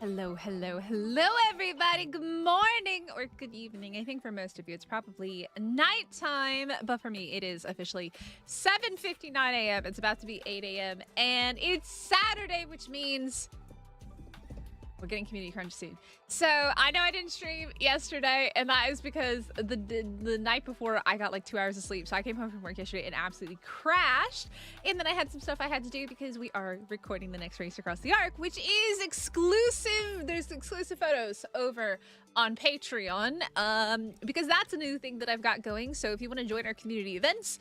Hello, hello, hello, everybody. Good morning or good evening. I think for most of you, it's probably nighttime, but for me, it is officially 7:59 a.m. It's about to be 8 a.m. and it's Saturday, which means we're getting community crunch soon. So I know I didn't stream yesterday, and that is because the night before I got like 2 hours of sleep. So I came home from work yesterday and absolutely crashed. And then I had some stuff I had to do because we are recording the next race across the arc, which is exclusive. There's exclusive photos over on Patreon because that's a new thing that I've got going. So if you want to join our community events,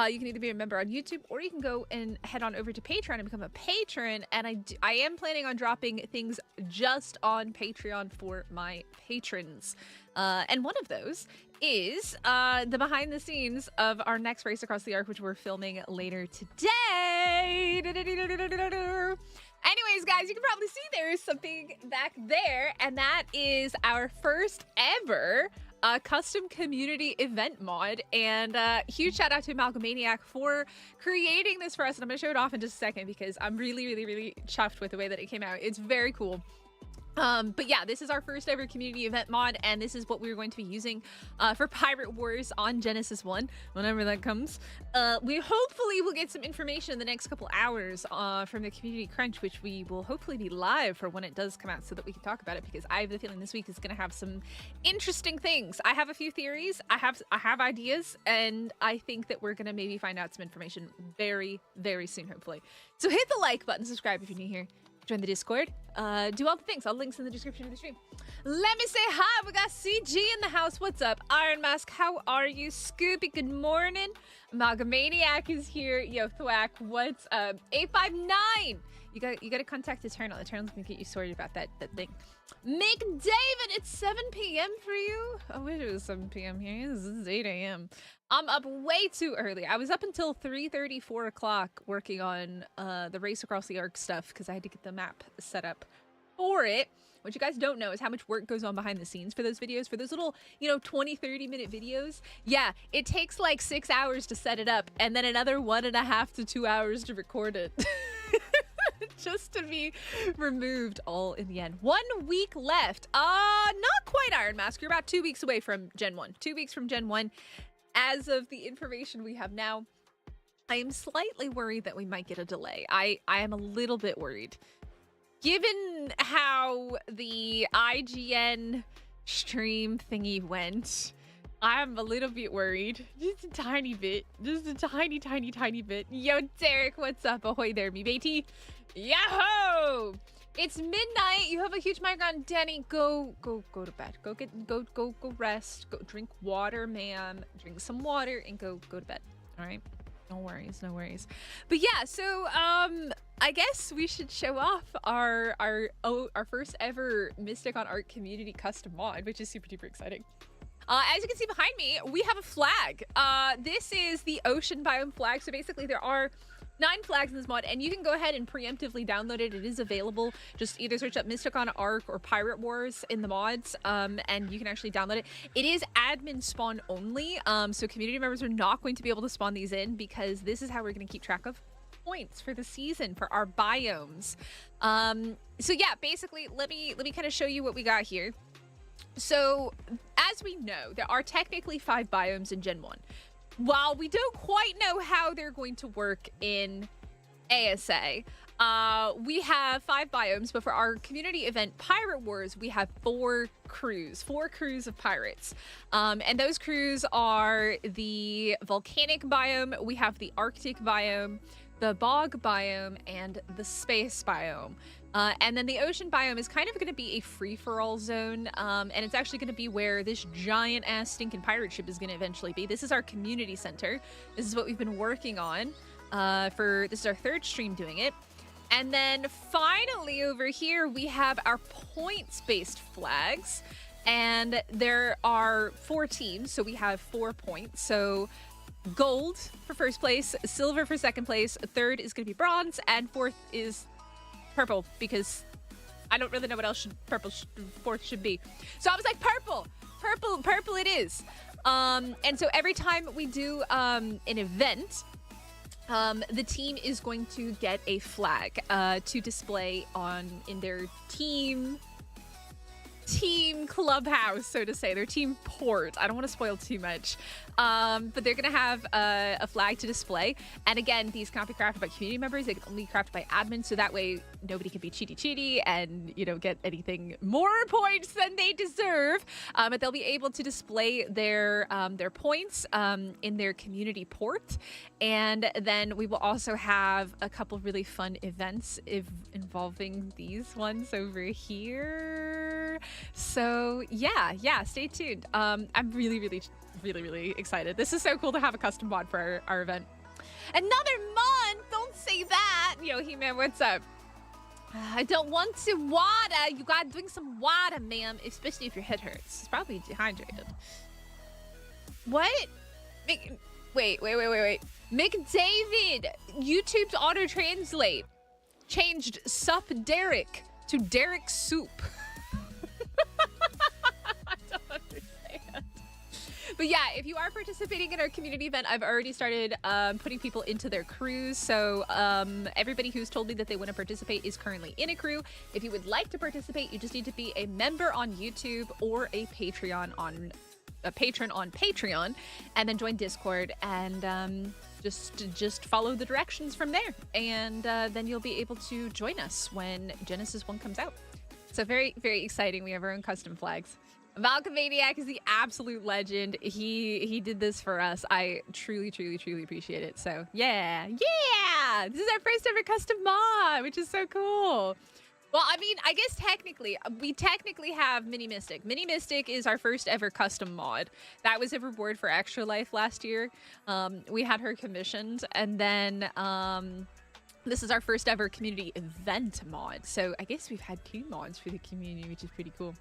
you can either be a member on YouTube or you can go and head on over to Patreon and become a patron. And I am planning on dropping things just on Patreon for my patrons. And one of those is the behind the scenes of our next race across the arc, which we're filming later today. Anyways, guys, you can probably see there is something back there, and that is our first ever custom community event mod. And huge shout out to Amalgamaniac for creating this for us. And I'm going to show it off in just a second because I'm really chuffed with the way that it came out. It's very cool. But yeah, this is our first ever community event mod, and this is what we're going to be using for Pirate Wars on Genesis 1 whenever that comes. We hopefully will get some information in the next couple hours from the community crunch, which we will hopefully be live for when it does come out so that we can talk about it, because I have the feeling this week is going to have some interesting things. I have a few theories, I have ideas, and I think that we're going to maybe find out some information very soon, hopefully. So hit the like button, subscribe if you're new here, join the Discord, do all the things. All links in the description of the stream. Let me say hi. We got CG in the house. What's up? Iron Mask, how are you? Scoopy, good morning. Amalgamaniac is here. Yo, Thwack, what's up? 859. You got to contact Eternal. Eternal's gonna get you sorted about that thing. McDavid, it's 7 p.m. for you. I wish it was 7 p.m. here. This is 8 a.m. I'm up way too early. I was up until 3:30, 4 o'clock working on the race across the arc stuff because I had to get the map set up for it. What you guys don't know is how much work goes on behind the scenes for those videos, for those little, 20, 30-minute videos. Yeah, it takes like 6 hours to set it up and then another 1.5 to 2 hours to record it. Just to be removed all in the end. 1 week left. Not quite, Iron Mask. You're about 2 weeks away from Gen 1. 2 weeks from Gen 1. As of the information we have now, I am slightly worried that we might get a delay. I am a little bit worried. Given how the IGN stream thingy went, I'm a little bit worried. Just a tiny bit. Just a tiny bit. Yo, Derek, what's up? Ahoy there, me matey. Yahoo! It's midnight. You have a huge mic on, Danny. Go to bed. Go rest. Go drink water, ma'am. Drink some water and go to bed. All right. No worries. But yeah, so I guess we should show off our first ever Mystic on Arc community custom mod, which is super duper exciting. As you can see behind me, we have a flag. This is the ocean biome flag. So basically there are 9 flags in this mod, and you can go ahead and preemptively download it. It is available. Just either search up Mystic on Arc or Pirate Wars in the mods, and you can actually download it. It is admin spawn only, so community members are not going to be able to spawn these in, because this is how we're going to keep track of points for the season for our biomes. So yeah, basically, let me kind of show you what we got here. So as we know, there are technically 5 biomes in Gen 1. While we don't quite know how they're going to work in ASA, we have 5 biomes, but for our community event Pirate Wars, we have 4 crews of pirates. And those crews are the volcanic biome, we have the Arctic biome, the bog biome, and the space biome. And then the ocean biome is kind of going to be a free-for-all zone, and it's actually going to be where this giant-ass stinking pirate ship is going to eventually be. This is our community center. This is what we've been working on this is our 3rd stream doing it. And then finally over here, we have our points-based flags, and there are 4 teams, so we have 4 points. So gold for 1st place, silver for 2nd place, 3rd is going to be bronze, and 4th is purple, because I don't really know what else fourth should be. So I was like, purple it is. And so every time we do an event, the team is going to get a flag to display in their team team clubhouse, so to say, their team port. I don't want to spoil too much, but they're gonna have a flag to display. And again, these cannot be crafted by community members. They can only be crafted by admins, so that way nobody can be cheaty and, you know, get anything more points than they deserve. But they'll be able to display their points in their community port. And then we will also have a couple really fun events involving these ones over here. So yeah, stay tuned. I'm really excited. This is so cool to have a custom mod for our event. Another month! Don't say that! Yo, He-Man, what's up? I don't want to water. You gotta drink some water, ma'am. Especially if your head hurts. It's probably dehydrated. What? Wait. McDavid! YouTube's auto-translate changed Sup Derek to Derek Soup. I don't understand. But yeah, if you are participating in our community event, I've already started putting people into their crews. So everybody who's told me that they want to participate is currently in a crew. If you would like to participate, you just need to be a member on YouTube or a patron on Patreon, and then join Discord and just follow the directions from there, and then you'll be able to join us when Genesis 1 comes out. So very exciting. We have our own custom flags. Malcolmaniac is the absolute legend. He did this for us. I truly appreciate it. So yeah, this is our first ever custom mod, which is so cool. Well, I mean, I guess we technically have Mini Mystic. Mini Mystic is our first ever custom mod. That was a reward for Extra Life last year. We had her commissioned, and then this is our first ever community event mod. So I guess we've had 2 mods for the community, which is pretty cool.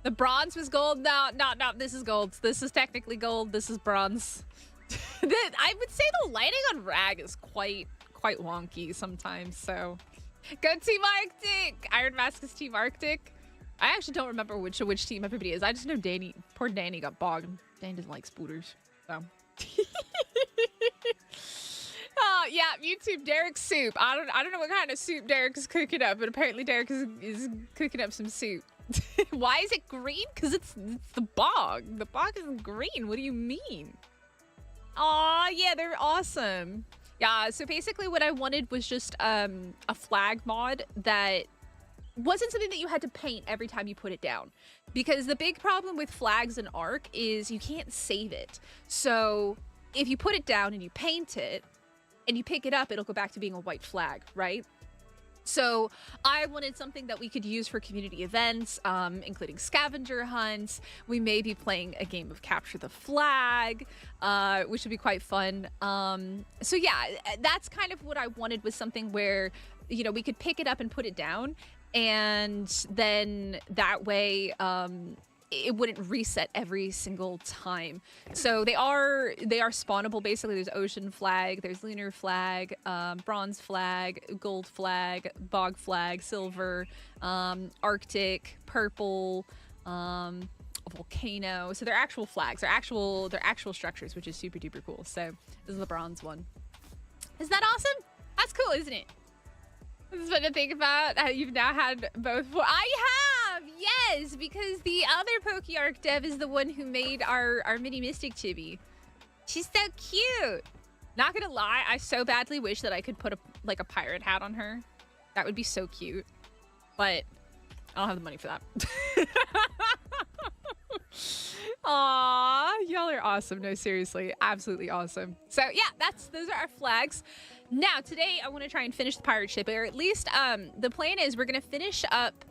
The bronze was gold. No, this is gold. This is technically gold. This is bronze. I would say the lighting on Rag is quite wonky sometimes, so... Go Team Arctic! Iron Mask is Team Arctic. I actually don't remember which team everybody is. I just know Danny. Poor Danny got bogged. Danny doesn't like spooters, so. Oh yeah, YouTube Derek soup. I don't know what kind of soup Derek is cooking up, but apparently Derek is cooking up some soup. Why is it green? Because it's the bog. The bog isn't green. What do you mean? Aw, yeah, they're awesome. Yeah, so basically what I wanted was just a flag mod that wasn't something that you had to paint every time you put it down. Because the big problem with flags in Arc is you can't save it. So if you put it down and you paint it and you pick it up, it'll go back to being a white flag, right? So I wanted something that we could use for community events, including scavenger hunts. We may be playing a game of capture the flag, which would be quite fun. So yeah, that's kind of what I wanted, was something where, you know, we could pick it up and put it down, and then that way it wouldn't reset every single time. So they are spawnable. Basically, there's ocean flag, there's lunar flag, bronze flag, gold flag, bog flag, silver, Arctic, purple, volcano. So they're actual flags. They're actual structures, which is super duper cool. So this is the bronze one. Is that awesome? That's cool, isn't it? This is fun to think about. How you've now had both. I have, yes, because the other PokeArc dev is the one who made our Mini Mystic chibi. She's so cute. Not gonna lie, I so badly wish that I could put a pirate hat on her. That would be so cute. But I don't have the money for that. Aw, y'all are awesome. No, seriously, absolutely awesome. So yeah, those are our flags. Now today I want to try and finish the pirate ship, or at least the plan is we're gonna finish up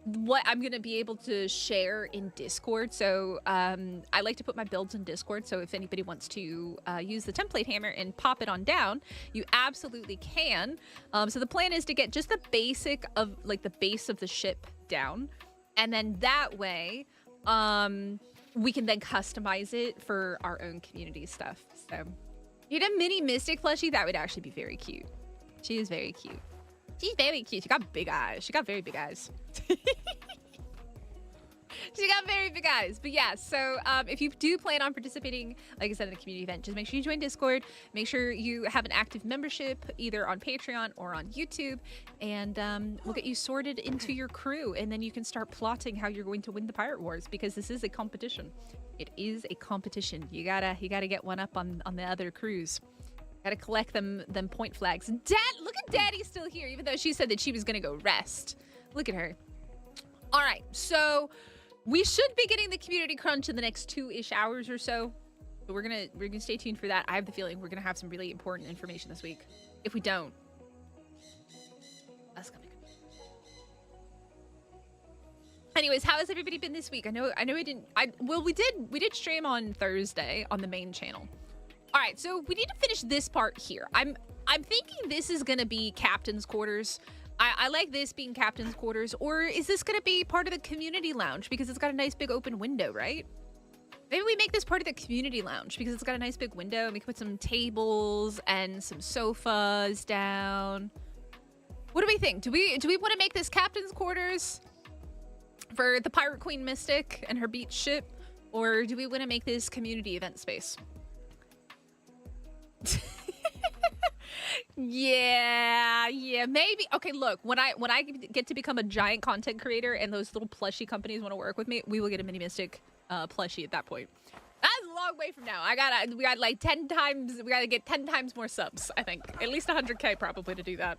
what I'm gonna be able to share in Discord. So I like to put my builds in Discord, so if anybody wants to use the template hammer and pop it on down, you absolutely can. So the plan is to get just the basic of the base of the ship down, and then that way we can then customize it for our own community stuff. So need a Mini Mystic plushie? That would actually be very cute. She is very cute. She's very cute. She got big eyes. She got very big eyes. She got very big eyes. But yeah, so if you do plan on participating, like I said, in the community event, just make sure you join Discord. Make sure you have an active membership either on Patreon or on YouTube, and we'll get you sorted into your crew, and then you can start plotting how you're going to win the Pirate Wars, because this is a competition. It is a competition. You gotta get one up on the other crews. Gotta collect them point flags. Look at Daddy still here, even though she said that she was gonna go rest. Look at her. All right, so we should be getting the community crunch in the next 2-ish hours or so. But we're gonna stay tuned for that. I have the feeling we're gonna have some really important information this week. If we don't, that's gonna be good. Anyways, how has everybody been this week? I know we did stream on Thursday on the main channel. All right, so we need to finish this part here. I'm thinking this is gonna be Captain's Quarters. I like this being Captain's Quarters, or is this gonna be part of the community lounge because it's got a nice big open window, right? Maybe we make this part of the community lounge because it's got a nice big window and we can put some tables and some sofas down. What do we think? Do we want to make this Captain's Quarters for the Pirate Queen Mystic and her beach ship, or do we want to make this community event space? Yeah, maybe. Okay, look, when I get to become a giant content creator and those little plushie companies want to work with me, we will get a mini mystic plushie at that point. That's a long way from now. We got like 10 times. We gotta get 10 times more subs. I think at least 100K probably to do that.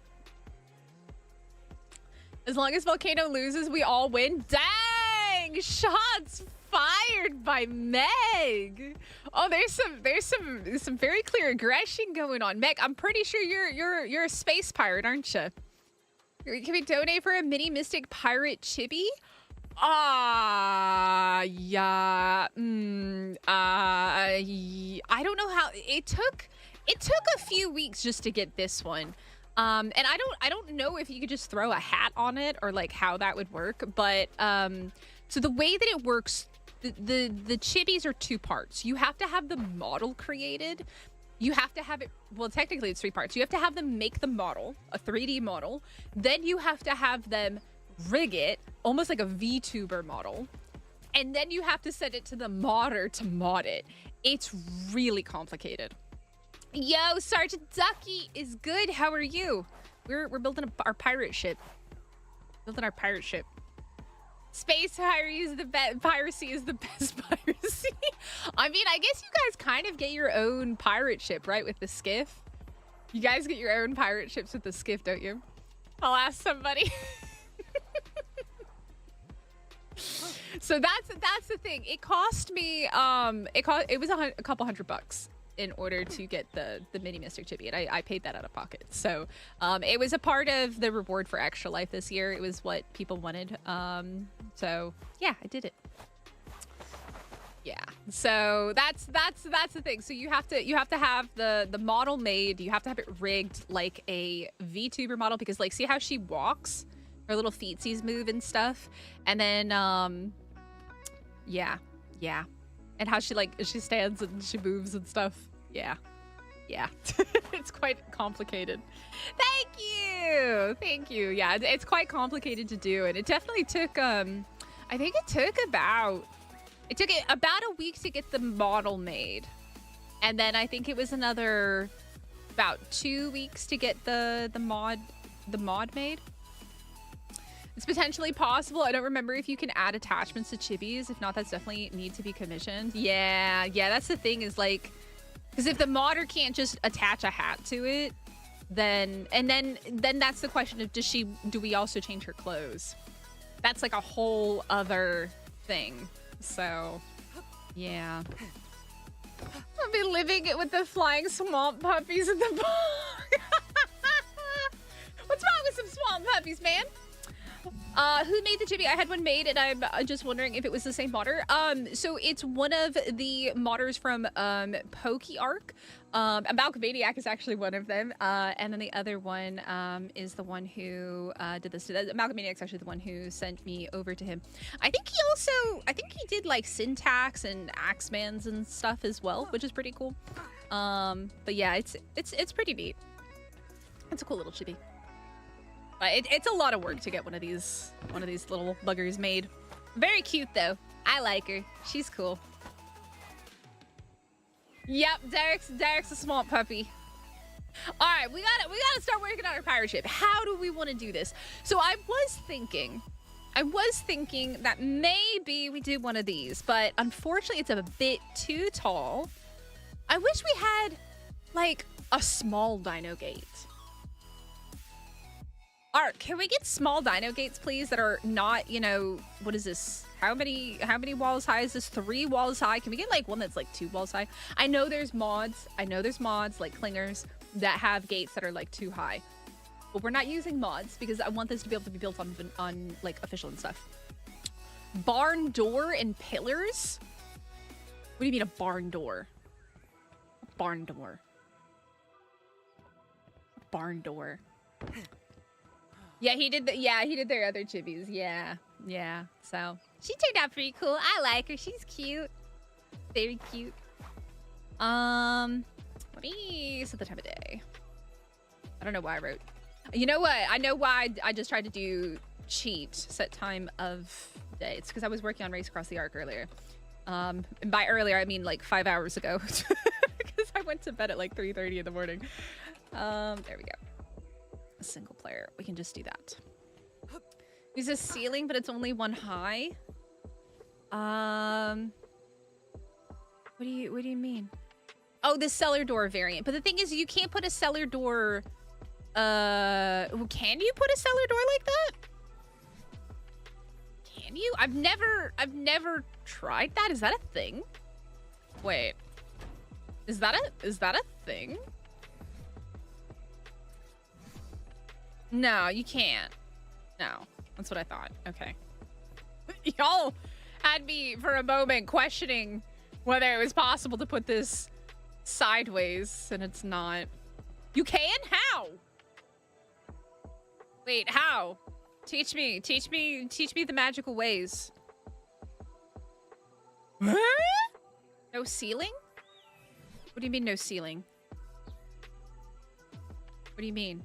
As long as Volcano loses, we all win. Dang! Shots fired by Meg. Oh, there's some very clear aggression going on. Meg, I'm pretty sure you're a space pirate, aren't you? Can we donate for a mini mystic pirate chibi? Yeah. I don't know how it took a few weeks just to get this one. And I don't know if you could just throw a hat on it or like how that would work, but so the way that it works, the chibis are 2 parts. You have to have the model created. You have to have it, well, technically it's 3 parts. You have to have them make the model, a 3D model. Then you have to have them rig it, almost like a VTuber model. And then you have to send it to the modder to mod it. It's really complicated. Yo, Sergeant Ducky is good. How are you? We're building our pirate ship. Building our pirate ship. Space piracy is the best. Piracy is the best piracy. I mean, I guess you guys kind of get your own pirate ship, right? With the skiff. You guys get your own pirate ships with the skiff, don't you? I'll ask somebody. So that's the thing. It cost me it was a couple $100 in order to get the mini mystic chibi, and I paid that out of pocket. So it was a part of the reward for Extra Life this year. It was what people wanted. So yeah, I did it. Yeah, so that's the thing. So you have to have the model made. You have to have it rigged like a VTuber model, because like, see how she walks, her little feetsies move and stuff, and then yeah, and how she stands and she moves and stuff. Yeah. It's quite complicated. Thank you. Yeah, it's quite complicated to do, and it definitely took I think it took about a week to get the model made, and then I think it was another about 2 weeks to get the mod made. It's potentially possible. I don't remember if you can add attachments to chibis. If not, that's definitely need to be commissioned. Yeah, that's the thing, is like, because if the modder can't just attach a hat to it, then that's the question of do we also change her clothes? That's like a whole other thing. So yeah, I'll be living it with the flying swamp puppies in the What's wrong with some swamp puppies, man? Who made the chibi? I had one made, and I'm just wondering if it was the same modder. So it's one of the modders from PokeArc. Malcolmaniac is actually one of them, and then the other one is the one who did this. Malcolmaniac's actually the one who sent me over to him. I think he did like syntax and Axemans and stuff as well, which is pretty cool. But yeah, it's pretty neat. It's a cool little chibi. It's a lot of work to get one of these little buggers made. Very cute, though. I like her. She's cool. Yep, Derek's a small puppy. All right, we gotta start working on our pirate ship. How do we want to do this? So I was thinking that maybe we do one of these, but unfortunately it's a bit too tall. I wish we had like a small dino gate. Art, can we get small dino gates, please, that are not, you know, what is this? How many walls high is this? 3 walls high. Can we get like one that's like 2 walls high? I know there's mods like clingers that have gates that are like too high. But we're not using mods because I want this to be able to be built on like official and stuff. Barn door and pillars? What do you mean a barn door? A barn door. A barn door. Yeah, he did their other chibis. Yeah. So she turned out pretty cool. I like her. She's cute. Very cute. Let me set the time of day. I don't know why I wrote. You know what? I know why I just tried to do cheat set time of day. It's because I was working on Race Across the Arc earlier. And by earlier, I mean like 5 hours ago. Because I went to bed at like 3:30 in the morning. There we go. A single player. We can just do that. Use a ceiling, but it's only 1 high. What do you mean? Oh, the cellar door variant. But the thing is, you can't put a cellar door. Can you put a cellar door like that? Can you? I've never tried that. Is that a thing? Wait. Is that a thing? No, you can't. No, that's what I thought. Okay. Y'all had me for a moment questioning whether it was possible to put this sideways, and it's not. You can? How? Wait, how? Teach me the magical ways. No ceiling? What do you mean no ceiling? What do you mean?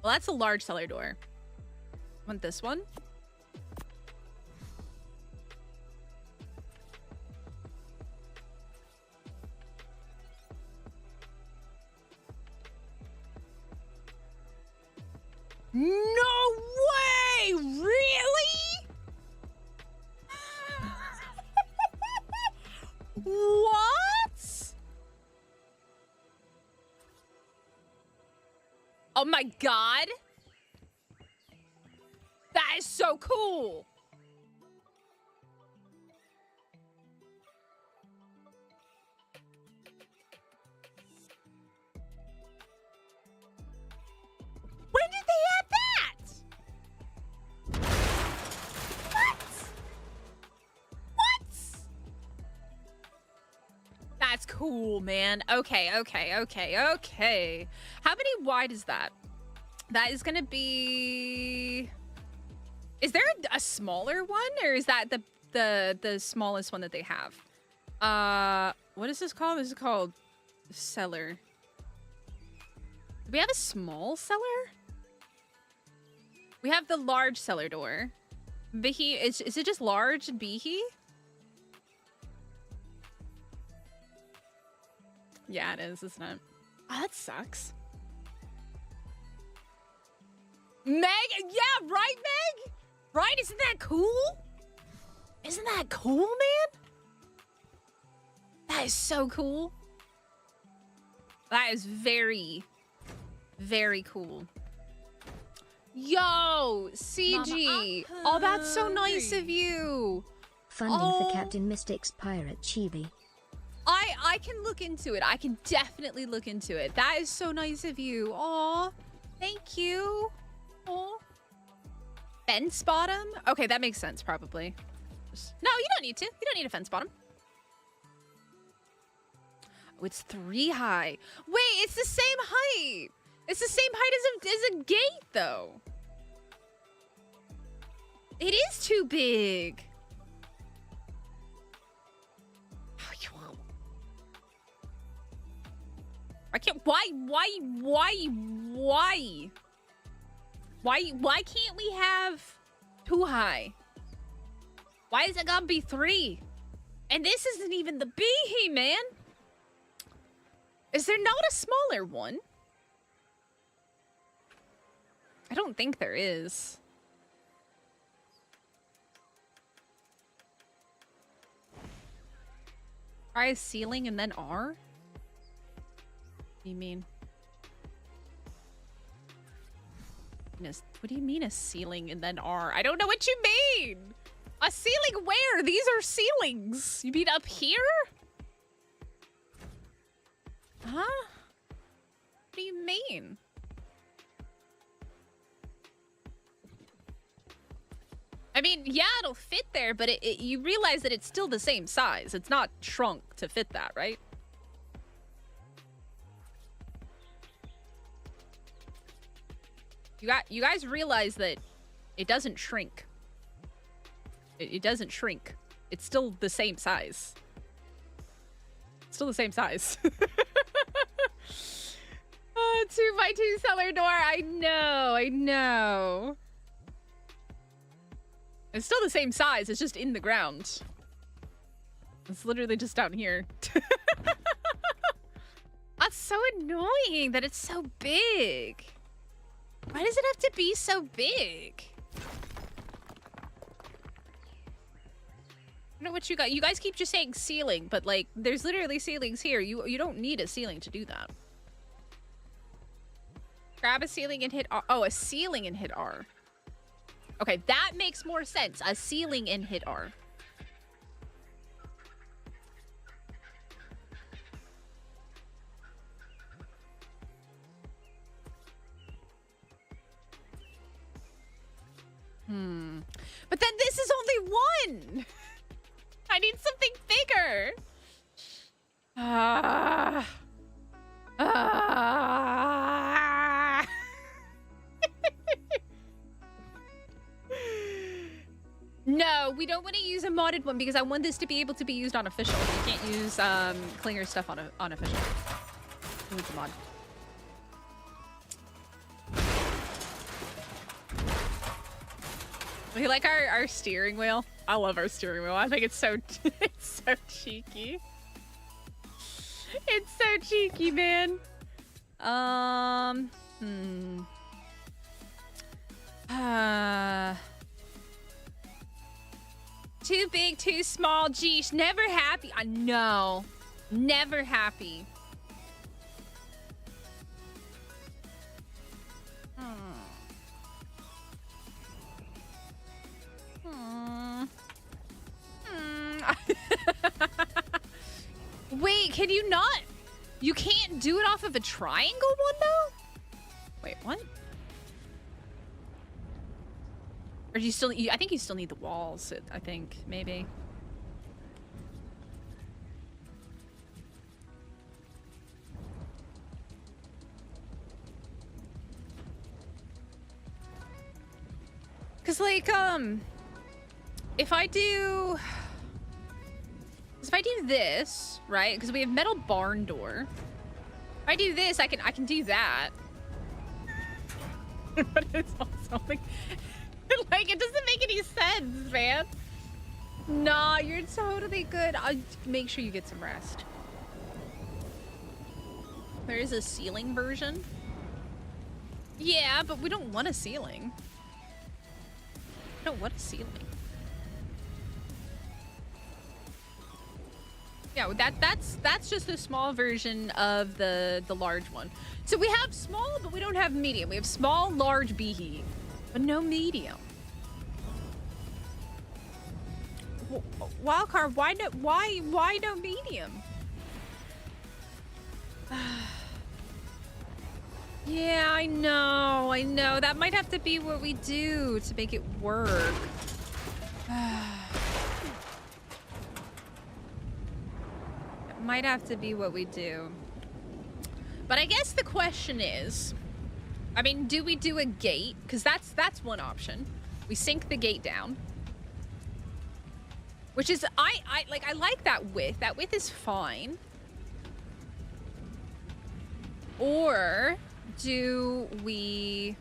Well, that's a large cellar door. Want this one? No way! Really? What? Oh my god. That is so cool. When did they add that? What? What? That's cool, man. Okay. How many wide is that? That is gonna be... Is there a smaller one, or is that the smallest one that they have? What is this called? This is called cellar. Do we have a small cellar? We have the large cellar door. Bihi, is it just large and Bihi? Yeah, it is, isn't it? Oh, that sucks. Meg? Yeah, right, Meg? Right? Isn't that cool? Isn't that cool, man? That is so cool. That is very, very cool. Yo, CG. Mama, oh, that's so nice of you. Funding for Captain Mystic's Pirate Chibi. I can look into it. I can definitely look into it. That is so nice of you. Aw, thank you. Aw. Fence bottom? Okay, that makes sense, probably. No, you don't need to. You don't need a fence bottom. Oh, it's 3 high. Wait, it's the same height. It's the same height as a gate, though. It is too big. I can't. Why Why? Why can't we have 2 high? Why is it gotta be 3? And this isn't even the beehee, man. Is there not a smaller one? I don't think there is. Try a ceiling and then R? What do you mean? What do you mean a ceiling and then R? I don't know what you mean! A ceiling where? These are ceilings! You mean up here? Huh? What do you mean? I mean, yeah, it'll fit there, but you realize that it's still the same size. It's not shrunk to fit that, right? You guys realize that it doesn't shrink. It doesn't shrink. It's still the same size. It's still the same size. 2x2 cellar door. I know. It's still the same size. It's just in the ground. It's literally just down here. That's so annoying that it's so big. Why does it have to be so big? I don't know what you got. You guys keep just saying ceiling, but like, there's literally ceilings here. You don't need a ceiling to do that. Grab a ceiling and hit R. Oh, a ceiling and hit R. Okay, that makes more sense. A ceiling and hit R. But then this is only one. I need something bigger. No, we don't want to use a modded one because I want this to be able to be used on official. We can't use Klinger stuff on official. Who needs a mod? We like our steering wheel. I love our steering wheel. I think it's so it's so cheeky. It's so cheeky, man. Too big, too small. Geesh, never happy. I know. Never happy. Wait, can you not? You can't do it off of a triangle one, though? Wait, what? Or do you still... I think you still need the walls, I think, maybe. Because, like, if I do this, right? Because we have metal barn door. If I do this, I can do that. But it's also like... like, it doesn't make any sense, man. Nah, you're totally good. I'll make sure you get some rest. There is a ceiling version. Yeah, but we don't want a ceiling. We don't want a ceiling. Yeah, that's just a small version of the large one. So we have small, but we don't have medium. We have small, large, beehee, but no medium. Wildcard, why no medium? Yeah, I know. That might have to be what we do to make it work. It might have to be what we do. But I guess the question is, I mean, do we do a gate? Because that's one option. We sink the gate down. Which is, I like that width. That width is fine. Or do we...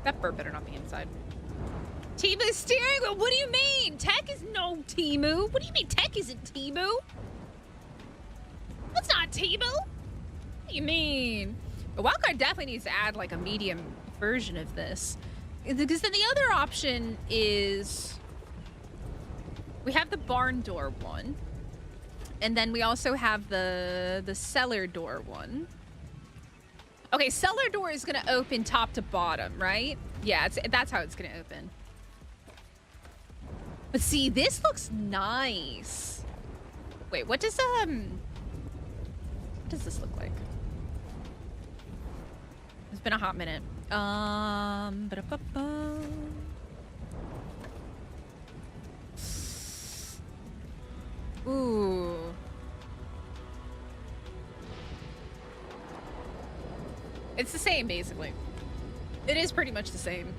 That bird better not be inside. Timu's steering wheel? What do you mean? Tech is no Timu. What do you mean tech isn't Timu? That's not Timu. What do you mean? The wildcard definitely needs to add like a medium version of this. Because then the other option is... we have the barn door one. And then we also have the cellar door one. Okay, cellar door is gonna open top to bottom, right? Yeah, that's how it's gonna open. But see, this looks nice. Wait, what does this look like? It's been a hot minute. Ba-da-ba-ba. Ooh. It's the same, basically. It is pretty much the same.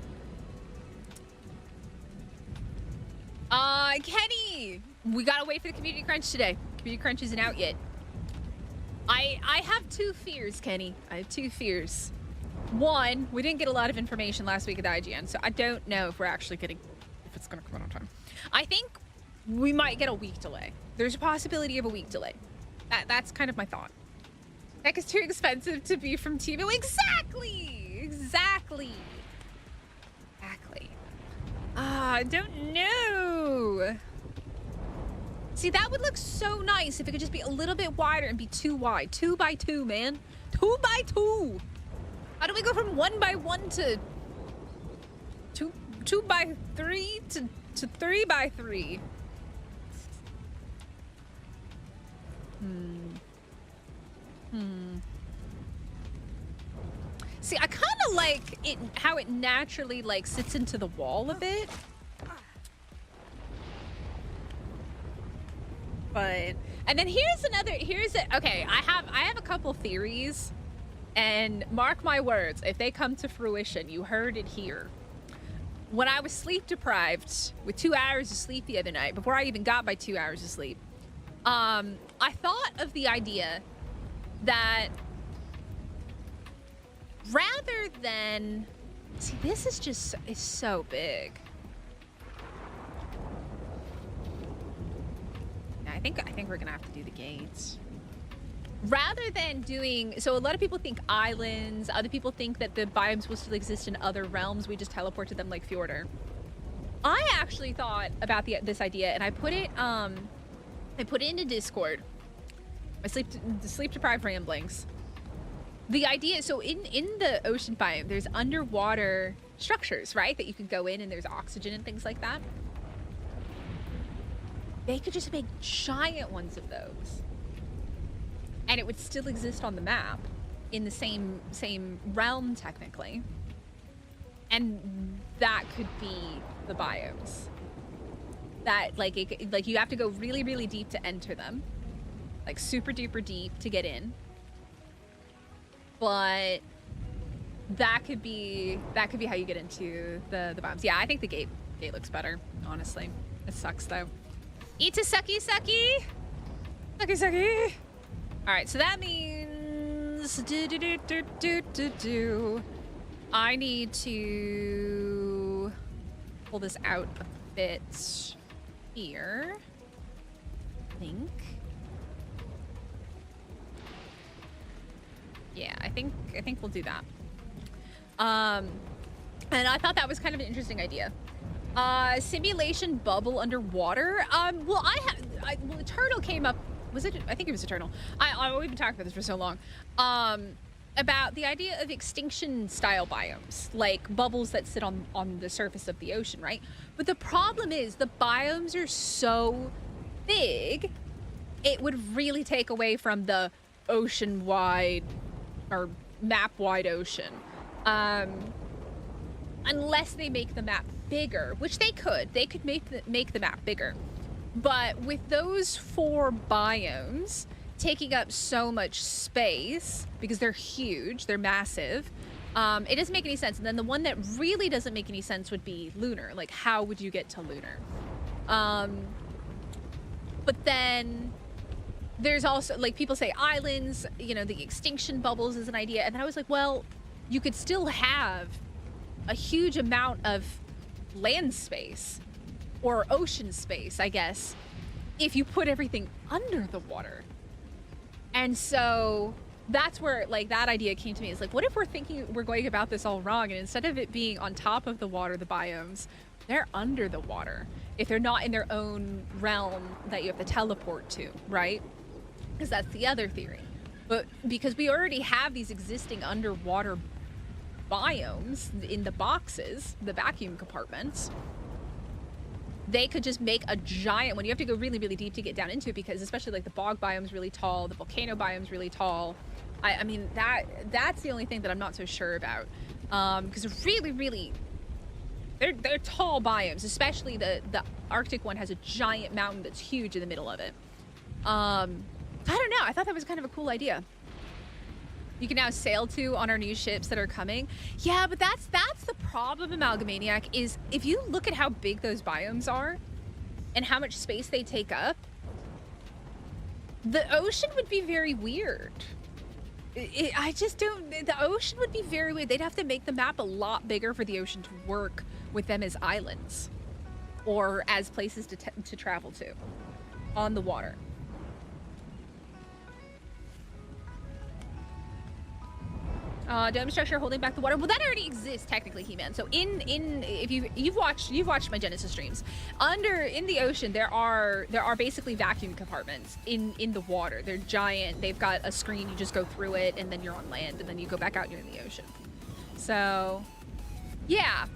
Kenny! We gotta wait for the community crunch today. Community crunch isn't out yet. I have two fears, Kenny. I have two fears. One, we didn't get a lot of information last week at the IGN, so I don't know if we're actually getting... if it's gonna come out on time. I think we might get a week delay. There's a possibility of a week delay. That's kind of my thought. Tech is too expensive to be from Temu. Exactly! Exactly! Exactly. I don't know. See, that would look so nice if it could just be a little bit wider and be too wide. 2 by 2, man. 2 by 2. How do we go from 1 by 1 to 2 by 3 to 3 by 3? See, I kind of like it, how it naturally like sits into the wall a bit. But, and then okay, I have a couple theories, and mark my words, if they come to fruition, you heard it here. When I was sleep deprived with 2 hours of sleep the other night, before I even got my 2 hours of sleep, I thought of the idea that rather than, see, this is just, it's so big. I think we're gonna have to do the gates. Rather than doing, so a lot of people think islands, other people think that the biomes will still exist in other realms, we just teleport to them like Fjordur. I actually thought about this idea, and I put it into Discord. My sleep deprived ramblings. The idea, so in the ocean biome, there's underwater structures, right? That you can go in and there's oxygen and things like that. They could just make giant ones of those. And it would still exist on the map in the same realm, technically. And that could be the biomes. That, like, you have to go really, really deep to enter them. Like, super duper deep to get in. But that could be how you get into the biomes. Yeah, I think the gate looks better, honestly. It sucks, though. Eat a sucky sucky! Sucky sucky! Alright, so that means... I need to pull this out a bit here. I think. Yeah, I think we'll do that. And I thought that was kind of an interesting idea. Simulation bubble underwater. Well, well, Eternal came up. Was it? I think it was Eternal. We've been talking about this for so long. About the idea of extinction style biomes, like bubbles that sit on the surface of the ocean, right? But the problem is the biomes are so big, it would really take away from the ocean-wide or map-wide ocean. Unless they make the map bigger, which they could make the map bigger. But with those 4 biomes taking up so much space, because they're huge, they're massive, it doesn't make any sense. And then the one that really doesn't make any sense would be lunar. Like, how would you get to lunar? But then there's also, like, people say islands, you know, the extinction bubbles is an idea. And then I was like, well, you could still have a huge amount of land space or ocean space, I guess, if you put everything under the water. And so that's where, like, that idea came to me. It's like, what if we're thinking we're going about this all wrong, and instead of it being on top of the water, the biomes, they're under the water if they're not in their own realm that you have to teleport to, right? Because that's the other theory. But because we already have these existing underwater biomes in the boxes, the vacuum compartments, they could just make a giant one. You have to go really, really deep to get down into it, because especially like the bog biome's really tall, the volcano biome's really tall. I mean, that's the only thing that I'm not so sure about. Because really, they're tall biomes, especially the Arctic one has a giant mountain that's huge in the middle of it. I don't know. I thought that was kind of a cool idea. You can now sail to on our new ships that are coming. Yeah, but that's the problem, Amalgamaniac, is if you look at how big those biomes are and how much space they take up, the ocean would be very weird. I just don't, the ocean would be very weird. They'd have to make the map a lot bigger for the ocean to work with them as islands or as places to travel to on the water. Dome structure holding back the water. Well, that already exists technically, He-Man. So if you've watched my Genesis streams, in the ocean there are basically vacuum compartments in the water. They're giant. They've got a screen. You just go through it, and then you're on land, and then you go back out and you're in the ocean. So, yeah.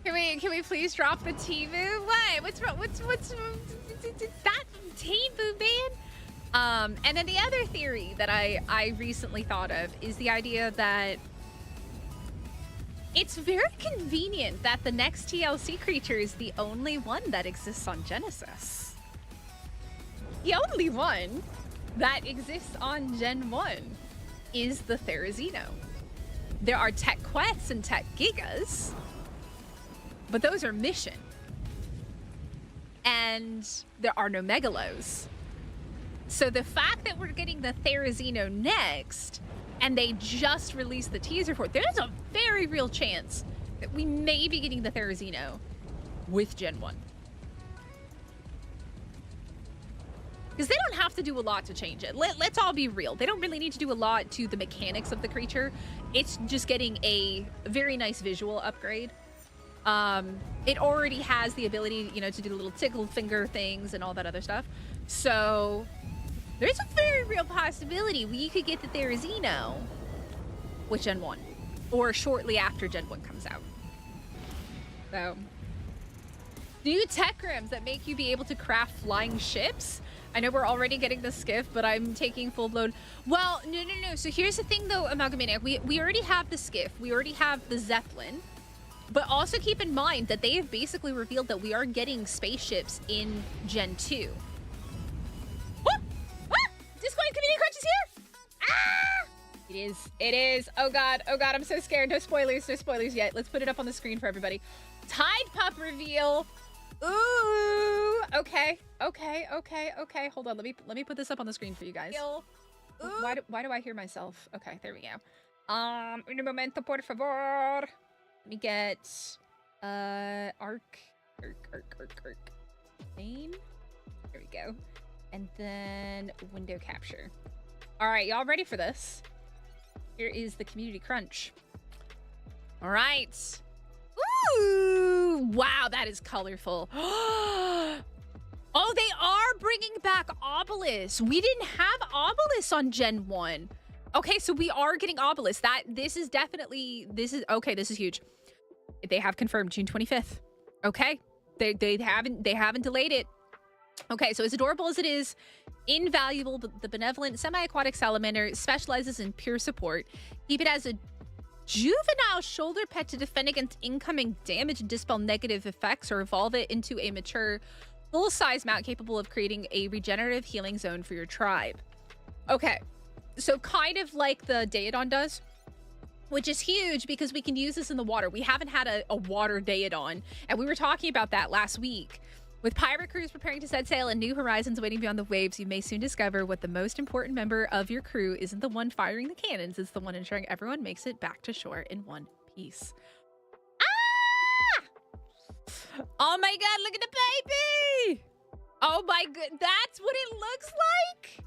Can we please drop the T-Boo? What? What's wrong? What's that T-Boo, man? And then the other theory that I recently thought of is the idea that it's very convenient that the next TLC creature is the only one that exists on Genesis. The only one that exists on Gen 1 is the Therizino. There are Tech Quests and Tech Gigas, but those are mission. And there are no Megalos. So the fact that we're getting the Therizino next, and they just released the teaser for it, there's a very real chance that we may be getting the Therizino with Gen 1. Because they don't have to do a lot to change it. Let's all be real. They don't really need to do a lot to the mechanics of the creature. It's just getting a very nice visual upgrade. It already has the ability, you know, to do the little tickle finger things and all that other stuff. So there's a very real possibility we could get the Therizino with Gen 1 or shortly after Gen 1 comes out. So, new techigrams that make you be able to craft flying ships. I know we're already getting the skiff, but I'm taking full blown. Well, no. So here's the thing though, Amalgamaniac. We already have the skiff. We already have the Zeppelin. But also keep in mind that they have basically revealed that we are getting spaceships in Gen 2. Discord Community Crunch is here! Ah! It is. Oh god, I'm so scared. No spoilers yet. Let's put it up on the screen for everybody. Tide Pup reveal. Ooh, okay. Hold on, let me put this up on the screen for you guys. Why do I hear myself? Okay, there we go. Un momento, por favor. Let me get arc. Name. There we go. And then window capture. All right, y'all ready for this? Here is the community crunch. All right. Ooh, wow, that is colorful. Oh, they are bringing back Obelisk. We didn't have Obelisk on Gen 1. Okay, so we are getting Obelisk. This is huge. They have confirmed June 25th. Okay, they haven't delayed it. Okay, so as adorable as it is, invaluable, the benevolent semi-aquatic salamander specializes in pure support. Keep it as a juvenile shoulder pet to defend against incoming damage and dispel negative effects, or evolve it into a mature, full-size mount capable of creating a regenerative healing zone for your tribe. Okay, so kind of like the Daedon does, which is huge because we can use this in the water. We haven't had a water Daedon, and we were talking about that last week. With pirate crews preparing to set sail and new horizons waiting beyond the waves, you may soon discover what the most important member of your crew isn't the one firing the cannons, it's the one ensuring everyone makes it back to shore in one piece. Ah! Oh my god, look at the baby! Oh my god, that's what it looks like?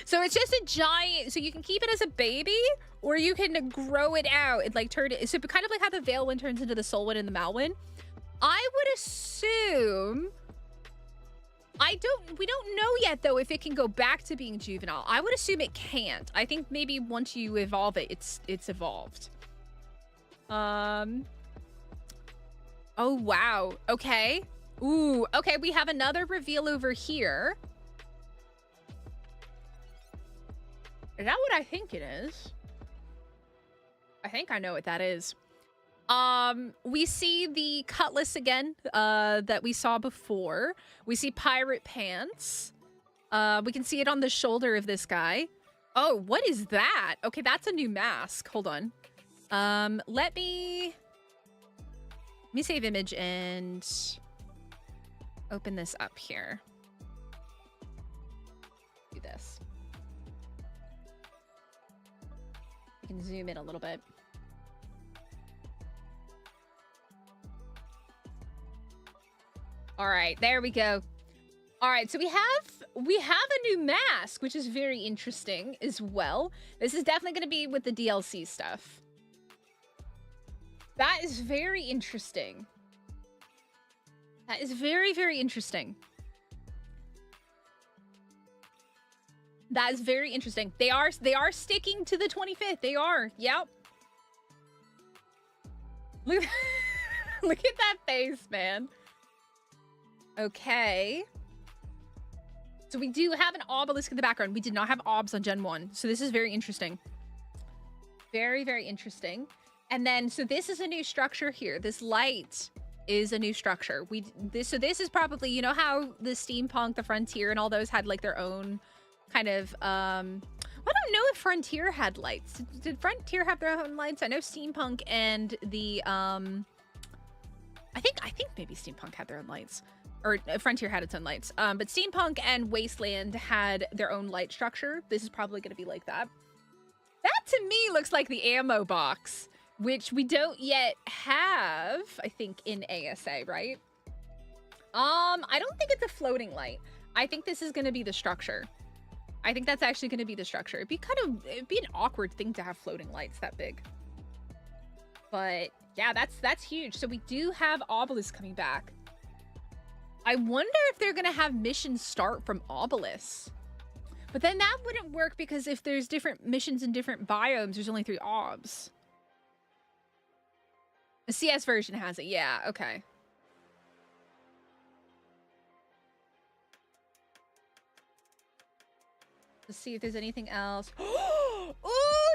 So it's just a giant, so you can keep it as a baby, or you can grow it out and like turn it, so kind of like how the Veil one turns into the Soul one and the Mal one. I would assume, we don't know yet though if it can go back to being juvenile. I would assume it can't. I think maybe once you evolve it, it's evolved. Oh wow, okay. Ooh, okay, we have another reveal over here. Is that what I think it is? I think I know what that is. We see the cutlass again, that we saw before. We see pirate pants. We can see it on the shoulder of this guy. Oh, what is that? Okay, that's a new mask. Hold on. Let me save image and open this up here. Do this. We can zoom in a little bit. All right, there we go. All right, so we have a new mask, which is very interesting as well. This is definitely going to be with the DLC stuff. That is very interesting. That is very, very interesting. That is very interesting. They are sticking to the 25th. They are. Yep. Look, look at that face, man. Okay. So we do have an obelisk in the background. We did not have obs on Gen 1. So this is very interesting. Very, very interesting. And then, so this is a new structure here. This light is a new structure. So this is probably, you know how the steampunk, the frontier, and all those had like their own kind of, I don't know if Frontier had lights. Did Frontier have their own lights? I know steampunk and the, I think maybe steampunk had their own lights. Or Frontier had its own lights. But Steampunk and Wasteland had their own light structure. This is probably going to be like that. That to me looks like the ammo box, which we don't yet have, I think, in ASA, right? I don't think it's a floating light. I think this is going to be the structure. I think that's actually going to be the structure. It'd be an awkward thing to have floating lights that big. But yeah, that's huge. So we do have Obelisk coming back. I wonder if they're going to have missions start from Obelisk. But then that wouldn't work because if there's different missions in different biomes, there's only 3 obs. The CS version has it. Yeah, okay. Let's see if there's anything else. Ooh,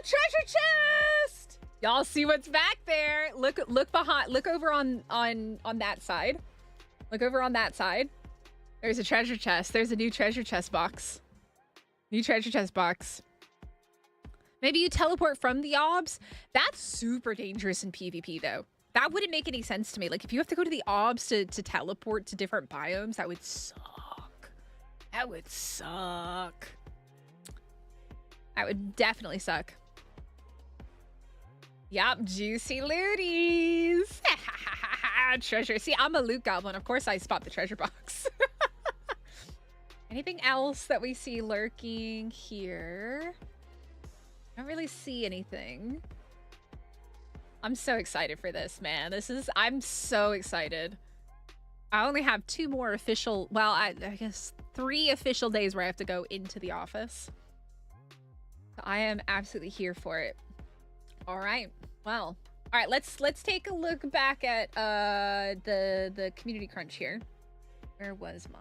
treasure chest! Y'all see what's back there. Look behind, look over on that side. Look over on that side. There's a treasure chest. There's a new treasure chest box. New treasure chest box. Maybe you teleport from the obs. That's super dangerous in PvP though. That wouldn't make any sense to me. Like if you have to go to the obs to teleport to different biomes, that would suck. That would suck. That would definitely suck. Yup, juicy looties. Treasure. See, I'm a loot goblin. Of course I spot the treasure box. Anything else that we see lurking here? I don't really see anything. I'm so excited for this, man. I'm so excited. I only have 2 more official, well, I guess 3 official days where I have to go into the office. So I am absolutely here for it. All right. Well, all right, let's take a look back at the community crunch here. Where was my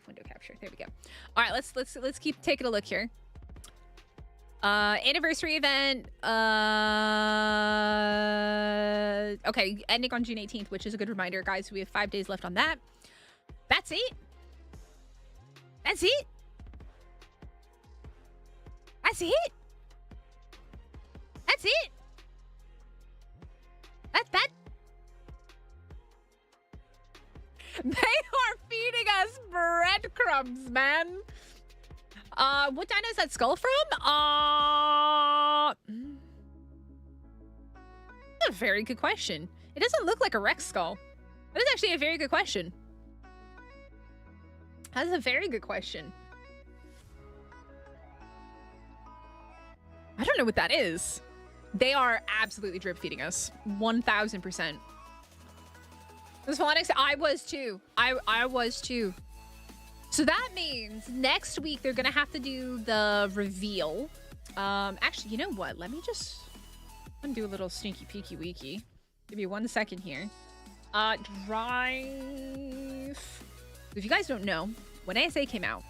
window capture? There we go. All right, let's keep taking a look here. Anniversary event. Okay, ending on June 18th, which is a good reminder, guys. We have 5 days left on that. That's it. That's it. That's it. That's it. They are feeding us breadcrumbs, man. What dino is that skull from? That's a very good question. It doesn't look like a Rex skull. That is actually a very good question. That's a very good question. I don't know what that is. They are absolutely drip feeding us. 1000%. This phonics, I was too. I was too. So that means next week they're gonna have to do the reveal. Actually, you know what? Let me just do a little sneaky peeky weeky. Give me 1 second here. Drive. If you guys don't know, when ASA came out,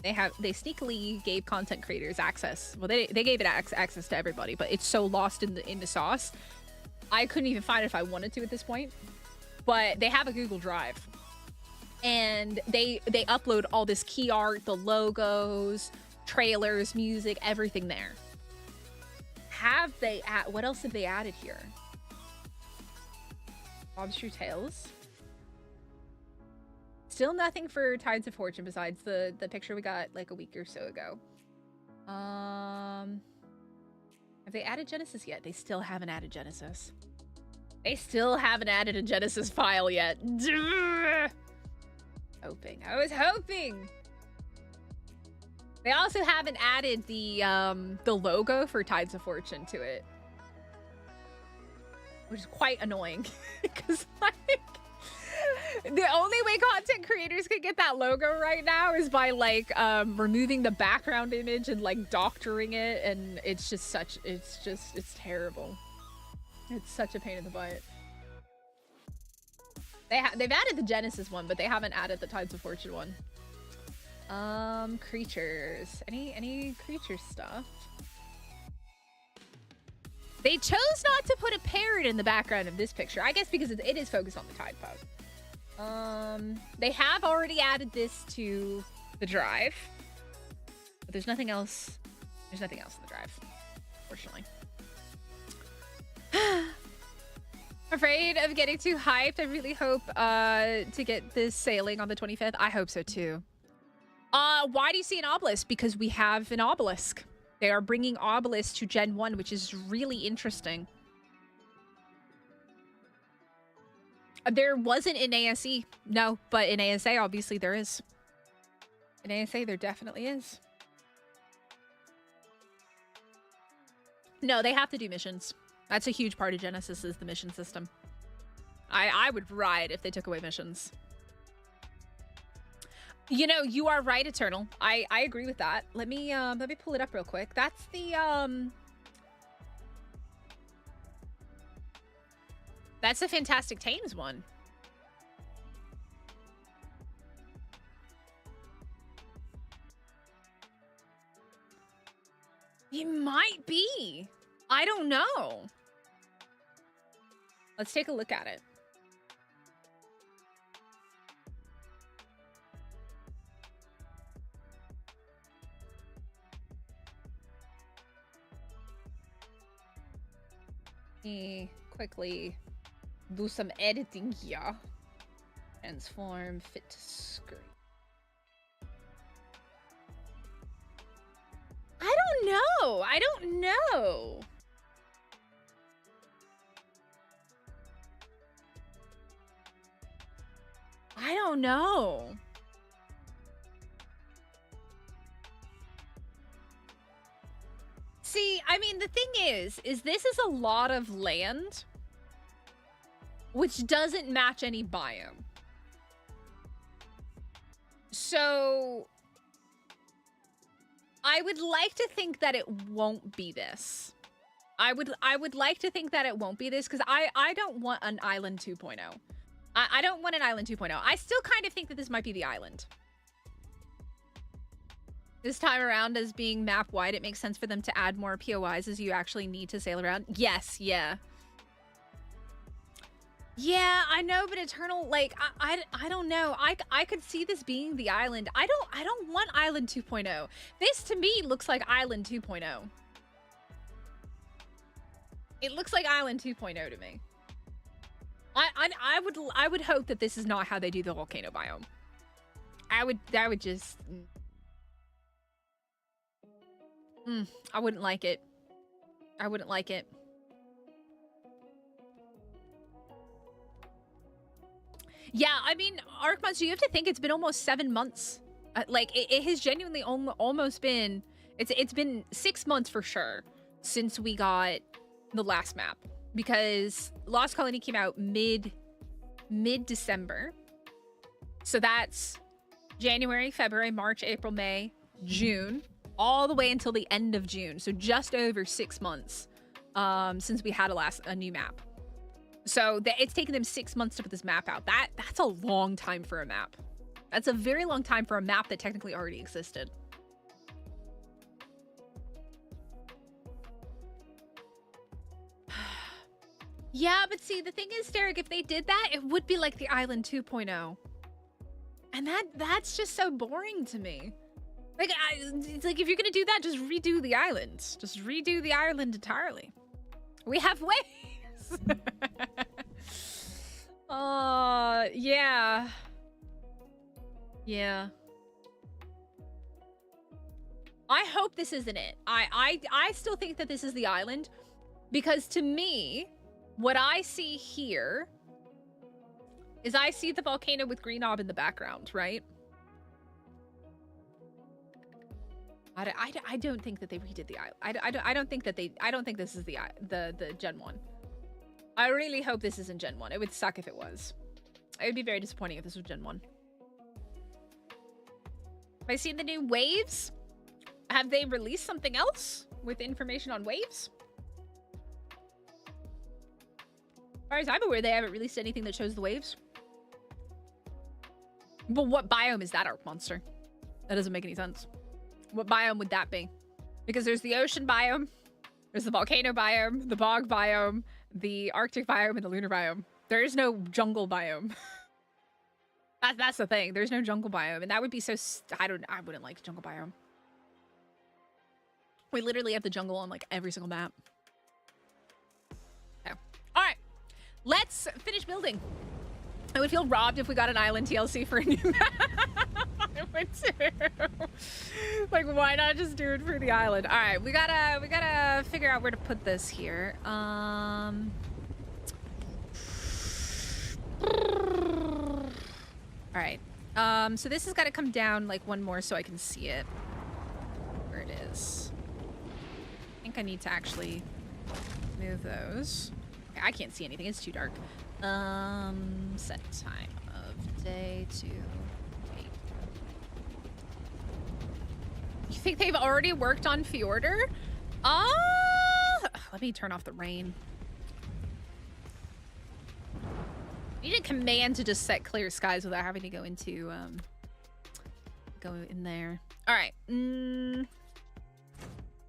they sneakily gave content creators access. Well, they gave it access to everybody, but it's so lost in the sauce. I couldn't even find it if I wanted to at this point. But they have a Google Drive, and they upload all this key art, the logos, trailers, music, everything there. What else have they added here? Bob's True Tales. Still nothing for Tides of Fortune besides the picture we got like a week or so ago. Have they added Genesis yet? They still haven't added Genesis. They still haven't added a Genesis file yet. Hoping. I was hoping. They also haven't added the logo for Tides of Fortune to it, which is quite annoying because like the only way content creators can get that logo right now is by like removing the background image and like doctoring it, and it's terrible. It's such a pain in the butt. They've added the Genesis one, but they haven't added the Tides of Fortune one. Creatures. Any creature stuff? They chose not to put a parrot in the background of this picture. I guess because it is focused on the Tide Pod. They have already added this to the drive, but there's nothing else. There's nothing else in the drive, fortunately. Afraid of getting too hyped. I really hope to get this sailing on the 25th. I hope so too. Why do you see an obelisk? Because we have an obelisk. They are bringing obelisk to Gen 1, which is really interesting. There wasn't in ASE. No, but in ASA, obviously there is. In ASA, there definitely is. No, they have to do missions. That's a huge part of Genesis, is the mission system. I would riot if they took away missions. You know, you are right, Eternal. I agree with that. Let me pull it up real quick. That's the that's the Fantastic Tames one. It might be. I don't know. Let's take a look at it. Let me quickly do some editing here. Transform, fit to screen. I don't know. I don't know. I don't know. See, I mean, the thing is this is a lot of land, which doesn't match any biome. So I would like to think that it won't be this. I would like to think that it won't be this, because I don't want an island 2.0. I don't want an island 2.0. I still kind of think that this might be the island. This time around, as being map wide, it makes sense for them to add more POIs as you actually need to sail around. Yes, yeah. Yeah, I know, but Eternal, like, I don't know. I could see this being the island. I don't want Island 2.0. This, to me, looks like Island 2.0. It looks like Island 2.0 to me. I would hope that this is not how they do the volcano biome. I would just I wouldn't like it. I wouldn't like it. Yeah, I mean, Arc Monster, you have to think it's been almost 7 months. Like, it has genuinely almost been... It's been 6 months for sure since we got the last map. Because Lost Colony came out mid-December. So that's January, February, March, April, May, June. All the way until the end of June. So just over 6 months since we had a new map. So it's taken them 6 months to put this map out. That's a long time for a map. That's a very long time for a map that technically already existed. Yeah, but see, the thing is, Derek, if they did that, it would be like the Island 2.0. And that's just so boring to me. Like, it's like, if you're gonna do that, just redo the island. Just redo the island entirely. We have waves! Yeah. Yeah. I hope this isn't it. I still think that this is the island. Because to me, what I see here is I see the volcano with green orb in the background, right? I don't think that they redid the island. I don't think this is the Gen 1. I really hope this isn't Gen 1. It would suck if it was. It would be very disappointing if this was Gen 1. Have I seen the new waves? Have they released something else with information on waves? As far as I'm aware, they haven't released anything that shows the waves. But what biome is that, Arc Monster? That doesn't make any sense. What biome would that be? Because there's the ocean biome, there's the volcano biome, the bog biome, the Arctic biome, and the lunar biome. There is no jungle biome. That's the thing. There's no jungle biome, and that would be so... I wouldn't like jungle biome. We literally have the jungle on like every single map. So, all right, let's finish building. I would feel robbed if we got an island TLC for a new map. I would too. Like, why not just do it for the island? All right, we gotta figure out where to put this here. All right. So this has got to come down like one more so I can see it. Where it is. I think I need to actually move those. Okay, I can't see anything. It's too dark. Set time of day to 8. You think they've already worked on Fjorder? Let me turn off the rain. You need a command to just set clear skies without having to go into, go in there. All right.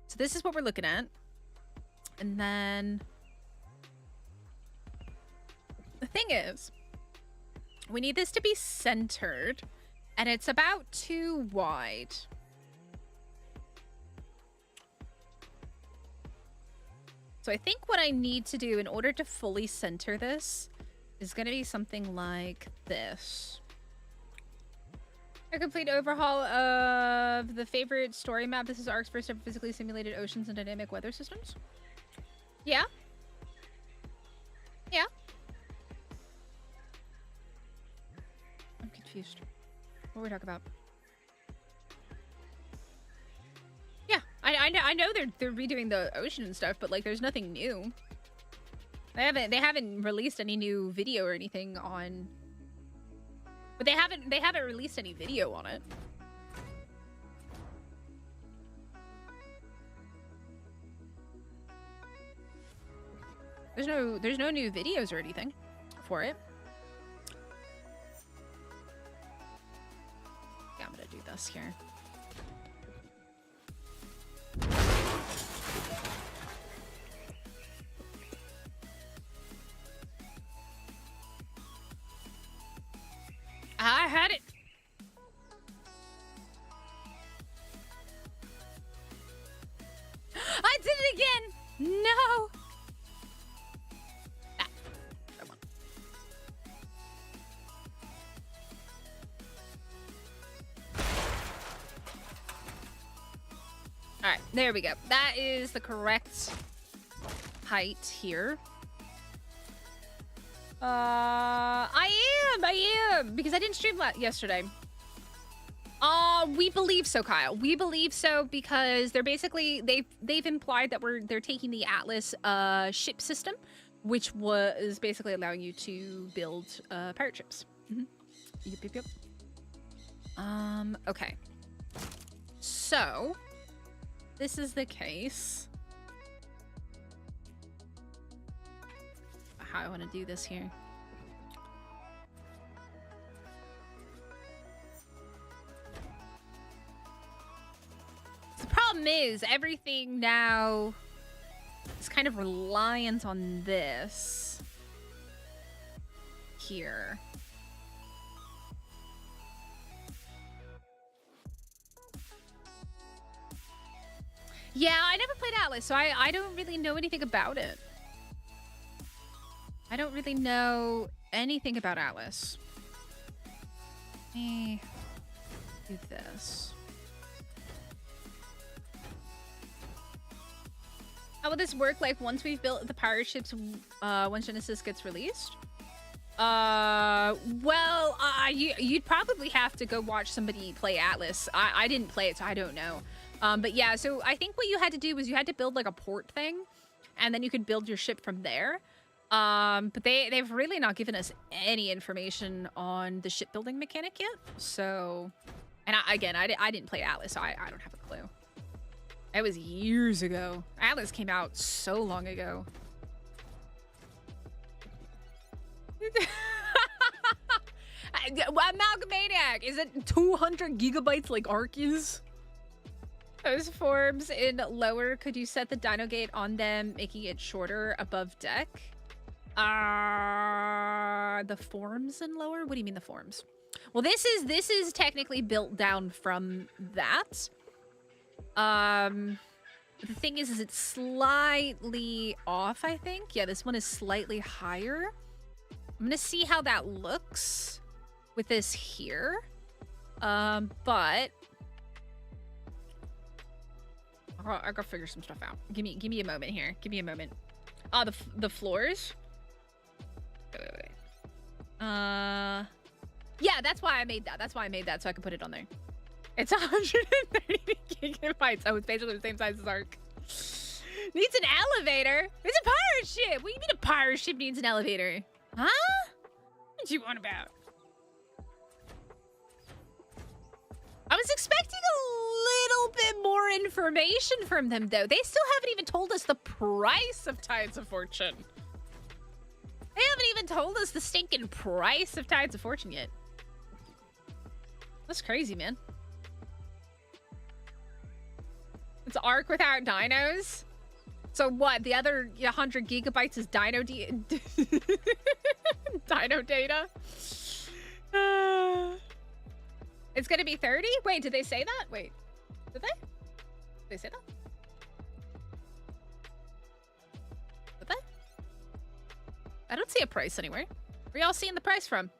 So this is what we're looking at. And then the thing is, we need this to be centered, and it's about 2 wide. So I think what I need to do in order to fully center this is going to be something like this. A complete overhaul of the favorite story map. This is Arc's first ever physically simulated oceans and dynamic weather systems. Yeah. Yeah. I'm confused. What are we talking about? Yeah, I know they're redoing the ocean and stuff, but like there's nothing new. They haven't released any new video or anything on. But they haven't released any video on it. There's no new videos or anything for it. Yeah, I'm gonna do this here. I had it. I did it again. No. Ah, come on. All right, there we go. That is the correct height here. I am, because I didn't stream yesterday. We believe so, Kyle. We believe so because they're basically they've implied that they're taking the Atlas ship system, which was basically allowing you to build pirate ships. Yep. Okay. So this is the case. How I want to do this here. The problem is everything now is kind of reliant on this here. Yeah, I never played Atlas, so I don't really know anything about it. I don't really know anything about Atlas. Let me do this. How will this work, like, once we've built the pirate ships, once Genesis gets released? Well, you'd probably have to go watch somebody play Atlas. I didn't play it, so I don't know. But yeah, so I think what you had to do was you had to build, like, a port thing, and then you could build your ship from there. But they've really not given us any information on the shipbuilding mechanic yet. So, and I didn't play Atlas, so I don't have a clue. It was years ago. Atlas came out so long ago. Amalgamaniac, is it 200 gigabytes like Ark is? Those forms in lower, could you set the dino gate on them, making it shorter above deck? The forms in lower? What do you mean the forms? Well, this is technically built down from that. The thing is it's slightly off, I think. Yeah, this one is slightly higher. I'm gonna see how that looks with this here. But I gotta figure some stuff out. Give me a moment here. Give me a moment. The floors. Wait. Yeah, that's why I made that. That's why I made that, so I can put it on there. It's 130 gigabytes. Oh, it's basically the same size as Ark. Needs an elevator? It's a pirate ship. What do you mean a pirate ship needs an elevator? Huh? What you want about? I was expecting a little bit more information from them, though. They still haven't even told us the price of Tides of Fortune. They haven't even told us the stinking price of Tides of Fortune yet. That's crazy, man. It's Ark without dinos? So what, the other 100 gigabytes is dino dino data? It's gonna be 30? Wait, did they say that? Wait, did they? Did they say that? Did they? I don't see a price anywhere. Where y'all seeing the price from?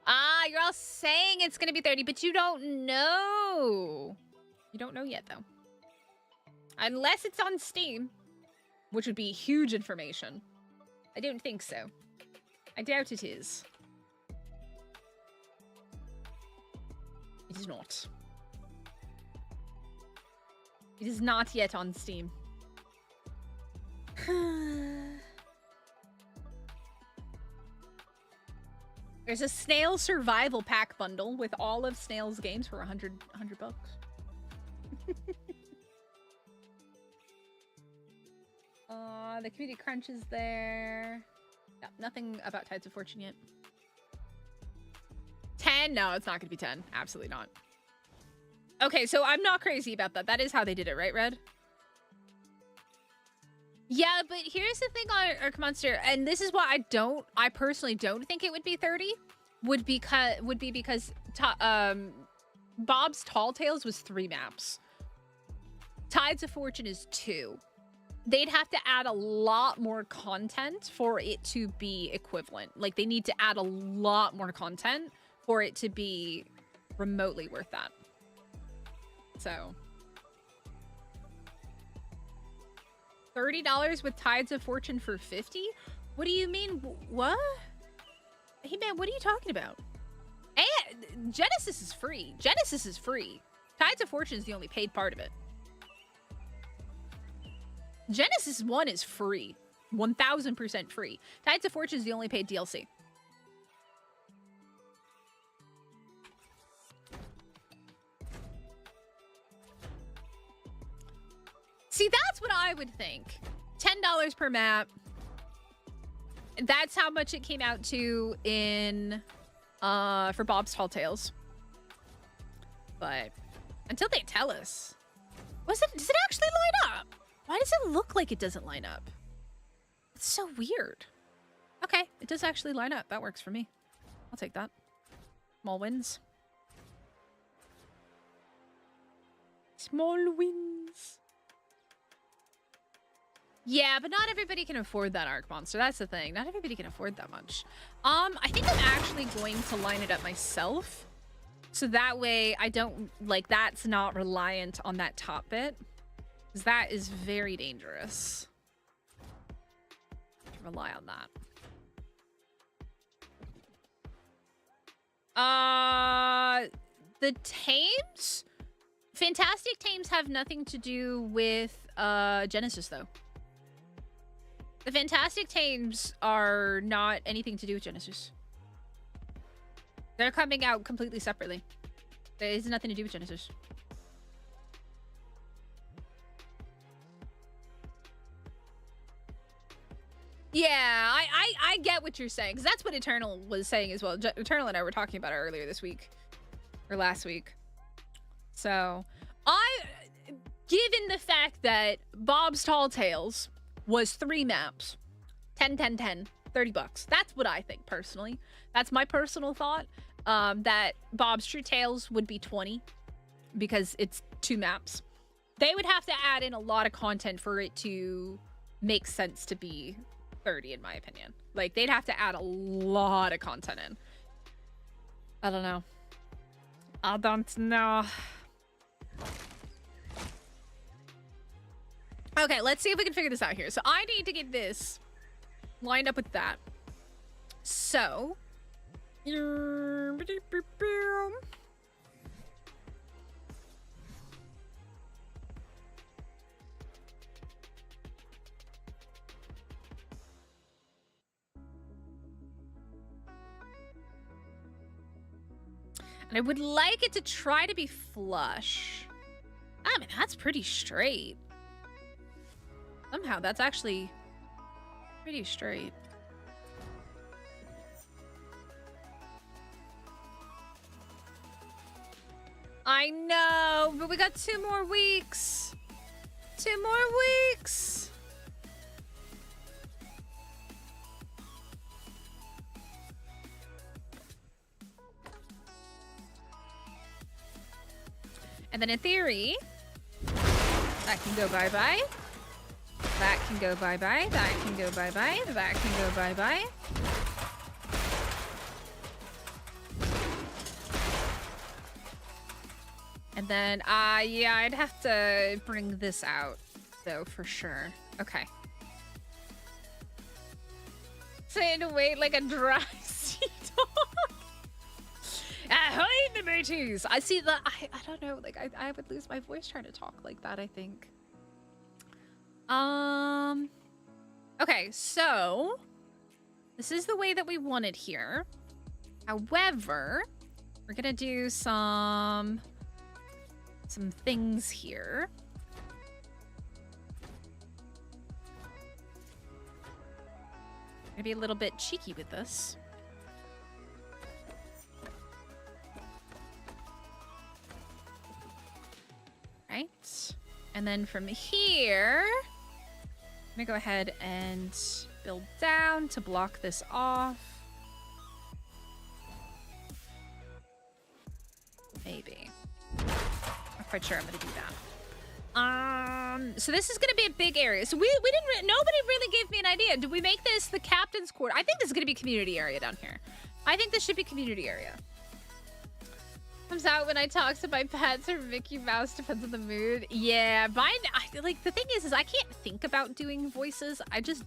Ah, you're all saying it's gonna be 30, but you don't know. You don't know yet, though. Unless it's on Steam, which would be huge information. I don't think so. I doubt it is. It is not. It is not yet on Steam. There's a Snail Survival Pack bundle with all of Snail's games for 100 bucks. The community crunch is there. Yeah, nothing about Tides of Fortune yet. 10? No, it's not gonna be 10. Absolutely not. Okay, so I'm not crazy about that. That is how they did it, right, Red? Yeah, but here's the thing on Ark Monster, and this is why I personally don't think it would be 30. Would be because Bob's Tall Tales was 3 maps. Tides of Fortune is 2. They'd have to add a lot more content for it to be equivalent. Like, they need to add a lot more content for it to be remotely worth that. So, $30 with Tides of Fortune for 50? What do you mean? What? Hey man, what are you talking about? And Genesis is free. Genesis is free. Tides of Fortune is the only paid part of it. Genesis 1 is free. 1000% free. Tides of Fortune is the only paid DLC. See, that's what I would think. $10 per map. That's how much it came out to in for Bob's Tall Tales. But until they tell us, does it actually line up? Why does it look like it doesn't line up? It's so weird. Okay, it does actually line up. That works for me. I'll take that. Small wins. Small wins. Yeah, but not everybody can afford that Arc Monster. That's the thing. Not everybody can afford that much. I think I'm actually going to line it up myself. So that way I don't, like, that's not reliant on that top bit. Because that is very dangerous. To rely on that. The tames? Fantastic tames have nothing to do with Genesis, though. The Fantastic Tames are not anything to do with Genesis. They're coming out completely separately. It has nothing to do with Genesis. Yeah, I get what you're saying, because that's what Eternal was saying as well. Eternal and I were talking about it earlier this week. Or last week. So, given the fact that Bob's Tall Tales was 3 maps, 10, 10, 10, $30. That's what I think, personally. That's my personal thought. That Bob's True Tales would be 20 because it's 2 maps. They would have to add in a lot of content for it to make sense to be 30, in my opinion. Like, they'd have to add a lot of content in. I don't know. I don't know. Okay, let's see if we can figure this out here. So I need to get this lined up with that. So, and I would like it to try to be flush. I mean, that's pretty straight. Somehow, that's actually pretty straight. I know, but we got 2 more weeks. 2 more weeks. And then in theory, that can go bye-bye. That can go bye-bye. That can go bye-bye. That can go bye-bye. And then, yeah, I'd have to bring this out, though, for sure. Okay. Saying to wait like a dry sea dog. Ahoy, the mateys! I see that. I don't know. Like, I would lose my voice trying to talk like that, I think. Okay, so this is the way that we want it here. However, we're gonna do some things here. Gonna be a little bit cheeky with this. Right. And then from here, I'm gonna go ahead and build down to block this off. Maybe. Not quite sure I'm gonna do that. So this is gonna be a big area. So we didn't, nobody really gave me an idea. Did we make this the captain's quarter? I think this is gonna be community area down here. I think this should be community area. Comes out when I talk to my pets or Mickey Mouse, depends on the mood. Yeah, mine, like, the thing is I can't think about doing voices. I just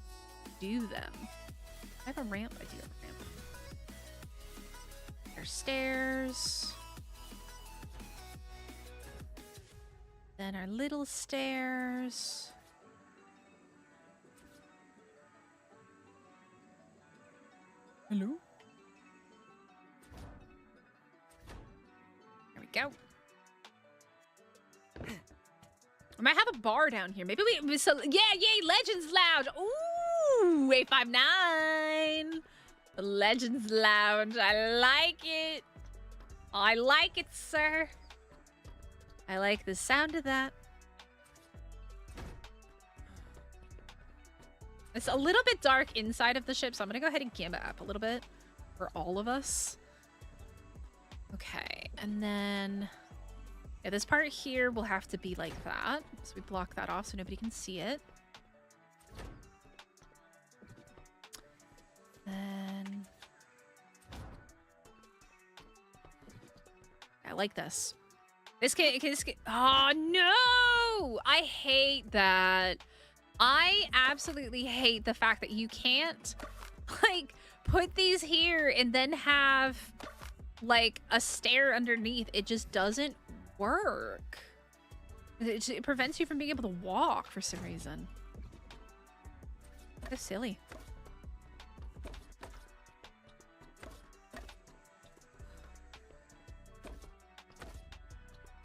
do them. I have a ramp, I do have a ramp. There's stairs. Then our little stairs. Hello? There we go. I might have a bar down here. Maybe we... So, yeah, yay! Legends Lounge! Ooh! 859! The Legends Lounge. I like it. I like it, sir. I like the sound of that. It's a little bit dark inside of the ship, so I'm gonna go ahead and gamma up a little bit for all of us. Okay, and then yeah, this part here will have to be like that. So we block that off so nobody can see it. Then I like this. This can, oh no! I hate that. I absolutely hate the fact that you can't, like, put these here and then have, like, a stair underneath. It just doesn't work. It prevents you from being able to walk for some reason. So silly.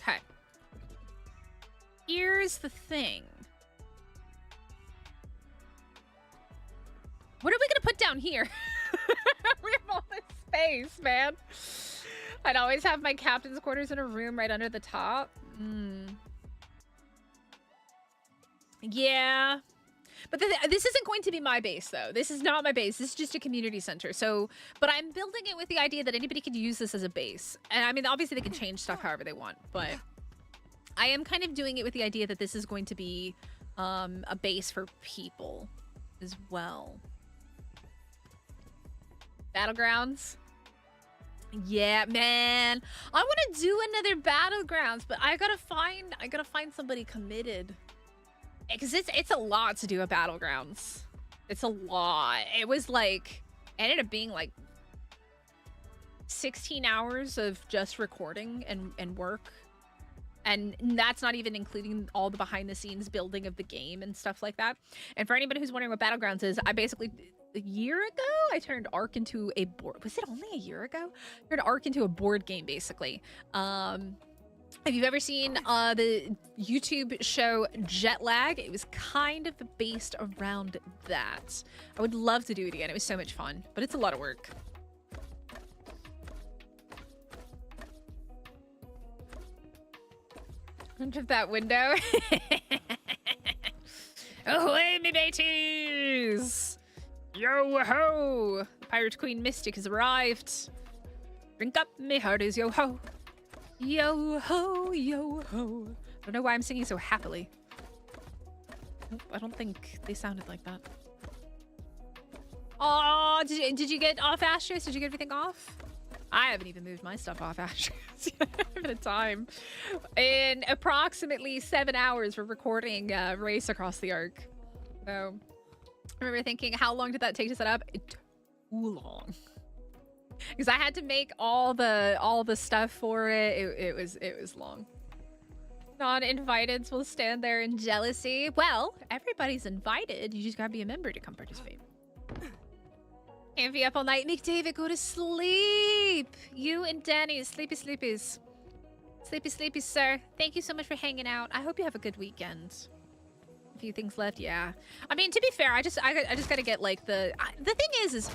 Okay. Here's the thing. What are we gonna put down here? We have all this space, man. I'd always have my captain's quarters in a room right under the top. Yeah. But this isn't going to be my base, though. This is not my base. This is just a community center. So, but I'm building it with the idea that anybody could use this as a base. And I mean, obviously they can change stuff however they want, but I am kind of doing it with the idea that this is going to be a base for people as well. Battlegrounds. Yeah, man. I want to do another battlegrounds, but I gotta find somebody committed. Because it's a lot to do a battlegrounds. It's a lot. It was like, ended up being like 16 hours of just recording and work. And that's not even including all the behind the scenes building of the game and stuff like that. And for anybody who's wondering what battlegrounds is, I basically, a year ago, I turned Ark into a board. Was it only a year ago? I turned Ark into a board game, basically. If you've ever seen the YouTube show Jet Lag, it was kind of based around that. I would love to do it again. It was so much fun, but it's a lot of work. Into that window. Ahoy, me mateys! Yo ho! The Pirate Queen Mystic has arrived. Drink up, me hearties, yo ho! Yo ho, yo ho. I don't know why I'm singing so happily. Nope, I don't think they sounded like that. Oh, did you get off Astros? Did you get everything off? I haven't even moved my stuff off Astros yet. I haven't had time. In approximately 7 hours, we're recording Race Across the Ark. So I remember thinking, how long did that take to set up? Too long. Because I had to make all the stuff for it. It was long. Non-inviteds will stand there in jealousy. Well, everybody's invited. You just gotta be a member to come participate. Can't be up all night. Make David go to sleep. You and Danny, sleepy sleepies. Sleepy sleepies, sir. Thank you so much for hanging out. I hope you have a good weekend. A few things left, yeah. I mean, to be fair, I just gotta get like the thing is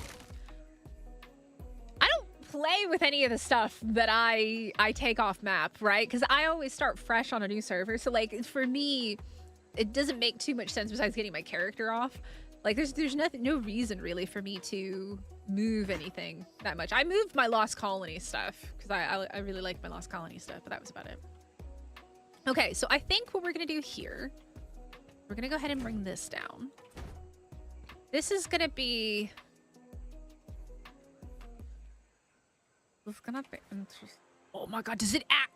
I don't play with any of the stuff that I take off map, right? Because I always start fresh on a new server. So like for me, it doesn't make too much sense besides getting my character off. Like there's no reason really for me to move anything that much. I moved my Lost Colony stuff because I really like my Lost Colony stuff, but that was about it. Okay, so I think what we're gonna do here, we're gonna go ahead and bring this down. This is gonna be. It's gonna be interesting. Oh my god, does it act?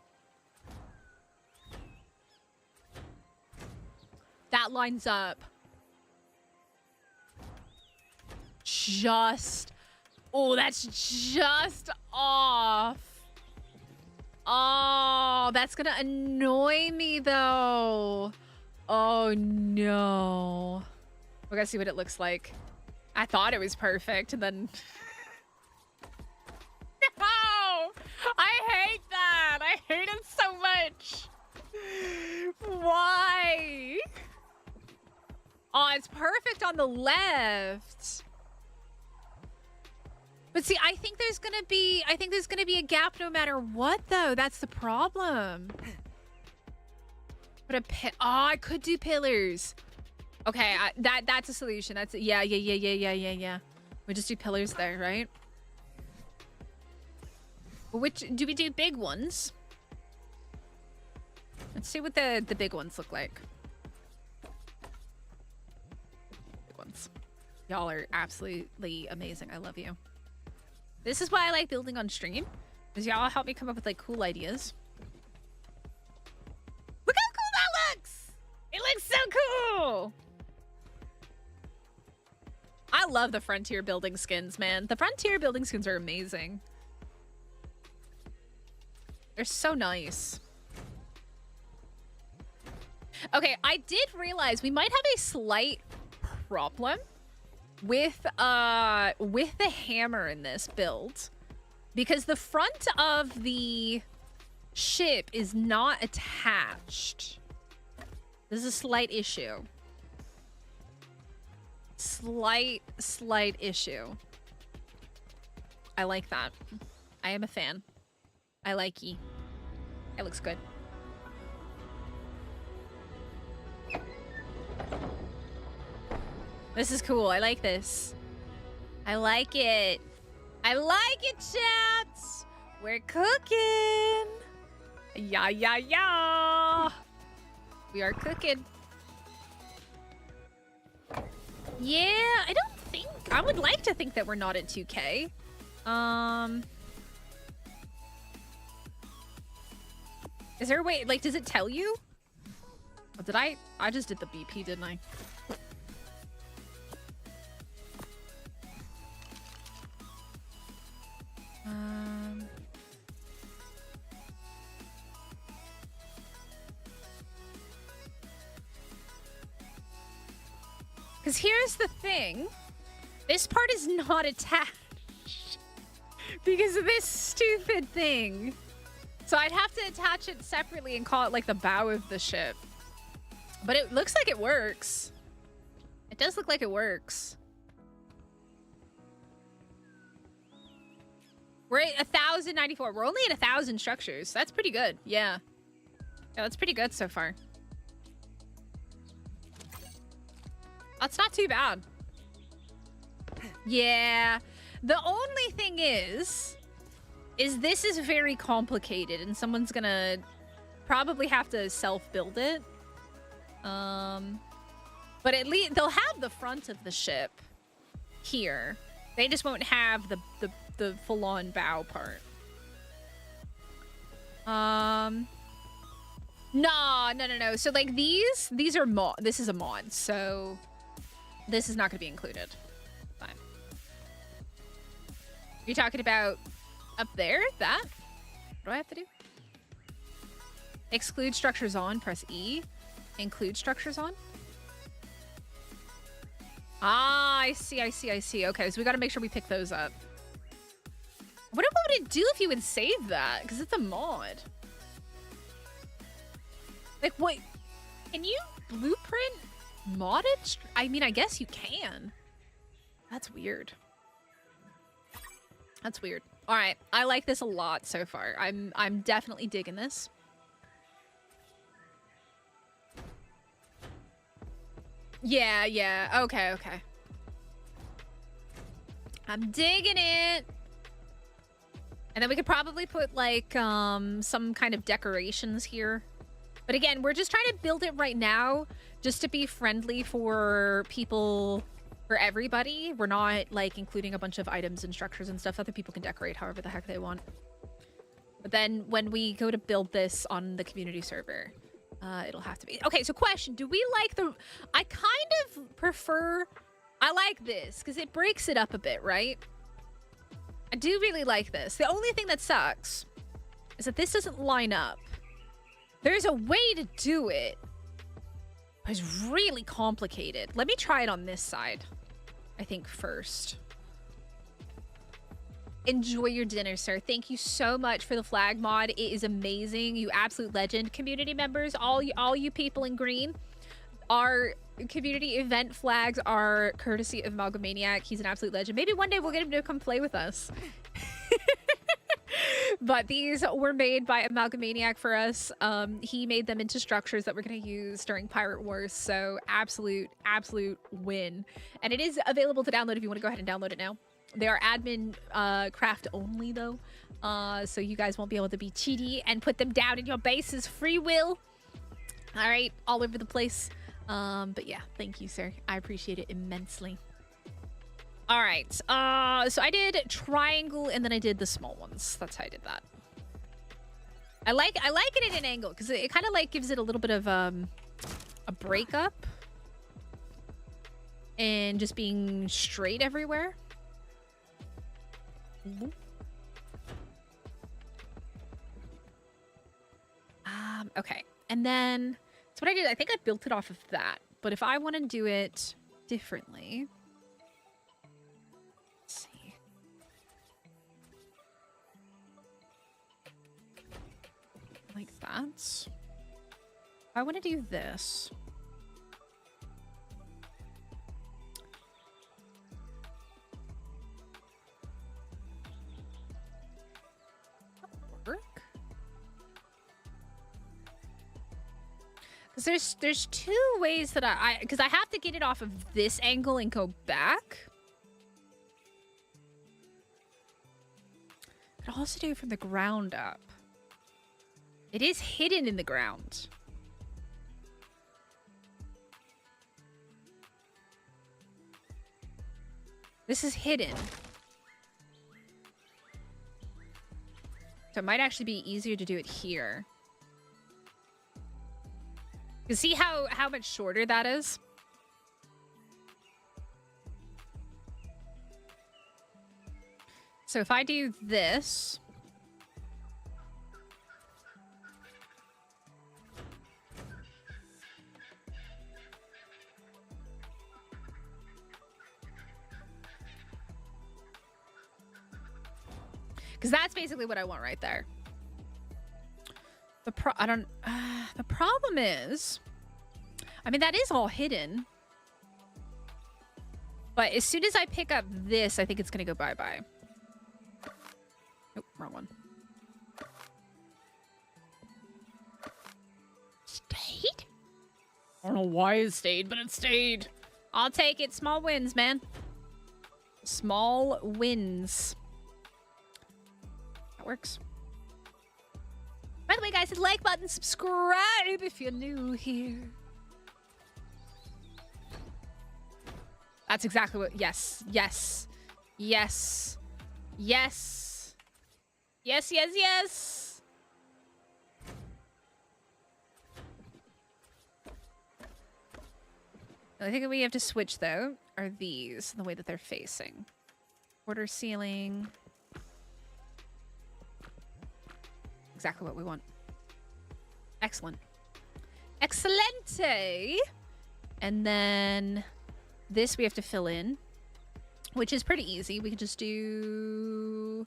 That lines up. Just... Oh, that's just off. Oh, that's gonna annoy me, though. Oh, no. We're gonna see what it looks like. I thought it was perfect, and then... No! I hate that! I hate it so much! Why? Oh, it's perfect on the left. But see, I think there's gonna be a gap no matter what, though. That's the problem. But I could do pillars. Okay, that's a solution. That's yeah. We just do pillars there, right? Which do we do big ones? Let's see what the big ones look like. Big ones. Y'all are absolutely amazing. I love you. This is why I like building on stream, because y'all help me come up with like cool ideas. Look how cool that looks! It looks so cool! I love the Frontier building skins, man. The Frontier building skins are amazing. They're so nice. Okay, I did realize we might have a slight problem with the hammer in this build, because the front of the ship is not attached. This is a slight issue. Slight issue. I like that. I am a fan. I like ye. It looks good. This is cool. I like this. I like it. I like it, chat. We're cooking. Yeah. We are cooking. Yeah, I don't think... I would like to think that we're not at 2K. Is there a way... Like, does it tell you? Oh, did I just did the BP, didn't I? Because here's the thing. This part is not attached. Because of this stupid thing. So I'd have to attach it separately and call it like the bow of the ship. But it looks like it works. It does look like it works. We're at 1,094. We're only at 1,000 structures. That's pretty good. Yeah. Yeah, that's pretty good so far. That's not too bad. Yeah. The only thing is this is very complicated and someone's gonna probably have to self-build it. But at least they'll have the front of the ship here. They just won't have the full-on bow part. No. So like these are mod. This is a mod, so this is not going to be included. Fine. You're talking about up there? That? What do I have to do? Exclude structures on. Press E. Include structures on. Ah, I see. Okay, so we got to make sure we pick those up. What would it do if you would save that? Because it's a mod. Like, what? Can you blueprint modded? I mean, I guess you can. That's weird. That's weird. All right, I like this a lot so far. I'm definitely digging this. Yeah. Okay. I'm digging it. And then we could probably put like some kind of decorations here. But again, we're just trying to build it right now just to be friendly for people, for everybody. We're not like including a bunch of items and structures and stuff. Other people can decorate however the heck they want. But then when we go to build this on the community server, it'll have to be. Okay, so question, do we like the... I kind of prefer... I like this, because it breaks it up a bit, right? I do really like this. The only thing that sucks is that this doesn't line up. There's a way to do it, but it's really complicated. Let me try it on this side, I think, first. Enjoy your dinner, sir. Thank you so much for the flag mod. It is amazing. You absolute legend. Community members, all you people in green, our community event flags are courtesy of Amalgamaniac. He's an absolute legend. Maybe one day we'll get him to come play with us. But these were made by Amalgamaniac for us. He made them into structures that we're going to use during Pirate Wars. So absolute win. And it is available to download if you want to go ahead and download it now. They are admin craft only, though. So you guys won't be able to be cheaty and put them down in your bases. Free will. All right. All over the place. But yeah, thank you, sir. I appreciate it immensely. All right. So I did triangle and then I did the small ones. That's how I did that. I like it at an angle because it kind of like gives it a little bit of a breakup and just being straight everywhere. Okay. And then so what I did, I think I built it off of that. But if I want to do it differently, let's see. Like that. If I want to do this. Work. Because there's two ways that because I have to get it off of this angle and go back. I could also do it from the ground up. It is hidden in the ground. This is hidden. So it might actually be easier to do it here. You see how much shorter that is? So if I do this... Because that's basically what I want right there. The problem is, I mean, that is all hidden. But as soon as I pick up this, I think it's going to go bye-bye. Nope, wrong one. Stayed? I don't know why it stayed, but it stayed. I'll take it. Small wins, man. Small wins. That works. By the way, guys, hit the like button, subscribe if you're new here. That's exactly what... Yes. Yes. Yes. Yes. Yes, yes, yes. The only thing that we have to switch, though, are these, the way that they're facing. Quarter ceiling. Exactly what we want. Excellent. Excelente! And then this we have to fill in, which is pretty easy. We can just do...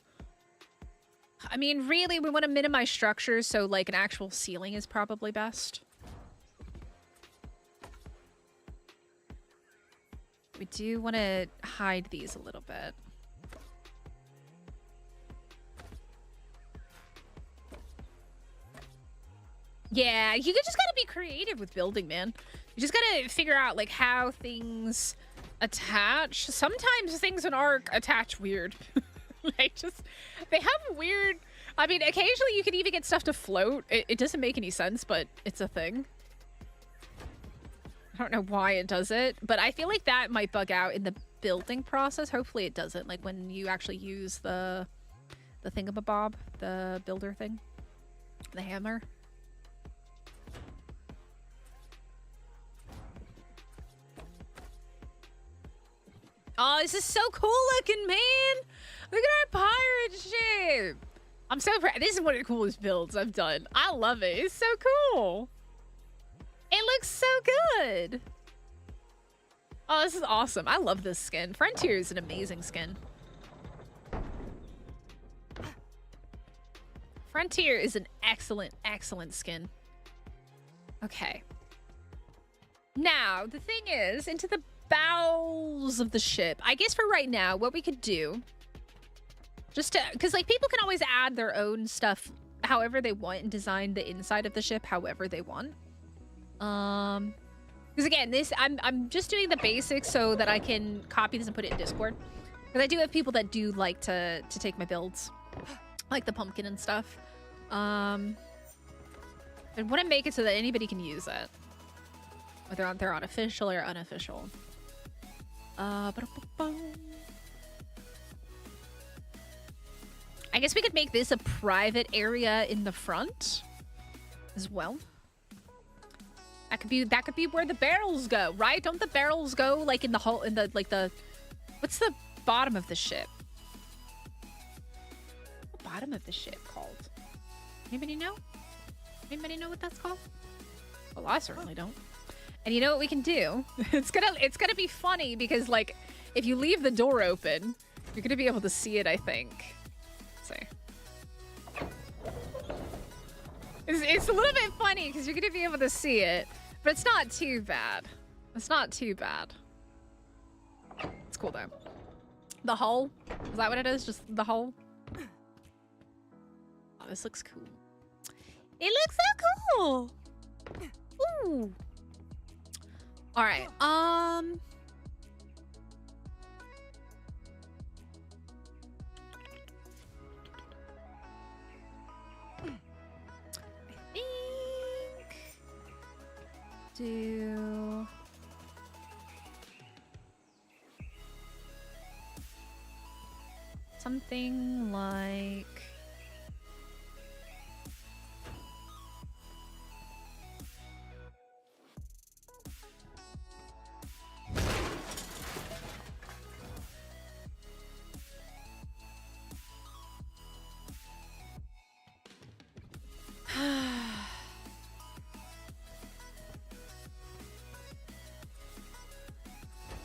I mean, really, we want to minimize structures, so like an actual ceiling is probably best. We do want to hide these a little bit. Yeah, you just gotta be creative with building, man. You just gotta figure out like how things attach. Sometimes things in Ark attach weird. Like just, they have weird, I mean, occasionally you can even get stuff to float. It doesn't make any sense, but it's a thing. I don't know why it does it, but I feel like that might bug out in the building process. Hopefully it doesn't, like when you actually use the the thingamabob, the builder thing, the hammer. Oh, this is so cool looking, man! Look at our pirate ship! I'm so proud. This is one of the coolest builds I've done. I love it. It's so cool. It looks so good. Oh, this is awesome. I love this skin. Frontier is an amazing skin. Frontier is an excellent, excellent skin. Okay. Now, the thing is, into the bowels of the ship. I guess for right now, what we could do, just to, because like people can always add their own stuff however they want and design the inside of the ship however they want. Because again, this I'm just doing the basics so that I can copy this and put it in Discord. Because I do have people that do like to take my builds, like the pumpkin and stuff. I want to make it so that anybody can use it, whether they're on official or unofficial. I guess we could make this a private area in the front as well. That could be where the barrels go, right? Don't the barrels go like in the whole what's the bottom of the ship? What's the bottom of the ship called? Anybody know? Anybody know what that's called? Well, I certainly don't. And you know what we can do? It's gonna be funny because like if you leave the door open, you're gonna be able to see it, I think. Let's see. It's a little bit funny because you're gonna be able to see it, but it's not too bad. It's not too bad. It's cool though. The hull? Is that what it is? Just the hull? Oh, this looks cool. It looks so cool! Ooh. Alright, I think do something like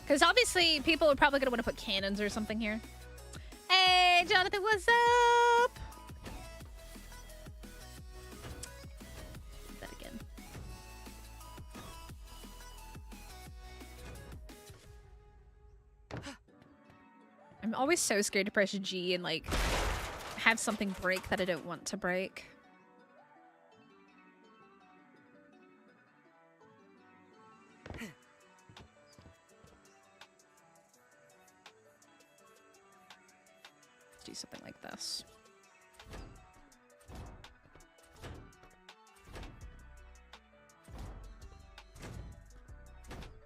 because obviously people are probably going to want to put cannons or something here. Hey, Jonathan, what's up? Do that again. I'm always so scared to press G and like have something break that I don't want to break. Do something like this.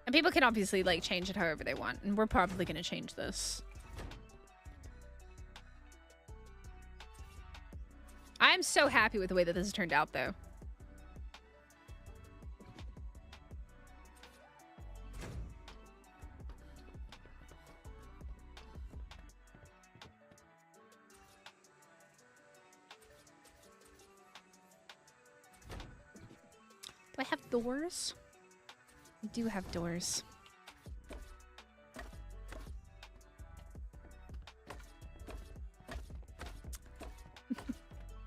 And people can obviously like change it however they want, and we're probably going to change this. I'm so happy with the way that this has turned out though. Do I have doors? I do have doors.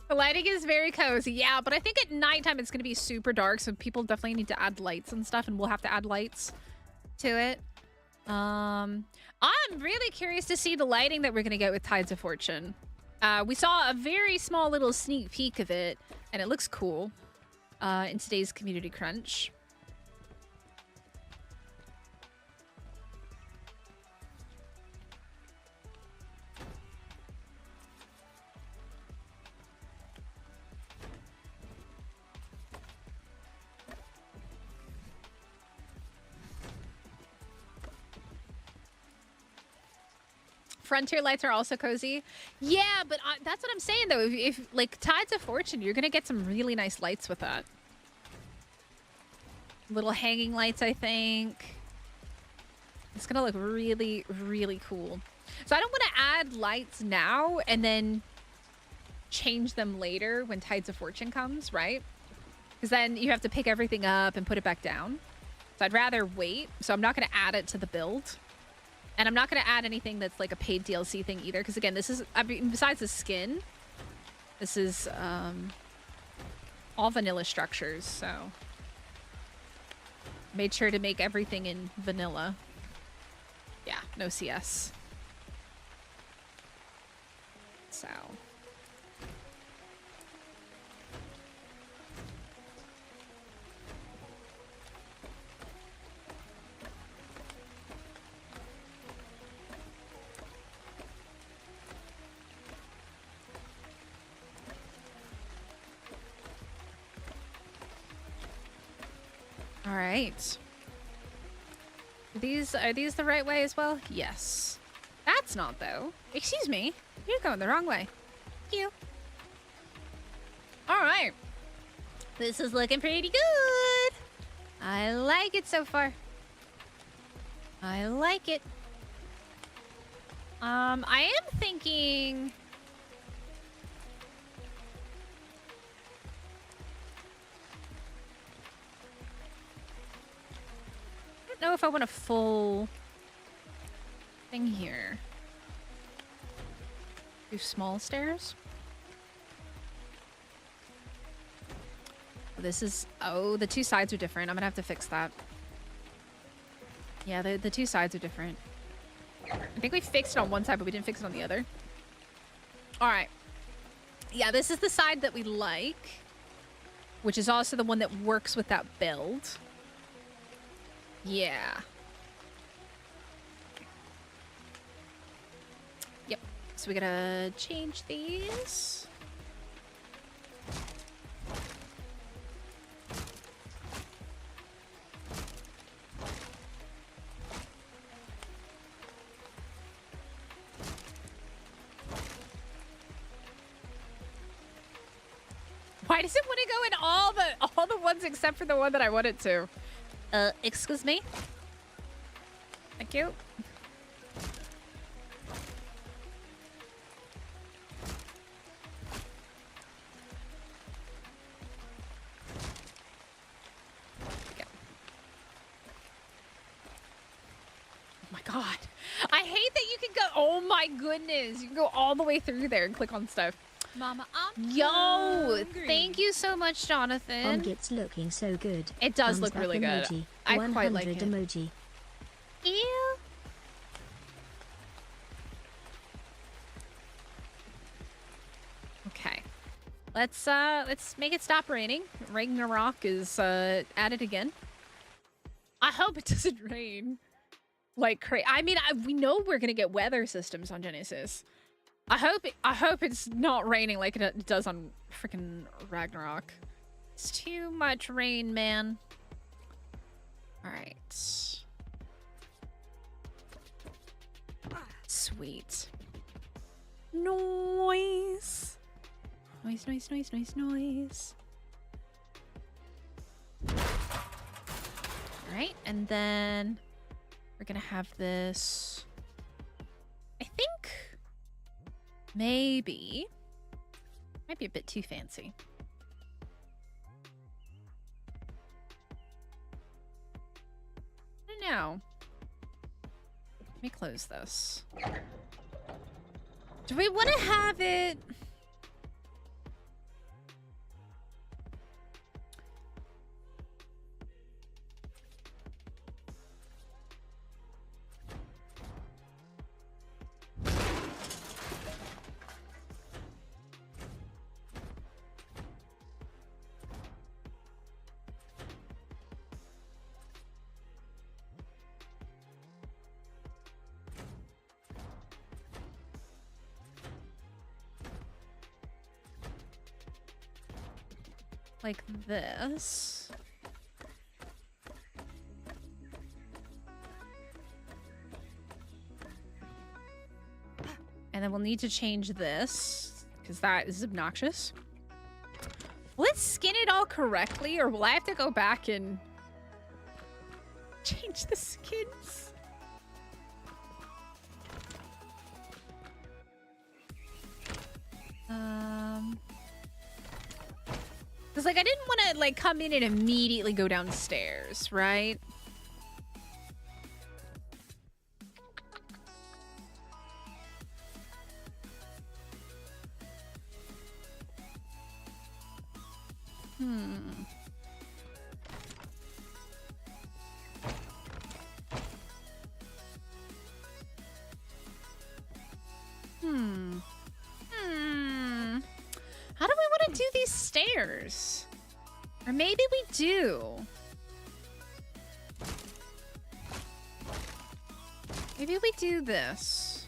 The lighting is very cozy, yeah, but I think at nighttime it's going to be super dark, so people definitely need to add lights and stuff, and we'll have to add lights to it. I'm really curious to see the lighting that we're going to get with Tides of Fortune. We saw a very small little sneak peek of it, and it looks cool. In today's community crunch. Frontier lights are also cozy. Yeah, but that's what I'm saying though. If like Tides of Fortune, you're gonna get some really nice lights with that. Little hanging lights, I think. It's gonna look really, really cool. So I don't want to add lights now and then change them later when Tides of Fortune comes, right? Because then you have to pick everything up and put it back down. So I'd rather wait. So I'm not going to add it to the build. And I'm not going to add anything that's like a paid DLC thing either. Because again, this is, I mean, besides the skin, this is all vanilla structures. So made sure to make everything in vanilla. Yeah, no CS. So. All right. Are these the right way as well? Yes. That's not though. Excuse me. You're going the wrong way. Thank you. All right. This is looking pretty good. I like it so far. I like it. I am thinking. I don't know if I want a full thing here. Do small stairs. This is, oh, the two sides are different. I'm gonna have to fix that. Yeah, the two sides are different. I think we fixed it on one side, but we didn't fix it on the other. All right. Yeah, this is the side that we like, which is also the one that works with that build. Yeah. Yep. So we gotta change these. Why does it want to go in all the ones except for the one that I want it to? Excuse me? Thank you. Okay. Oh my god. I hate that you can go, oh my goodness. You can go all the way through there and click on stuff. Mama, I'm Yo, hungry. thank you so much, Jonathan. It's looking so good. It does Thumbs look up really good. emoji. I 100 quite like it. emoji. Ew. Okay. Let's make it stop raining. Ragnarok is at it again. I hope it doesn't rain like crazy. I mean, we know we're gonna get weather systems on Genesis. I hope it's not raining like it does on freaking Ragnarok. It's too much rain, man. All right. Sweet. Noise. Noise, noise, noise, noise, noise. All right, and then we're gonna have this, I think, maybe, might be a bit too fancy. I don't know. Let me close this. Do we want to have it? Like this. And then we'll need to change this, because that is obnoxious. Let's skin it all correctly, or will I have to go back and change the skins? Because, like, I didn't want to, like, come in and immediately go downstairs, right? How do we want to do these stairs? Or maybe we do. Maybe we do this.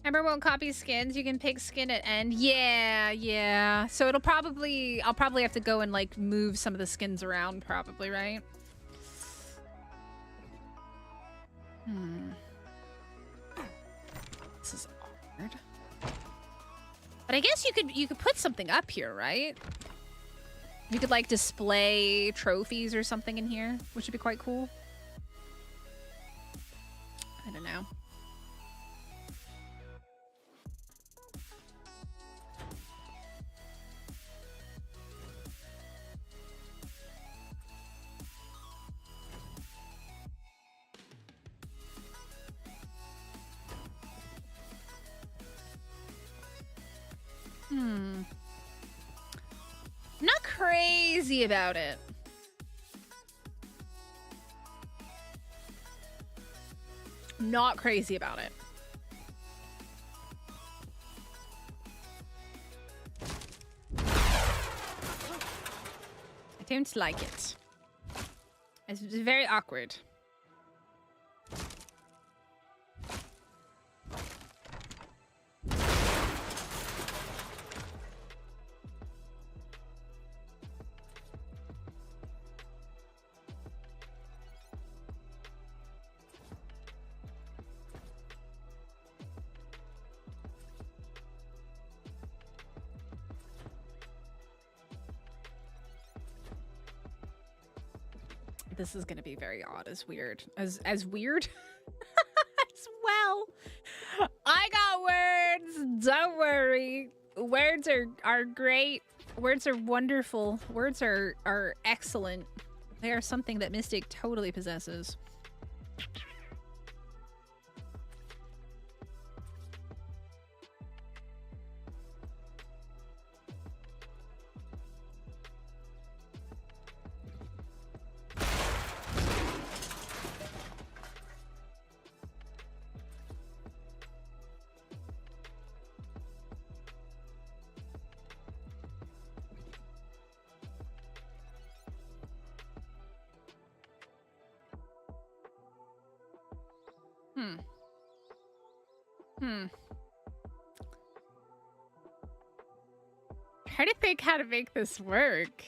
Ember won't copy skins. You can pick skin at end. Yeah. So it'll probably... I'll probably have to go and, like, move some of the skins around, probably, right? This is awkward. But I guess you could put something up here, right? You could, like, display trophies or something in here, which would be quite cool. I don't know. I'm not crazy about it. Not crazy about it. I don't like it. It's very awkward. This is gonna be very odd as weird. As weird? As well. I got words. Don't worry. Words are great. Words are wonderful. Words are excellent. They are something that Mystic totally possesses. Try to think how to make this work.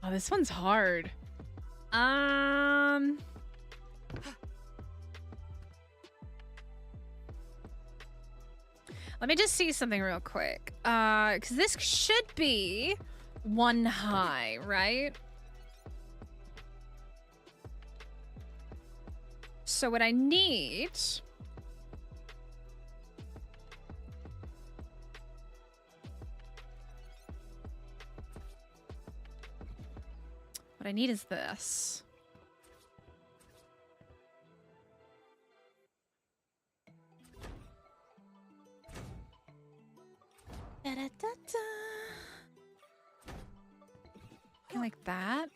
Oh, this one's hard. Let me just see something real quick. Because this should be one high, right? So what I need... What I need is this. Da-da-da-da. Like that.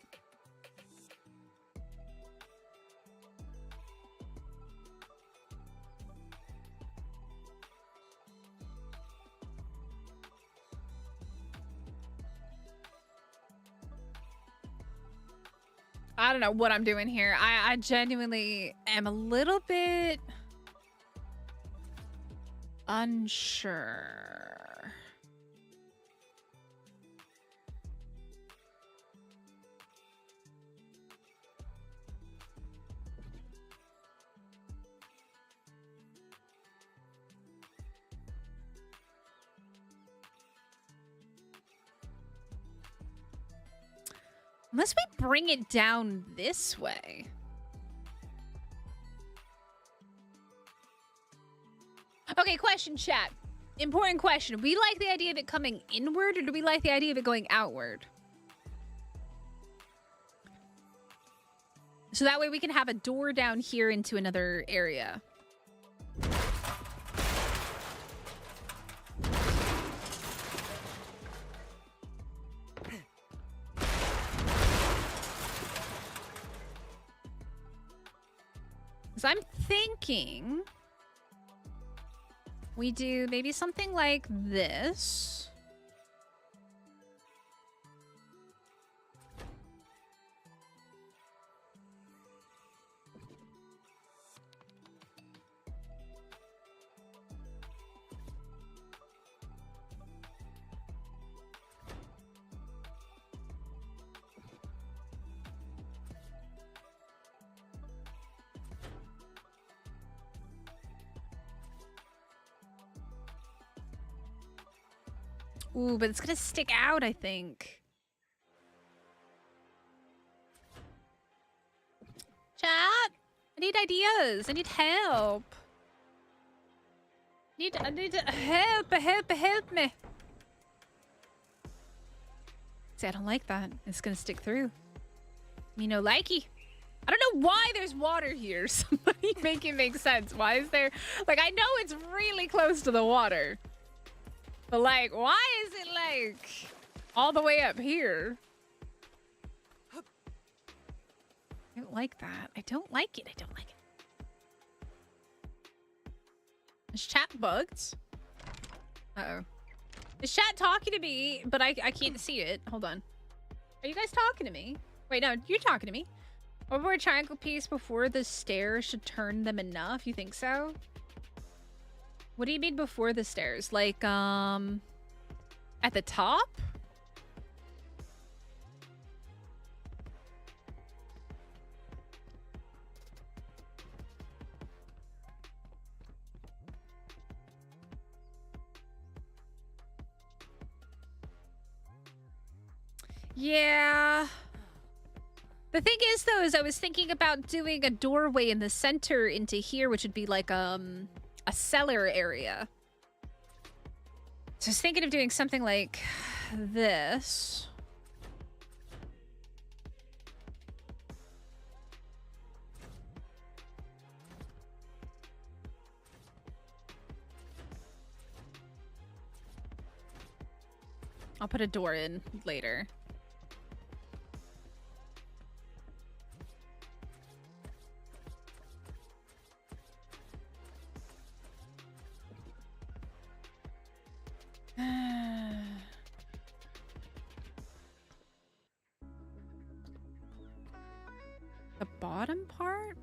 I don't know what I'm doing here. I genuinely am a little bit Unsure. Unless we bring it down this way. Okay, question, chat. Important question. We like the idea of it coming inward, or do we like the idea of it going outward? So that way we can have a door down here into another area. So I'm thinking we do maybe something like this. Ooh, but it's gonna stick out, I think. Chat, I need ideas. I need help. I need help me. See, I don't like that. It's gonna stick through. Me no likey. I don't know why there's water here. Somebody make it make sense. Why is there... Like, I know it's really close to the water. But, like, why is it, like, all the way up here? I don't like that. I don't like it. I don't like it. Is chat bugged? Uh-oh. Is chat talking to me, but I can't see it? Hold on. Are you guys talking to me? Wait, no, you're talking to me. Over a triangle piece before the stairs should turn them enough? You think so? What do you mean before the stairs? Like, at the top? Yeah. The thing is, though, is I was thinking about doing a doorway in the center into here, which would be like, a cellar area. So I was thinking of doing something like this. I'll put a door in later. The bottom part?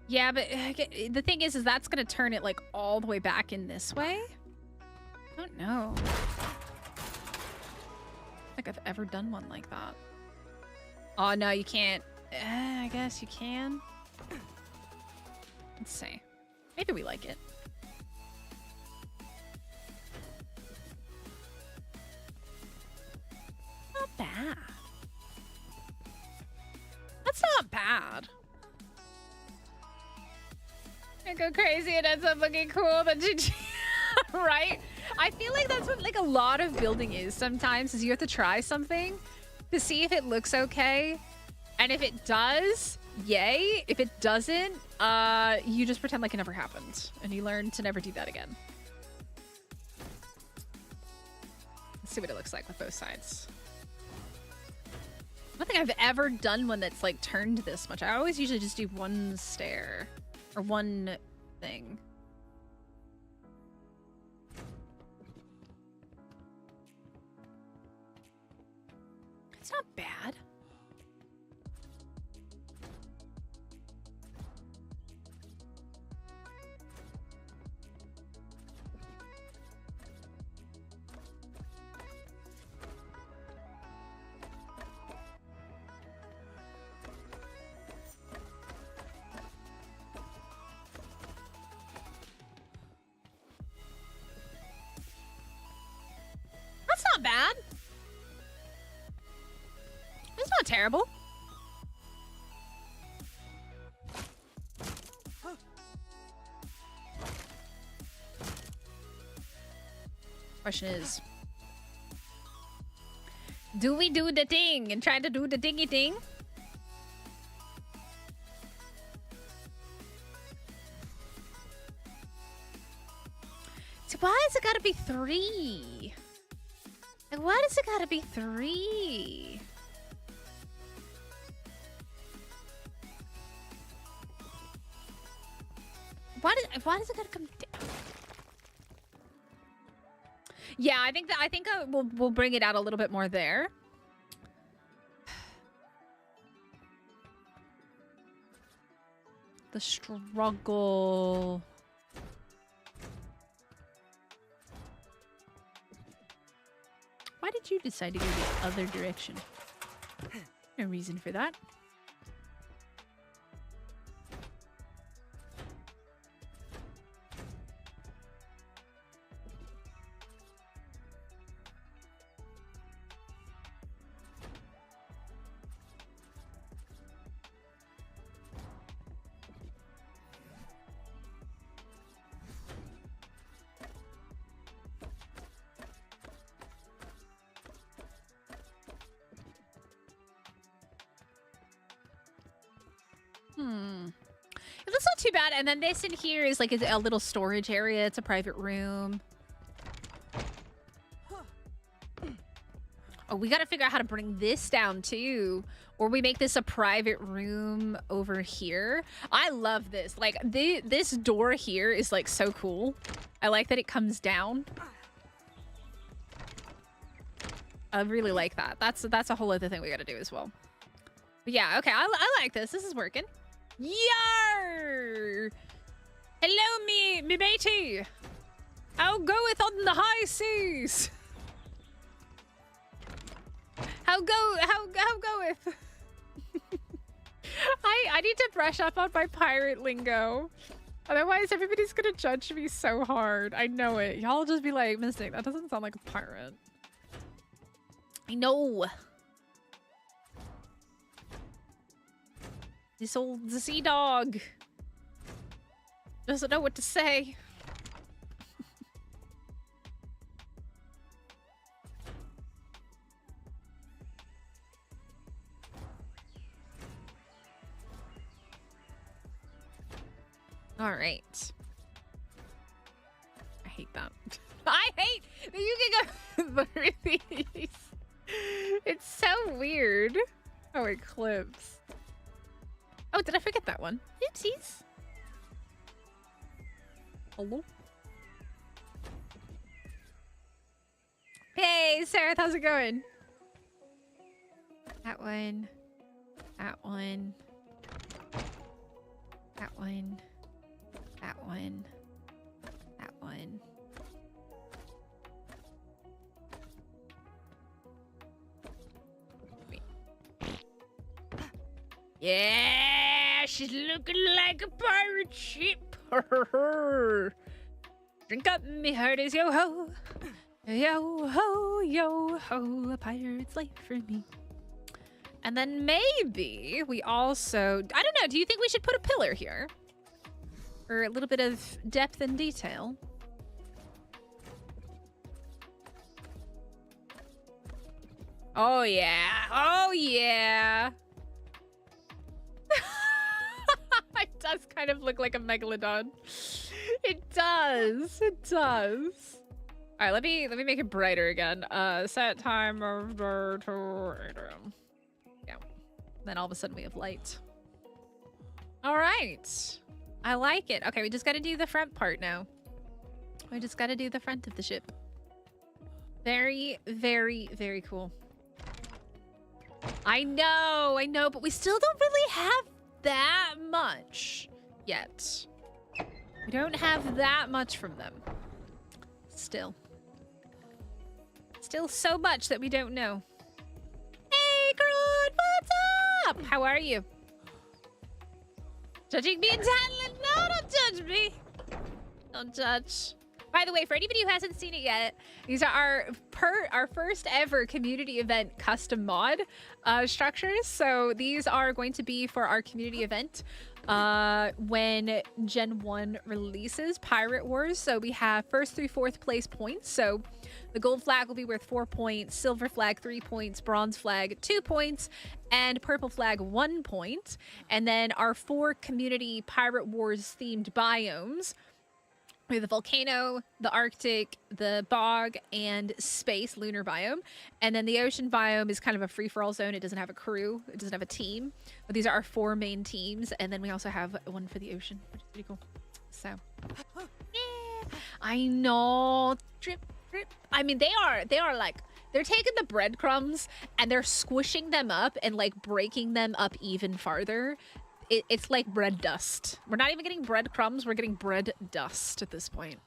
Yeah, but the thing is that's gonna turn it like all the way back in this way. I don't know. I don't think I've ever done one like that. Oh no, you can't. I guess you can. Let's see. Maybe we like it. Not bad. That's not bad. I go crazy and ends up looking cool, but right? I feel like that's what like a lot of building is sometimes, is you have to try something to see if it looks okay. And if it does, yay. If it doesn't, you just pretend like it never happened and you learn to never do that again. Let's see what it looks like with both sides. I don't think I've ever done one that's like turned this much. I always usually just do one stair or one thing. It's not bad. not bad. It's not terrible. Question is, do we do the thing and try to do the dingy thing? So why does it gotta be 3? Like, why does it gotta be 3? Why does it gotta come down? Yeah, I think we'll bring it out a little bit more there. The struggle. Why did you decide to go the other direction? No reason for that. That's not too bad. And then this in here is like a little storage area. It's a private room. Oh, we got to figure out how to bring this down too. Or we make this a private room over here. I love this. Like this door here is like so cool. I like that it comes down. I really like that. That's a whole other thing we got to do as well. But yeah, okay. I like this. This is working. Yar! Hello, me matey. How goeth on the high seas? How goeth? I need to brush up on my pirate lingo. Otherwise, everybody's gonna judge me so hard. I know it. Y'all just be like, Mystic, that doesn't sound like a pirate. I know. This old sea dog doesn't know what to say. All right. I hate that. I hate that you can go through these. It's so weird how it clips. Oh, did I forget that one? Oopsies. Hello? Hey, Sarah, how's it going? That one. That one. That one. That one. That one. Wait. Yeah, she's looking like a pirate ship. Drink up, me heart is yo ho. Yo ho, yo ho, a pirate's life for me. And then maybe we also, I don't know, do you think we should put a pillar here? Or a little bit of depth and detail? Oh yeah, oh yeah. It does kind of look like a megalodon. It does. It does. All right, let me make it brighter again. Set time of room. Yeah. Then all of a sudden we have light. All right. I like it. Okay, we just got to do the front part now. We just got to do the front of the ship. Very, very, very cool. I know, but we still don't really have that much yet. We don't have that much from them. Still so much that we don't know. Hey, Groot, what's up? How are you? Judging me in talent? No, don't judge me. Don't judge. By the way, for anybody who hasn't seen it yet, these are our first ever community event custom mod structures. So these are going to be for our community event when Gen 1 releases Pirate Wars. So we have first through fourth place points. So the gold flag will be worth 4 points, silver flag 3 points, bronze flag 2 points, and purple flag 1 point. And then our 4 community Pirate Wars themed biomes. We have the volcano, the Arctic, the bog, and space lunar biome. And then the ocean biome is kind of a free-for-all zone. It doesn't have a crew. It doesn't have a team. But these are our 4 main teams. And then we also have one for the ocean, which is pretty cool. So, yeah. I know. Drip, drip. I mean, they are like, they're taking the breadcrumbs and they're squishing them up and like breaking them up even farther. It's like bread dust. We're not even getting breadcrumbs. We're getting bread dust at this point,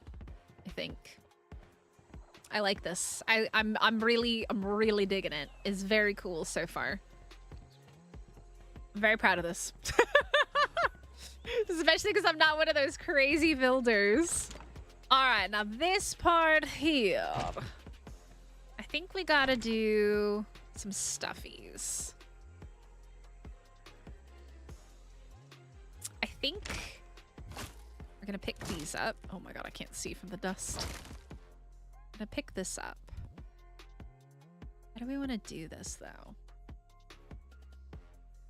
I think. I like this. I'm really digging it. It's very cool so far. I'm very proud of this. Especially because I'm not one of those crazy builders. All right, now this part here. I think we gotta do some stuffies. I think we're gonna pick these up. Oh my god, I can't see from the dust. I'm gonna pick this up. How do we want to do this though?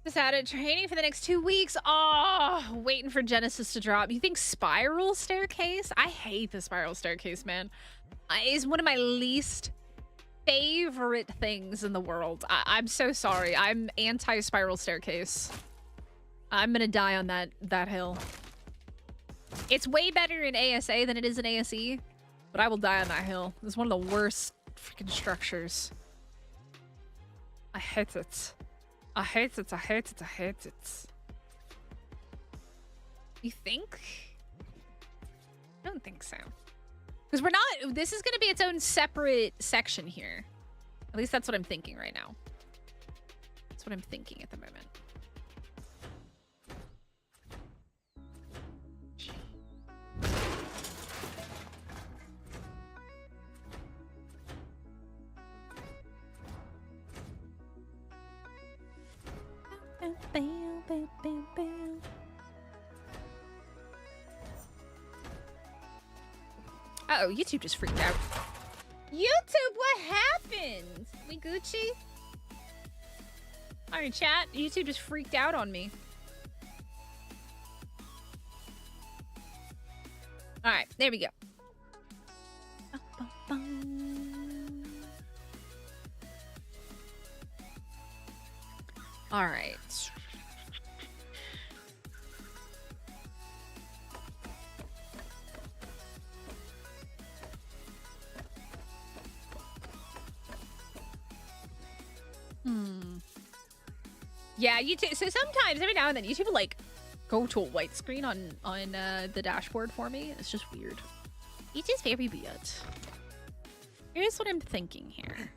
Just added training for the next 2 weeks. Oh, waiting for Genesis to drop. You think spiral staircase? I hate the spiral staircase, man. It's one of my least favorite things in the world. I'm so sorry. I'm anti-spiral staircase. I'm gonna die on that hill. It's way better in ASA than it is in ASE, but I will die on that hill. It's one of the worst freaking structures. I hate it. I hate it. I hate it. I hate it. You think? I don't think so. Because we're not... This is going to be its own separate section here. At least that's what I'm thinking right now. That's what I'm thinking at the moment. Uh-oh, YouTube just freaked out. YouTube, what happened? We Gucci? Alright, chat. YouTube just freaked out on me. Alright, there we go. Alright. Yeah, YouTube. So sometimes, every now and then, YouTube will like go to a white screen on the dashboard for me. It's just weird. It is very weird. Here's what I'm thinking here.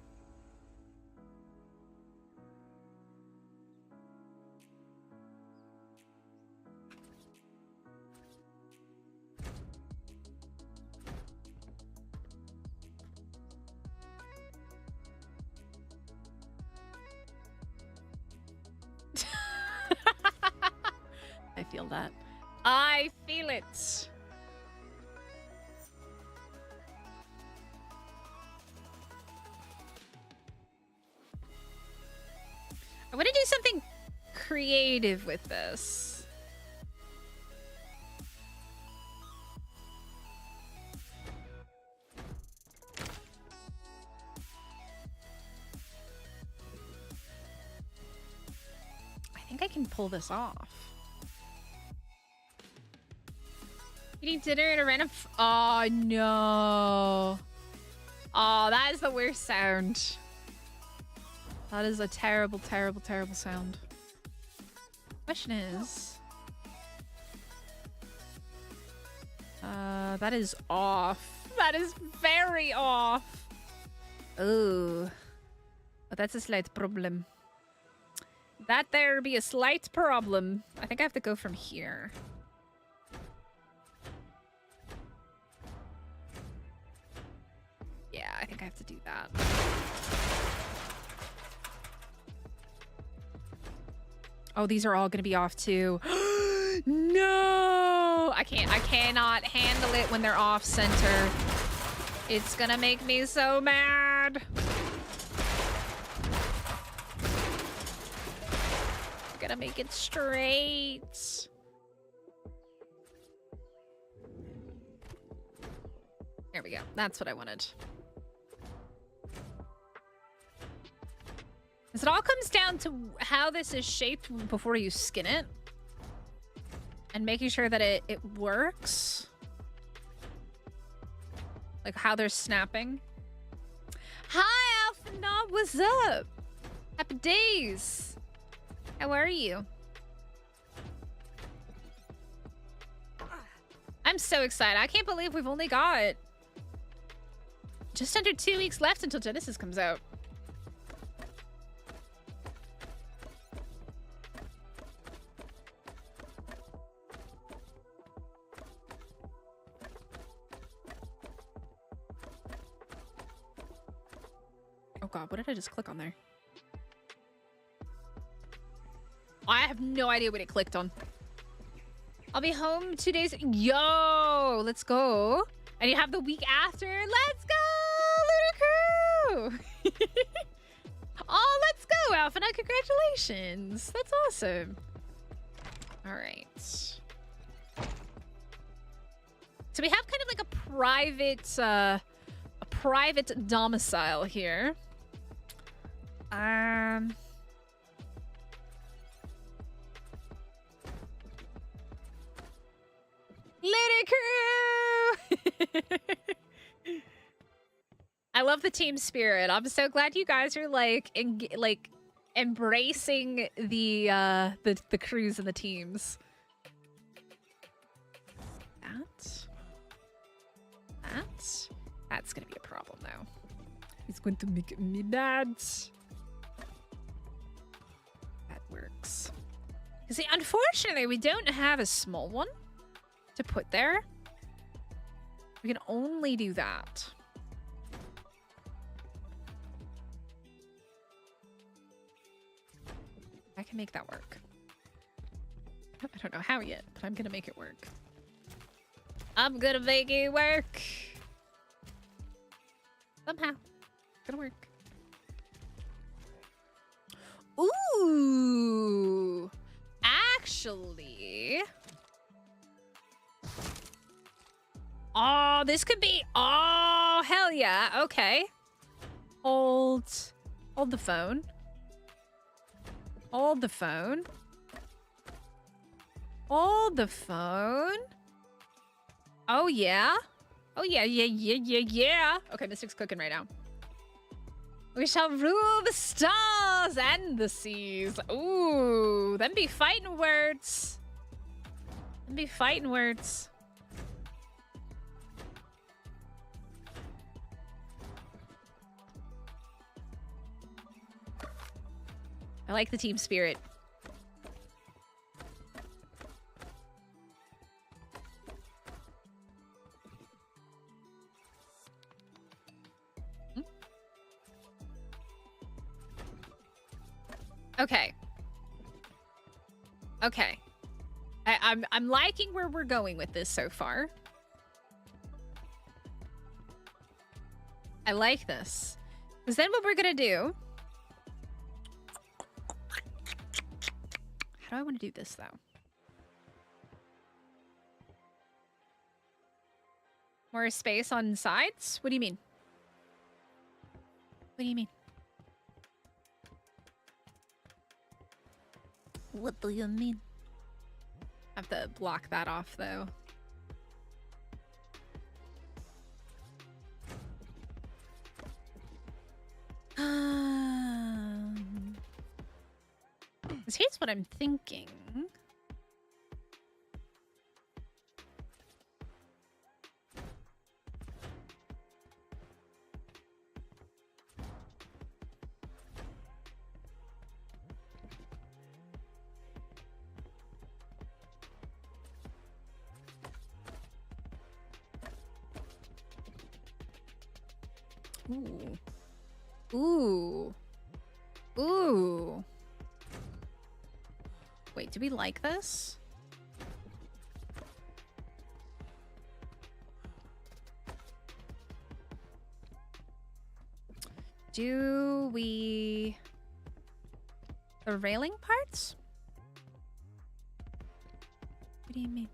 I feel that. I feel it. I want to do something creative with this. I think I can pull this off. Eating dinner at a random... Oh, no. Oh, that is the worst sound. That is a terrible, terrible, terrible sound. Question is... that is off. That is very off. Oh. But that's a slight problem. That there be a slight problem. I think I have to go from here. think I have to do that. Oh, these are all gonna be off too. No! I cannot handle it when they're off center. It's gonna make me so mad. I gotta make it straight. There we go. That's what I wanted. It all comes down to how this is shaped before you skin it. And making sure that it works. Like how they're snapping. Hi, Alphanob. What's up? Happy days. How are you? I'm so excited. I can't believe we've only got just under 2 weeks left until Genesis comes out. Oh god, what did I just click on there? I have no idea what it clicked on. I'll be home 2 days. Yo, let's go. And you have the week after. Let's go, Lunar Crew. Oh, let's go, Alphana. Congratulations. That's awesome. All right. So we have kind of like a private domicile here. Lunar Crew! I love the team spirit. I'm so glad you guys are like embracing the crews and the teams. That's gonna be a problem though. He's going to make me mad. That works. You see, unfortunately, we don't have a small one to put there. We can only do that. I can make that work. I don't know how yet, but I'm gonna make it work. I'm gonna make it work. Somehow. Gonna work. Ooh. Actually. Oh, this could be. Oh, hell yeah. Okay. Hold the phone. Hold the phone. Hold the phone. Oh, yeah. Oh, yeah. Okay, Mystic's cooking right now. We shall rule the stars and the seas. Ooh, them be fighting words. Them be fighting words. I like the team spirit. Okay. Okay. I'm liking where we're going with this so far. I like this. Because then what we're gonna do... How do I want to do this, though? More space on sides? What do you mean? What do you mean? What do you mean? I have to block that off, though. Here's what I'm thinking. Ooh. Ooh. Ooh. Wait, do we like this? Do we... The railing parts? What do you mean?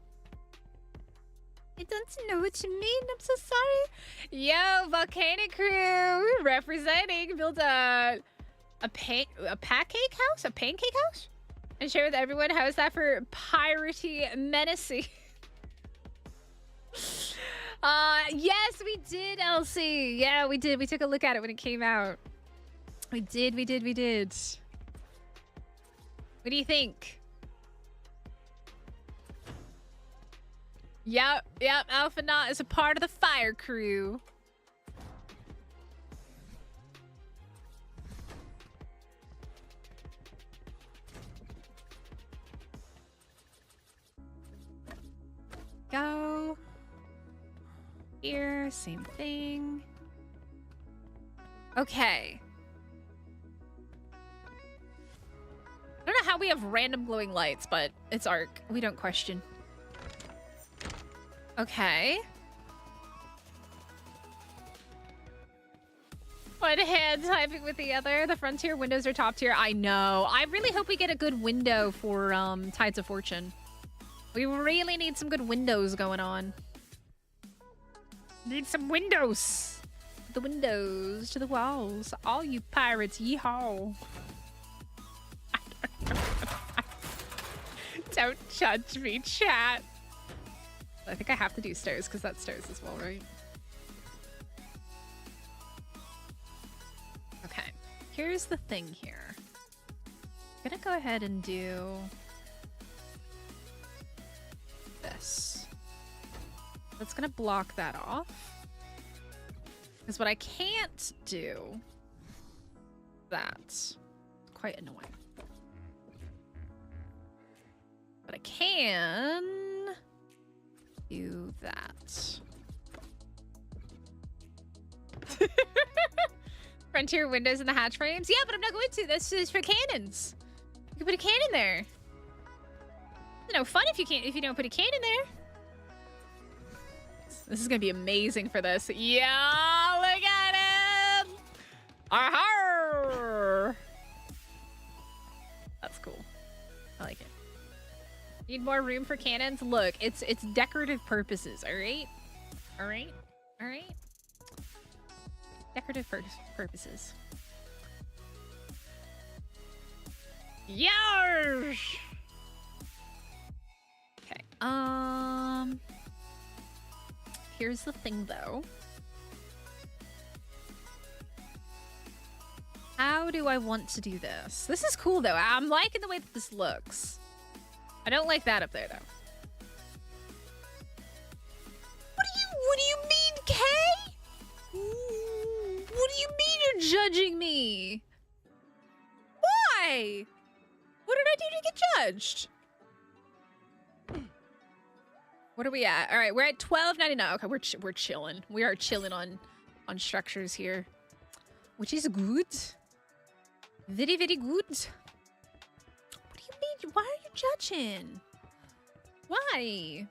I don't know what you mean. I'm so sorry. Yo, Volcanic Crew representing. Build a pancake house? A pancake house? And share with everyone. How is that for piratey menacing? Yes, we did, Elsie. Yeah, we did. We took a look at it when it came out. We did. What do you think? Yep. Alpha Knot is a part of the fire crew. Go. Here, same thing. Okay. I don't know how we have random glowing lights, but it's Ark. We don't question. Okay. One hand typing with the other. The frontier windows are top tier. I know. I really hope we get a good window for Tides of Fortune. We really need some good windows going on. Need some windows. The windows to the walls. All you pirates, yeehaw. Don't judge me, chat. I think I have to do stairs because that's stairs as well, right? Okay. Here's the thing here. I'm gonna go ahead and do this. That's gonna block that off. Because what I can't do, that's quite annoying. But I can do that. Frontier windows in the hatch frames? Yeah, but I'm not going to. This is for cannons. You can put a cannon there. It's no fun if you don't put a cannon there. This is gonna be amazing for this. Yeah, look at him! Aha! That's cool. I like it. Need more room for cannons? Look, it's decorative purposes, alright? Alright? Alright? Decorative purposes. Yarsh! Okay, here's the thing, though. How do I want to do this? This is cool, though. I'm liking the way that this looks. I don't like that up there, though. What do you mean, Kay? What do you mean you're judging me? Why? What did I do to get judged? What are we at? All right, we're at $12.99. Okay, we're chilling. We are chilling on structures here, which is good. Very, very good. What do you mean? Why are you judging? Why?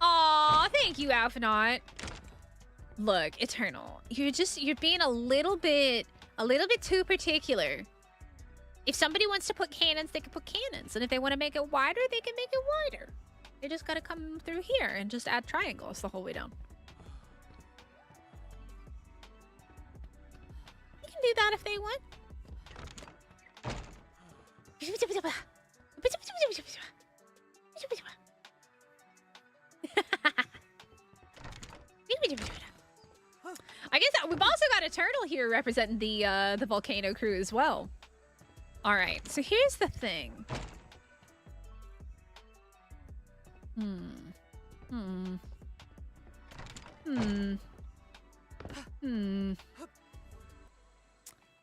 Aw, thank you, Alphanaut. Look, Eternal, you're being a little bit too particular. If somebody wants to put cannons, they can put cannons, and if they want to make it wider, they can make it wider. They just gotta come through here and just add triangles the whole way down. You can do that if they want. I guess we've also got Eternal here representing the Volcano crew as well. All right, so here's the thing. On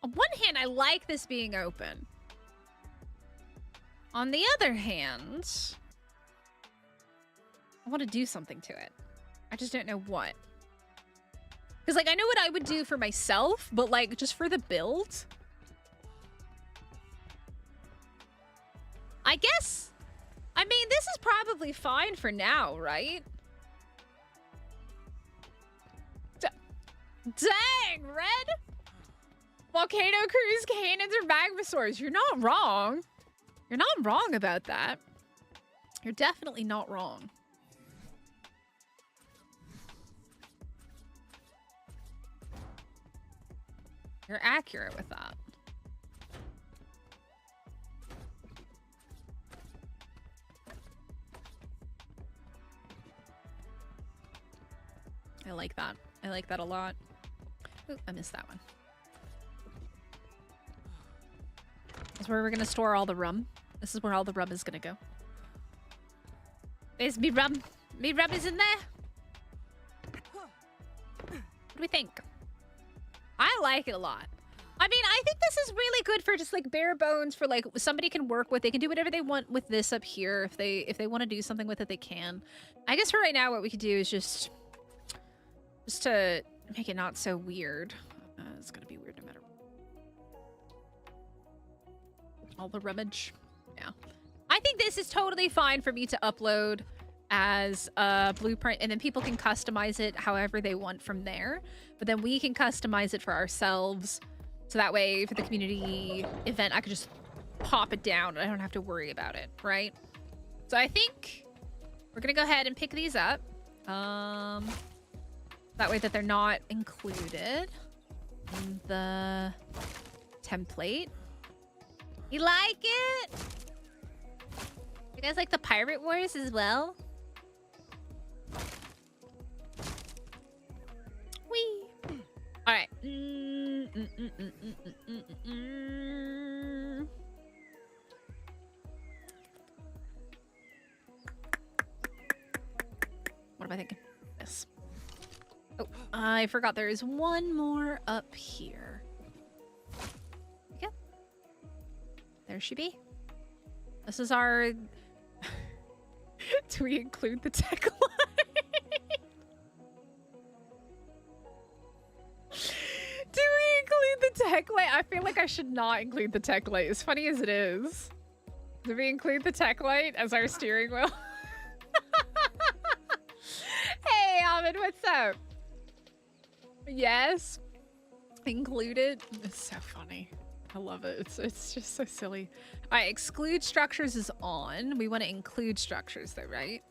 one hand, I like this being open. On the other hand, I want to do something to it. I just don't know what. Because, like, I know what I would do for myself, but, like, just for the build. I guess... I mean, this is probably fine for now, right? Dang, Red! Volcano Cruise cannons or magmasaurs. You're not wrong. You're not wrong about that. You're definitely not wrong. You're accurate with that. I like that. I like that a lot. Ooh, I missed that one. This is where we're gonna store all the rum. This is where all the rum is gonna go. There's me rum. Me rum is in there. What do we think? I like it a lot. I mean, I think this is really good for just like bare bones for like somebody can work with. They can do whatever they want with this up here. If they want to do something with it, they can. I guess for right now, what we could do is just to make it not so weird. It's gonna be weird no matter all the rummage. Yeah, I think this is totally fine for me to upload as a blueprint, and then people can customize it however they want from there. But then we can customize it for ourselves, so that way for the community event I could just pop it down and I don't have to worry about it, right? So I think we're gonna go ahead and pick these up, that way that they're not included in the template. You like it? You guys like the Pirate Wars as well? Whee! All right. What am I thinking? This. Oh, I forgot there is one more up here. Okay. There she be. This is our... Do we include the tech line? Do we include the tech light? I feel like I should not include the tech light, as funny as it is. Do we include the tech light as our steering wheel? Hey, Ahmed, what's up? Yes. Included. It's so funny. I love it. It's just so silly. All right, exclude structures is on. We want to include structures though, right?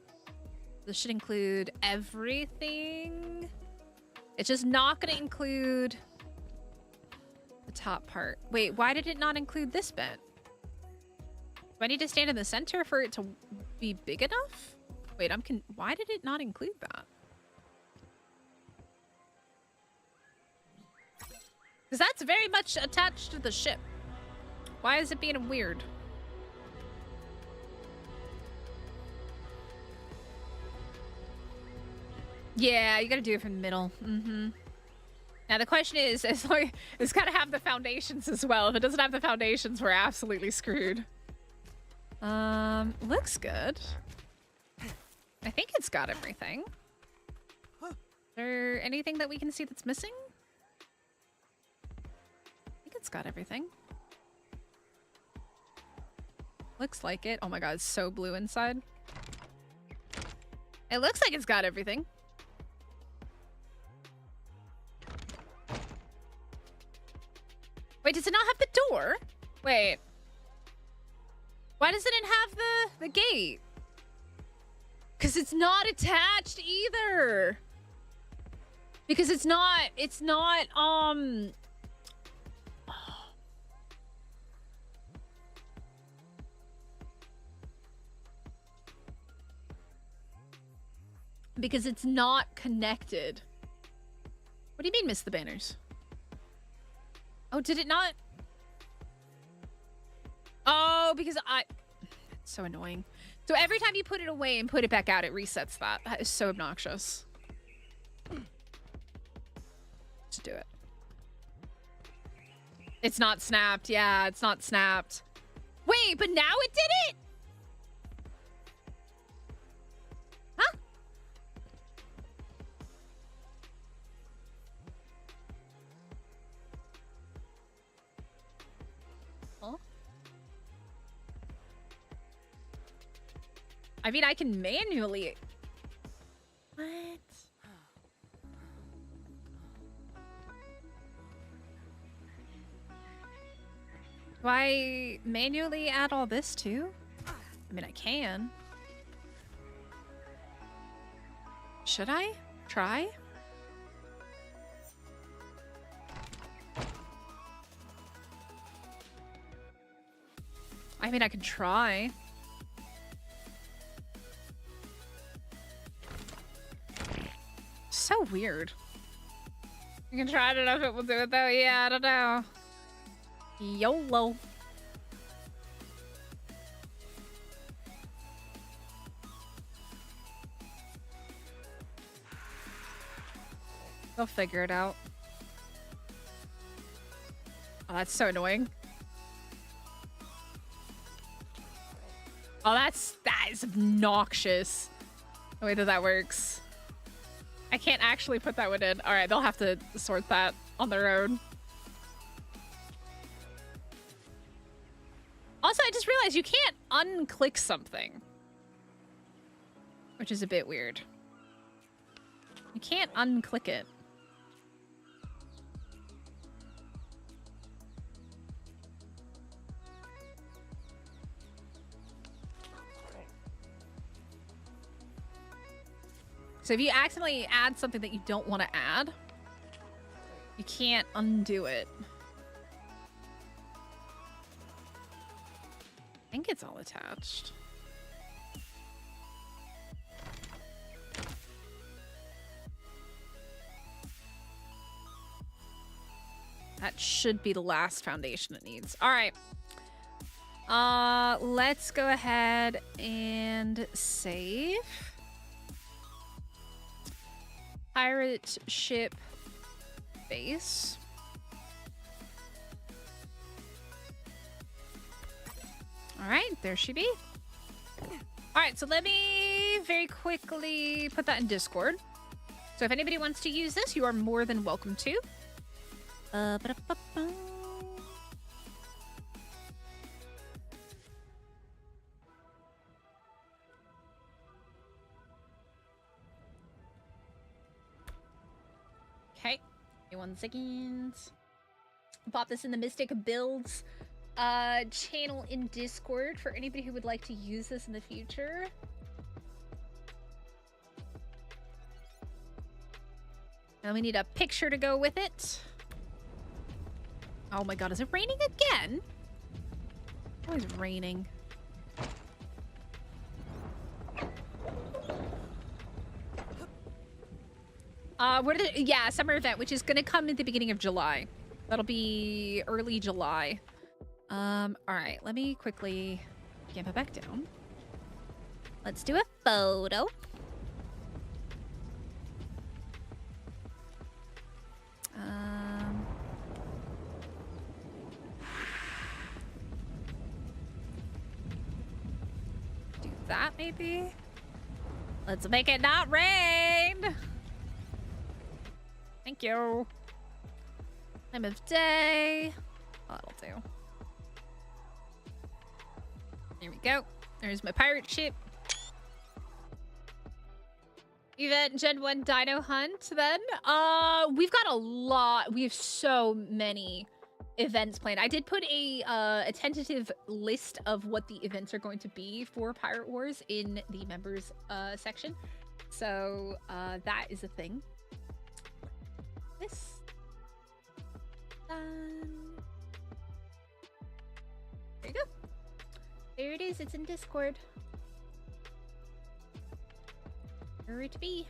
This should include everything. It's just not going to include the top part. Wait, why did it not include this bit? Do I need to stand in the center for it to be big enough? Wait, why did it not include that? Because that's very much attached to the ship. Why is it being weird? Yeah, you gotta do it from the middle. Now the question is, it's gotta have the foundations as well. If it doesn't have the foundations, we're absolutely screwed. Looks good. I think it's got everything. Is there anything that we can see that's missing? I think it's got everything. Looks like it. Oh my god, it's so blue inside. It looks like it's got everything. Wait, does it not have the door? Wait. Why doesn't it have the gate? Because it's not attached either. Because it's not because it's not connected. What do you mean, miss the banners? Oh, did it not? Oh, because it's so annoying. So every time you put it away and put it back out, it resets that. That is so obnoxious. Just do it. It's not snapped. Yeah, it's not snapped. Wait, but now it did it? Huh? I mean, I can manually... What? Do I manually add all this too? I mean, I can. Should I try? I mean, I could try. So weird. You can try. I don't know if it will do it though. Yeah, I don't know. YOLO. They'll figure it out. Oh, that's so annoying. Oh, that is obnoxious. The way that that works. I can't actually put that one in. All right, they'll have to sort that on their own. Also, I just realized you can't unclick something, which is a bit weird. You can't unclick it. So if you accidentally add something that you don't want to add, you can't undo it. I think it's all attached. That should be the last foundation it needs. All right. Let's go ahead and save. Pirate ship base. All right, there she be. All right, so let me very quickly put that in Discord. So if anybody wants to use this, you are more than welcome to. Ba-da-ba-ba. Okay, give me 1 second. Pop this in the Mystic Builds channel in Discord for anybody who would like to use this in the future. Now we need a picture to go with it. Oh my god, is it raining again? It's always raining. Yeah, summer event, which is gonna come at the beginning of July. That'll be early July. All right, let me quickly camp it back down. Let's do a photo. Do that maybe? Let's make it not rain. Thank you. Time of day. Oh, that'll do. There we go. There's my pirate ship. Event Gen 1 Dino Hunt then. We've got a lot. We have so many events planned. I did put a tentative list of what the events are going to be for Pirate Wars in the members section. So that is a thing. This. There you go. There it is. It's in Discord. Where it be.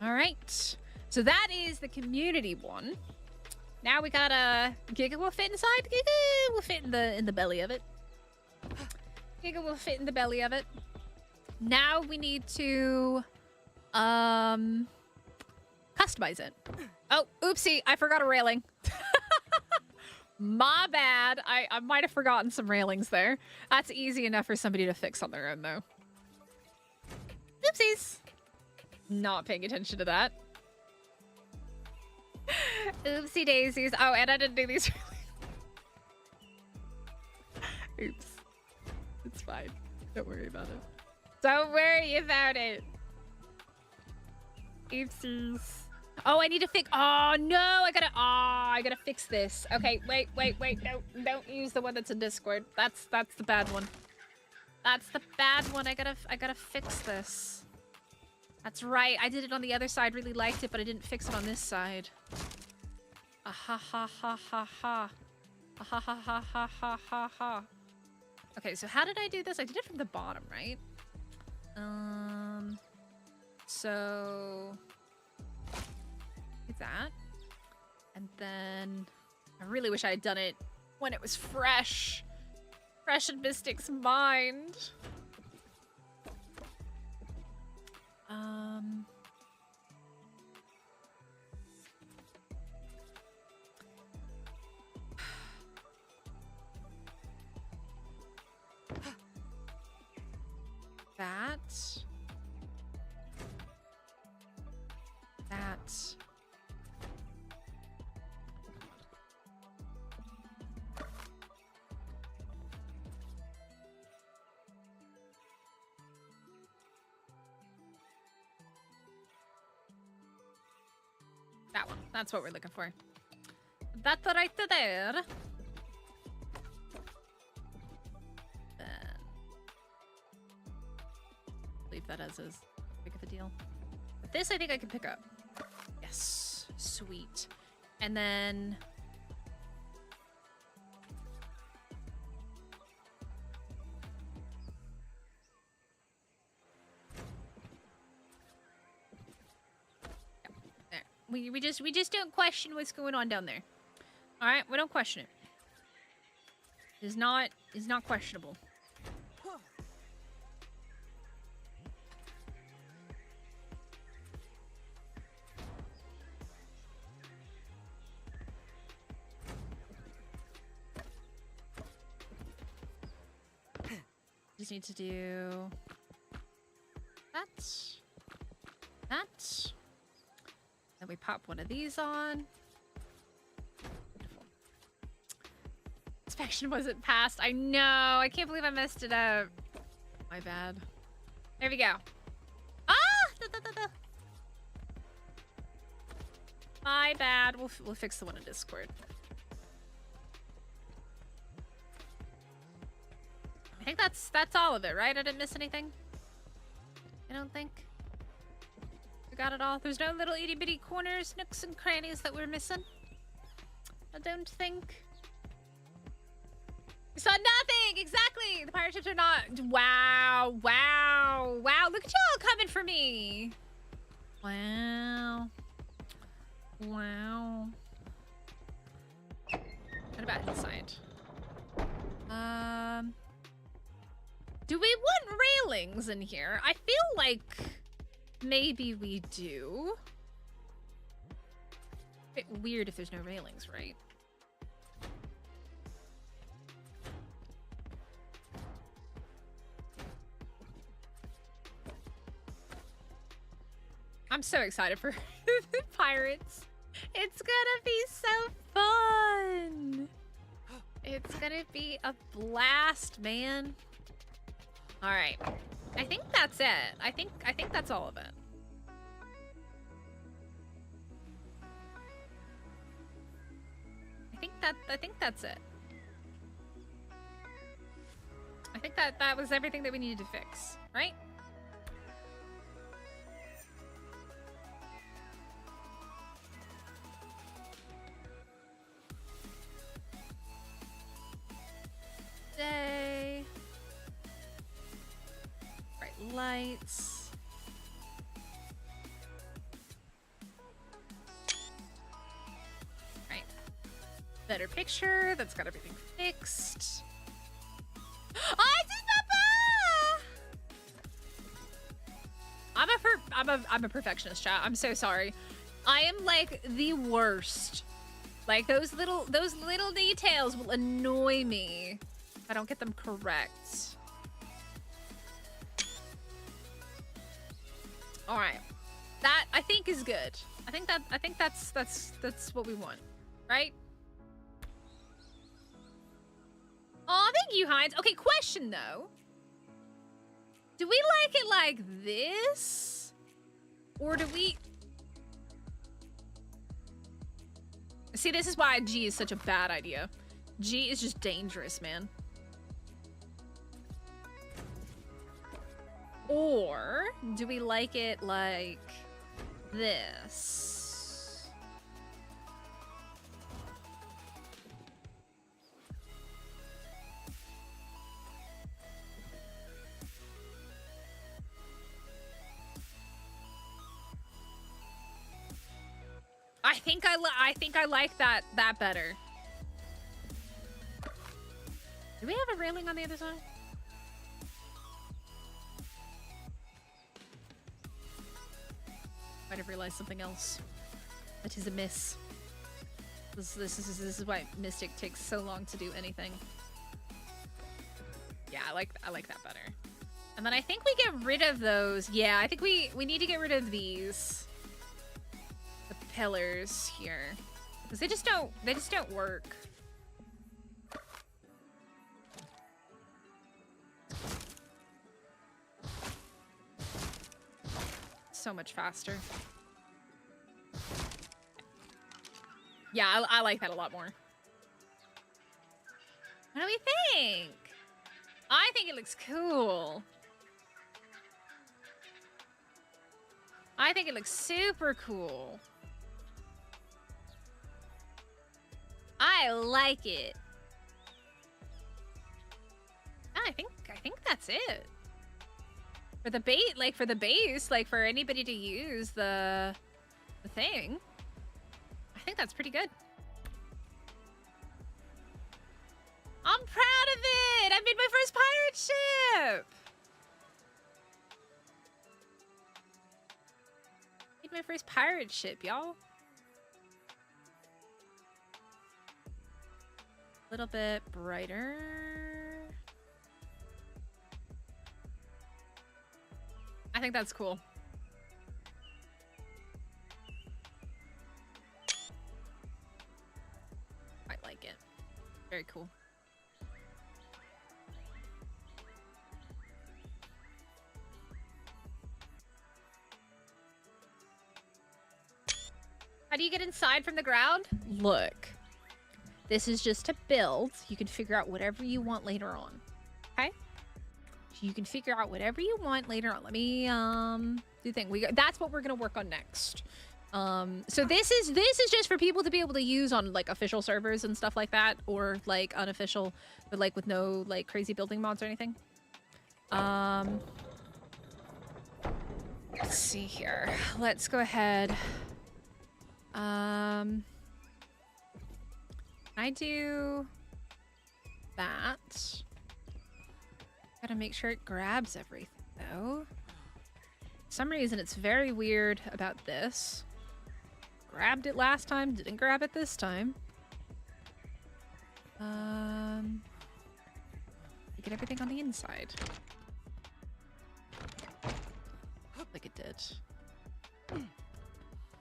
All right. So that is the community one. Now we got a Giga will fit inside. Giga will fit in the belly of it. Giga will fit in the belly of it. Now we need to customize it. Oh, oopsie, I forgot a railing. My bad. I might have forgotten some railings there. That's easy enough for somebody to fix on their own, though. Oopsies. Not paying attention to that. Oopsie daisies. Oh, and I didn't do these. Oops. It's fine. Don't worry about it. Don't worry about it. Oopsies. Oh, I need to fix. Oh no, I gotta fix this. Okay, wait. Don't use the one that's in Discord. That's the bad one. That's the bad one. I gotta fix this. That's right. I did it on the other side. Really liked it, but I didn't fix it on this side. Ah ha ha ha ha ha. Ah ha ha ha ha ha ha ha. Okay, so how did I do this? I did it from the bottom, right? So like that. And then I really wish I had done it when it was fresh. Fresh in Mystic's mind. That one. That's what we're looking for. That right there. Leave that as is. Big of a deal. But this I think I can pick up. Yes. Sweet. And then... there. We just don't question what's going on down there. Alright, we don't question it. It's not questionable. Just need to do that. Then we pop one of these on. Beautiful. Inspection wasn't passed. I know. I can't believe I messed it up. My bad. There we go. Ah! My bad. We'll fix the one in Discord. I think that's all of it, right? I didn't miss anything? I don't think. We got it all. There's no little itty bitty corners, nooks and crannies that we're missing. I don't think. We saw nothing! Exactly! The pirate ships are not... Wow. Look at y'all coming for me. Wow. What about inside? Do we want railings in here? I feel like maybe we do. A bit weird if there's no railings, right? I'm so excited for the pirates. It's gonna be so fun. It's gonna be a blast, man. All right, I think that's it. I think that's all of it. I think that's it. I think that was everything that we needed to fix, right? Day. Bright lights. Right. Better picture. That's got everything fixed. I did not. I'm a perfectionist, chat. I'm so sorry. I am like the worst. Like those little details will annoy me if I don't get them correct. All right, that I think is good. I think that's what we want, right? Oh, thank you, Heinz. Okay, question though. Do we like it like this? Or do we... See, this is why G is such a bad idea. G is just dangerous, man. Or do we like it like this? I think I like that better. Do we have a railing on the other side? Might have realized something else. That is a miss. This is why Mystic takes so long to do anything. Yeah, I like that better. And then I think we get rid of those. Yeah, I think we need to get rid of these. The pillars here. Because they just don't work. So much faster. Yeah, I like that a lot more. What do we think? I think it looks cool. I think it looks super cool. I like it. I think that's it. For the bait, like for the base, like for anybody to use the thing. I think that's pretty good. I'm proud of it! I made my first pirate ship! Made my first pirate ship, y'all. A little bit brighter. I think that's cool. I like it. Very cool. How do you get inside from the ground? Look. This is just a build. You can figure out whatever you want later on. Okay? You can figure out whatever you want later on. Let me do the thing. That's what we're gonna work on next. So this is just for people to be able to use on like official servers and stuff like that, or like unofficial, but like with no like crazy building mods or anything. Let's see here. Let's go ahead. I do that. Gotta make sure it grabs everything, though. For some reason, it's very weird about this. Grabbed it last time, didn't grab it this time. Get everything on the inside. Like it did.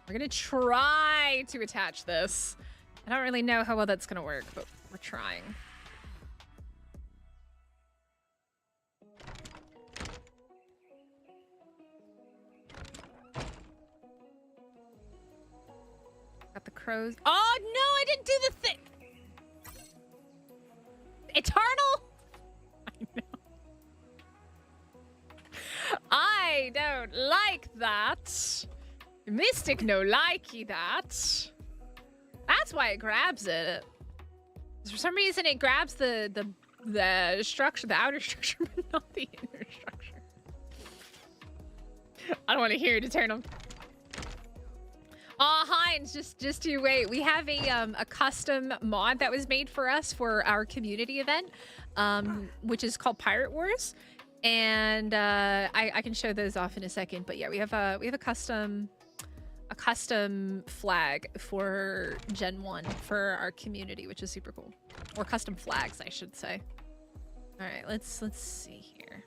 We're gonna try to attach this. I don't really know how well that's gonna work, but we're trying. Got the crows. Oh no, I didn't do the thing. Eternal? I know. I don't like that. Mystic no likey that. That's why it grabs it. For some reason it grabs the structure, the outer structure, but not the inner structure. I don't want to hear it, Eternal. Heinz, just you wait. We have a custom mod that was made for us for our community event, which is called Pirate Wars, and I can show those off in a second. But yeah, we have a custom flag for Gen 1 for our community, which is super cool, or custom flags, I should say. All right, let's see here.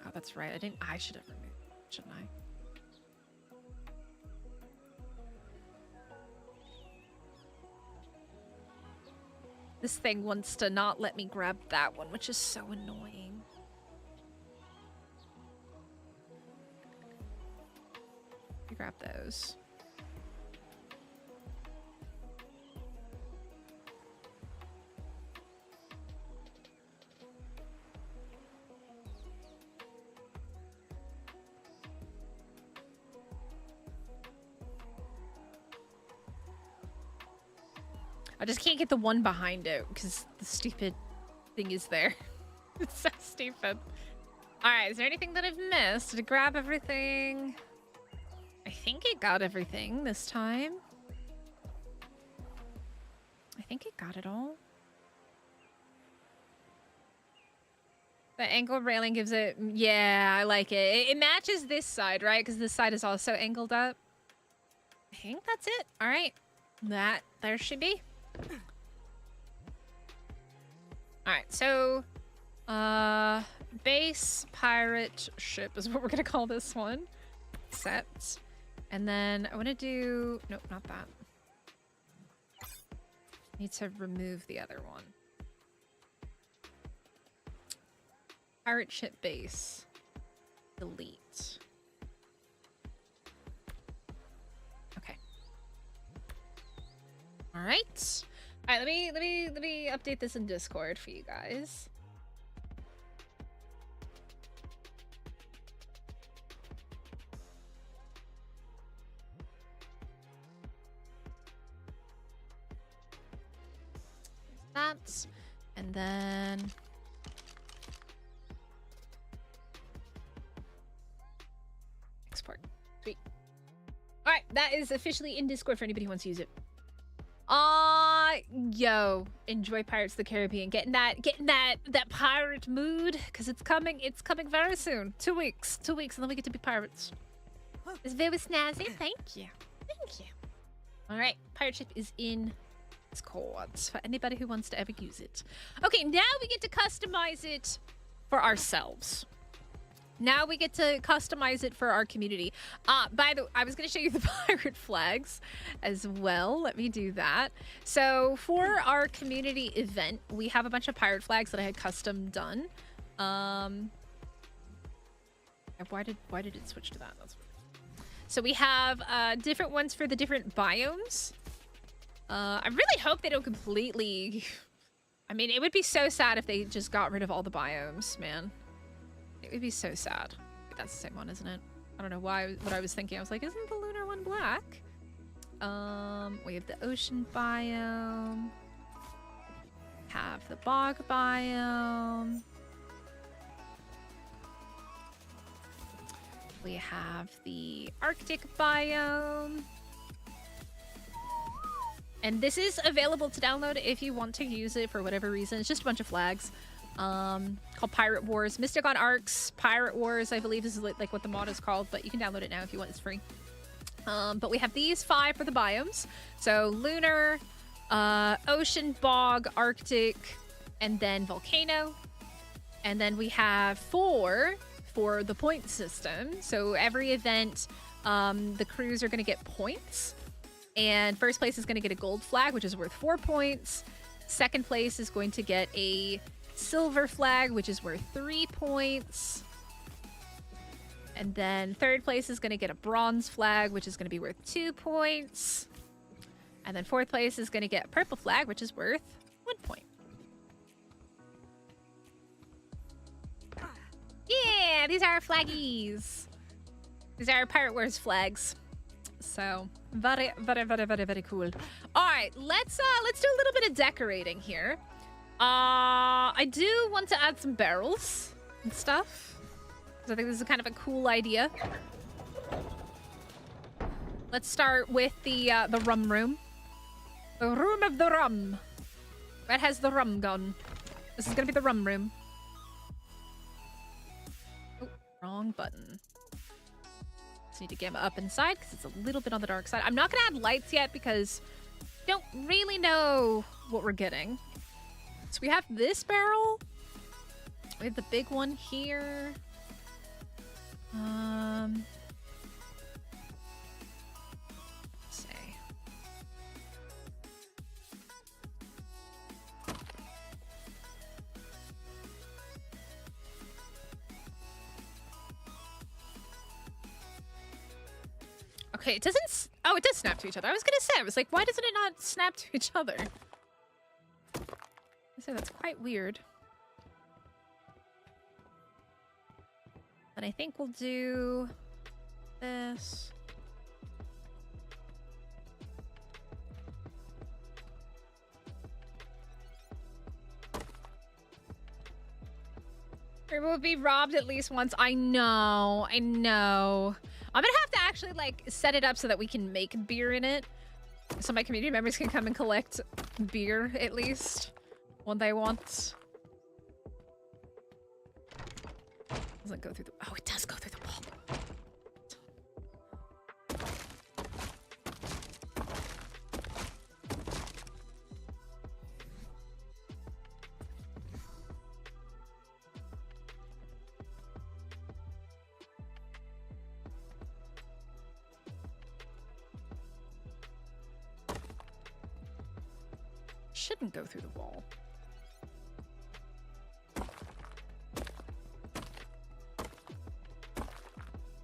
Oh, that's right. I should have removed it, shouldn't I? This thing wants to not let me grab that one, which is so annoying. You grab those. I just can't get the one behind it because the stupid thing is there. It's so stupid. Alright, is there anything that I've missed? Did it grab everything? I think it got everything this time. I think it got it all. The angled railing gives it... Yeah, I like it. It matches this side, right? Because this side is also angled up. I think that's it. Alright. There should be. Alright, so base pirate ship is what we're gonna call this one. Set. And then I wanna do nope, not that. Need to remove the other one. Pirate ship base. Delete. Okay. All right. All right, let me update this in Discord for you guys. That, and then export. Sweet. All right, that is officially in Discord for anybody who wants to use it. Yo, enjoy Pirates of the Caribbean. Getting that pirate mood because it's coming very soon. 2 weeks, and then we get to be pirates. It's very snazzy. Thank you. All right, pirate ship is in Discord for anybody who wants to ever use it. Okay, now we get to customize it for ourselves. Now we get to customize it for our community. By the way, I was going to show you the pirate flags as well. Let me do that. So for our community event, we have a bunch of pirate flags that I had custom done. Why did it switch to that? That's weird. So we have different ones for the different biomes. I really hope they don't completely... I mean, it would be so sad if they just got rid of all the biomes, man. It would be so sad. That's the same one, isn't it? I don't know why. What I was thinking, I was like, isn't the lunar one black? We have the ocean biome. Have the bog biome. We have the Arctic biome. And this is available to download if you want to use it for whatever reason. It's just a bunch of flags. Called Pirate Wars. Mystigon Arcs, Pirate Wars, I believe this is like what the mod is called, but you can download it now if you want. It's free. But we have these 5 for the biomes. So lunar, ocean, bog, Arctic, and then volcano. And then we have 4 for the point system. So every event, the crews are going to get points. And first place is going to get a gold flag, which is worth 4 points. Second place is going to get a silver flag, which is worth 3 points. And then third place is going to get a bronze flag, which is going to be worth 2 points. And then fourth place is going to get a purple flag, which is worth 1 point. Yeah, these are our flaggies. These are our Pirate Wars flags. So very, very, very, very, very cool. All right, let's do a little bit of decorating here. I do want to add some barrels and stuff, because I think this is kind of a cool idea. Let's start with the rum room. The room of the rum. Where has the rum gone? This is gonna be the rum room. Oh, wrong button. Just need to get up inside because it's a little bit on the dark side. I'm not gonna add lights yet because I don't really know what we're getting. So we have this barrel. We have the big one here. Let's see. Okay, it doesn't... Oh, it does snap to each other. I was gonna say, I was like, why doesn't it not snap to each other? So that's quite weird. But I think we'll do this. We will be robbed at least once. I know. I'm gonna have to actually like set it up so that we can make beer in it. So my community members can come and collect beer at least when they want. Doesn't go through the... Oh, it does go through the wall. Shouldn't go through the wall.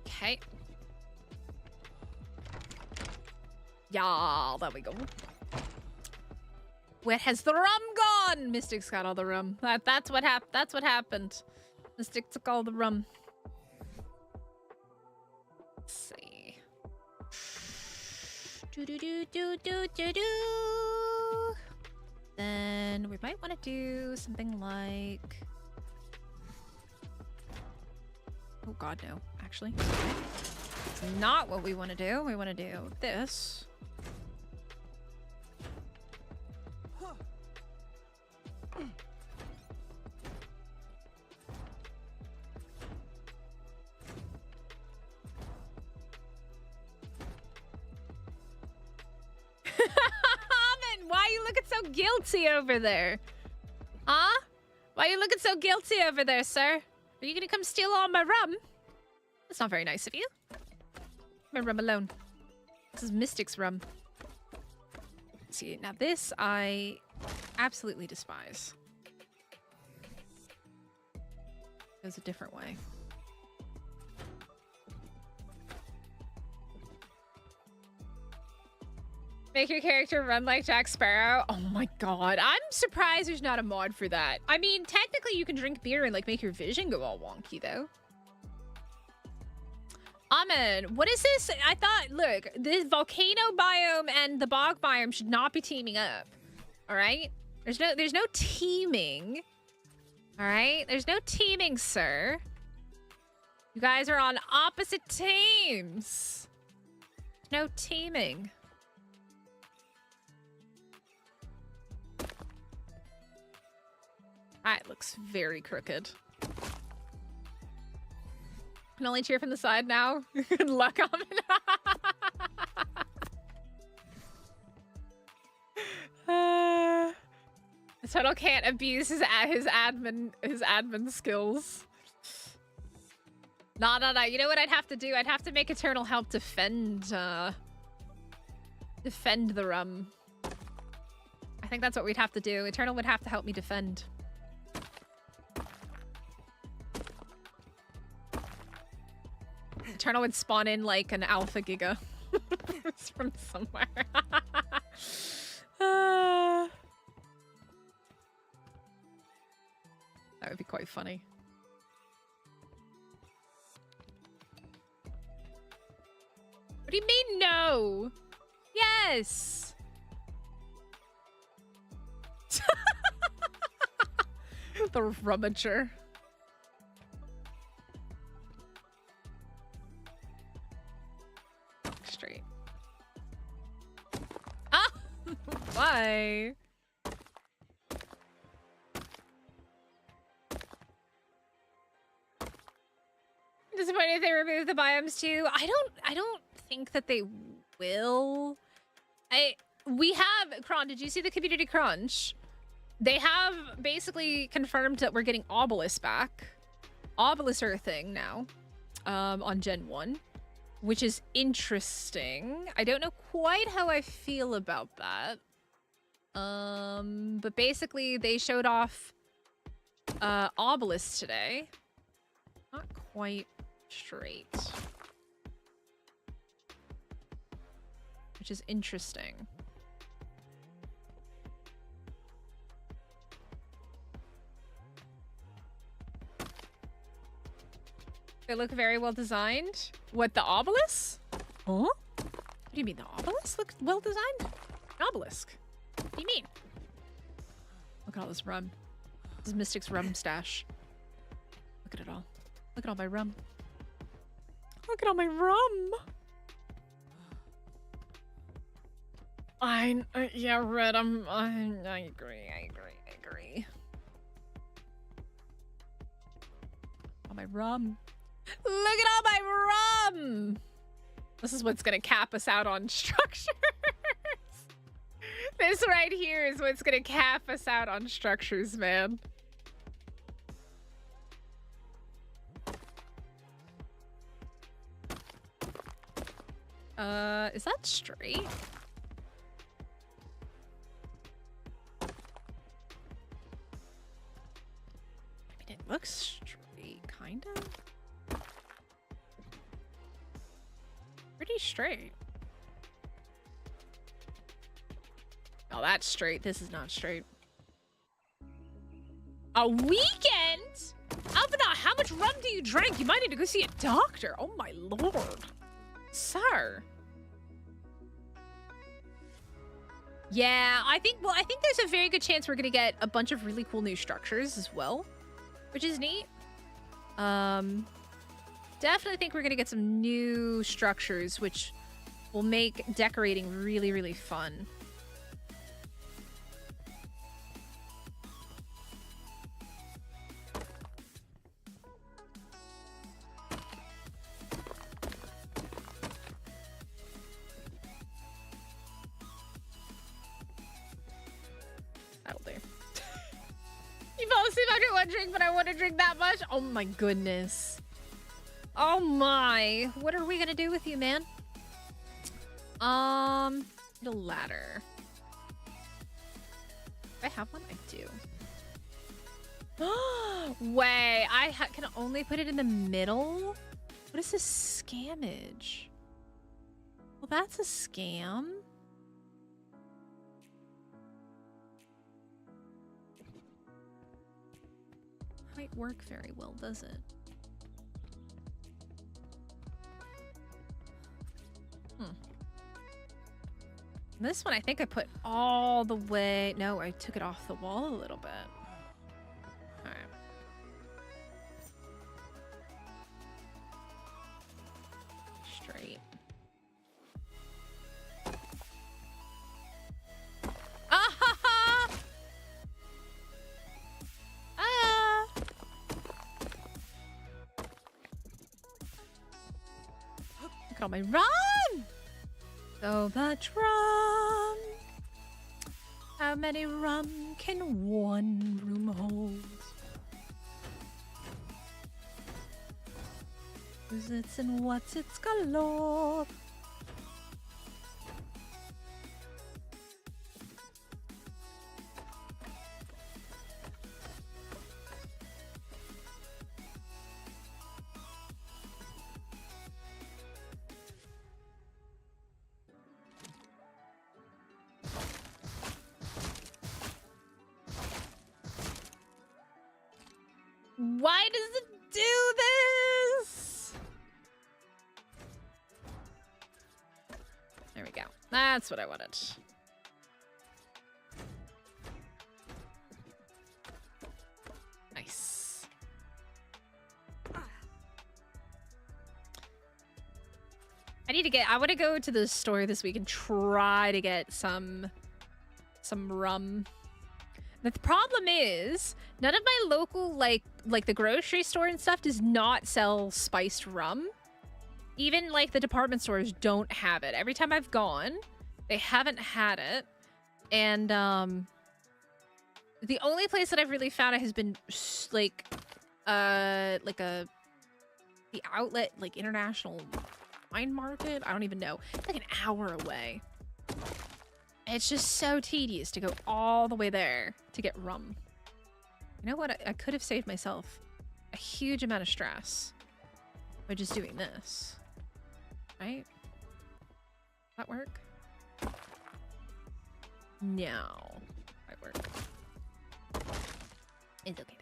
Okay. Yeah, there we go. Where has the rum gone? Mystic's got all the rum. That's what happened. Mystic took all the rum. Let's see. Then we might want to do something like... Oh god, no. Actually, it's not what we want to do. We want to do this. Why are you looking so guilty over there? Huh? Why are you looking so guilty over there, sir? Are you gonna come steal all my rum? That's not very nice of you. My rum alone. This is Mystic's rum. See, now this I absolutely despise. Goes a different way. Make your character run like Jack Sparrow. Oh my god. I'm surprised there's not a mod for that. I mean, technically you can drink beer and like make your vision go all wonky though. Amen. What is this? I thought, look, the volcano biome and the bog biome should not be teaming up. All right? There's no teaming. All right? There's no teaming, sir. You guys are on opposite teams. No teaming. That looks very crooked. Can only cheer from the side now. Good luck, Amen. Total can't abuse his admin skills. No. You know what I'd have to do? I'd have to make Eternal help defend the rum. I think that's what we'd have to do. Eternal would have to help me defend. Eternal would spawn in like an alpha giga. It's from somewhere. That would be quite funny. What do you mean no? Yes. The rummager. Straight. Ah! Why? Disappointed if they remove the biomes too. I don't think that they will. We have Kron, did you see the community crunch? They have basically confirmed that we're getting Obelisk back. Obelisk are a thing now. On Gen 1. Which is interesting. I don't know quite how I feel about that. But basically they showed off Obelisk today. Not quite straight. which is interesting. They look very well designed. What, the obelisk? Huh? What do you mean, the obelisk looks well designed? An obelisk. What do you mean? Look at all this rum. This is Mystic's rum stash. Look at it all. Look at all my rum. Look at all my rum. Yeah, Red, I agree. All my rum. Look at all my rum! This is what's gonna cap us out on structures. This right here is what's gonna cap us out on structures, man. Is that straight? I mean, it looks straight, kind of. Pretty straight. Oh, that's straight. This is not straight. A weekend? Alpha, how much rum do you drink? You might need to go see a doctor. Oh my lord. Sir. Yeah, I think there's a very good chance we're gonna get a bunch of really cool new structures as well, which is neat. Definitely think we're gonna get some new structures, which will make decorating really, really fun. That'll do. You fell asleep after one drink, but I want to drink that much? Oh my goodness. Oh my. What are we gonna do with you, man? The ladder. Do I have one? I do. Wait, I can only put it in the middle? What is this scammage? Well, that's a scam. Might work very well, does it? This one I think I put all the way... No, I took it off the wall a little bit. Alright. Straight. Ah ha ha! Ah! Look at all my rum! So much rum. How many rum can one room hold? Who's its and what's its galore? Why does it do this? There we go. That's what I wanted. Nice. I want to go to the store this week and try to get some rum. The problem is, none of my local, like the grocery store and stuff does not sell spiced rum. Even, like, the department stores don't have it. Every time I've gone, they haven't had it. And, the only place that I've really found it has been, the outlet, like, international wine market? I don't even know. It's like an hour away. It's just so tedious to go all the way there to get rum. You know what? I could have saved myself a huge amount of stress by just doing this. Right? Does that work? No. Might work. It's okay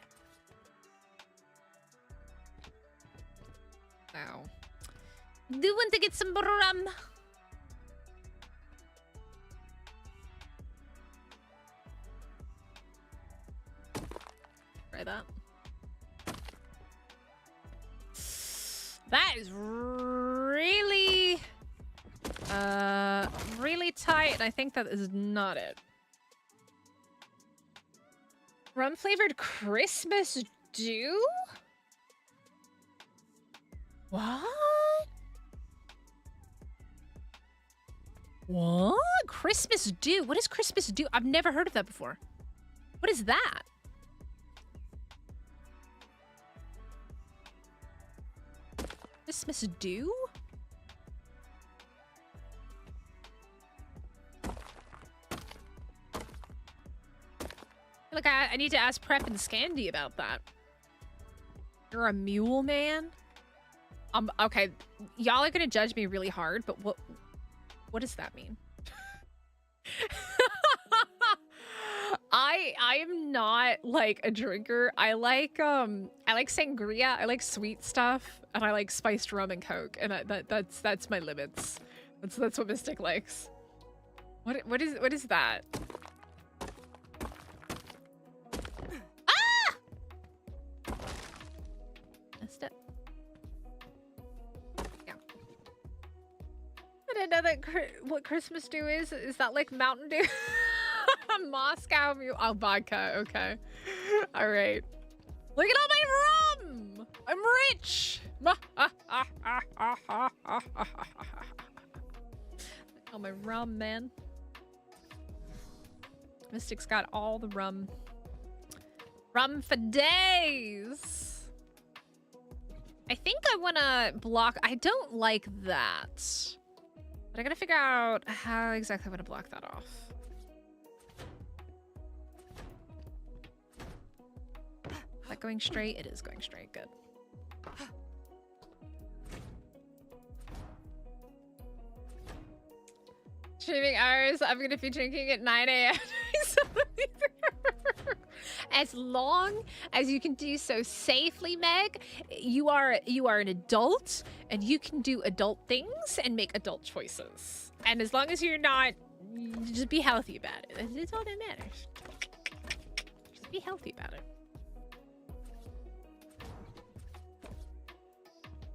though. Wow. Do want to get some rum. Try that. That is really, really tight, and I think that is not it. Rum flavored Christmas Dew? What? What? Christmas Dew? What is Christmas Dew? I've never heard of that before. What is that? Christmas Dew? Like I need to ask Prep and Scandy about that. You're a mule man? Okay, y'all are gonna judge me really hard, but what does that mean? I am not like a drinker. I like sangria. I like sweet stuff, and I like spiced rum and Coke, and that's my limits. That's what Mystic likes. What is that? Ah! Missed it. Yeah. I didn't know that what Christmas Dew is. Is that like Mountain Dew? Moscow Mule. Oh, vodka. Okay. All right. Look at all my rum. I'm rich. All my rum, man. Mystic's got all the rum. Rum for days. I think I want to block. I don't like that. But I got to figure out how exactly I want to block that off. Is that going straight? It is going straight. Good. Streaming hours. I'm going to be drinking at 9 a.m. As long as you can do so safely, Meg, you are an adult and you can do adult things and make adult choices. And as long as you're not, just be healthy about it. That's all that matters. Just be healthy about it.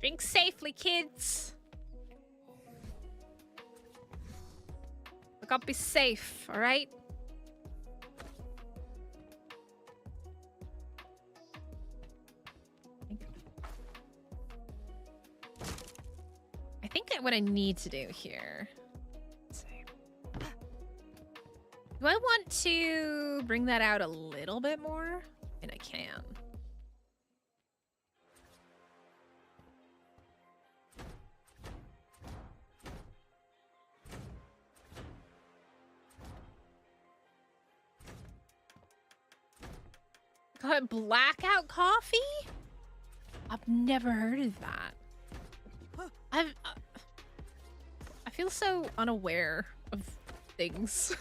Drink safely, kids. Look up, be safe, all right? I think what I need to do here. Let's see. Do I want to bring that out a little bit more? And I can. Call it blackout coffee? I've never heard of that. I feel so unaware of things.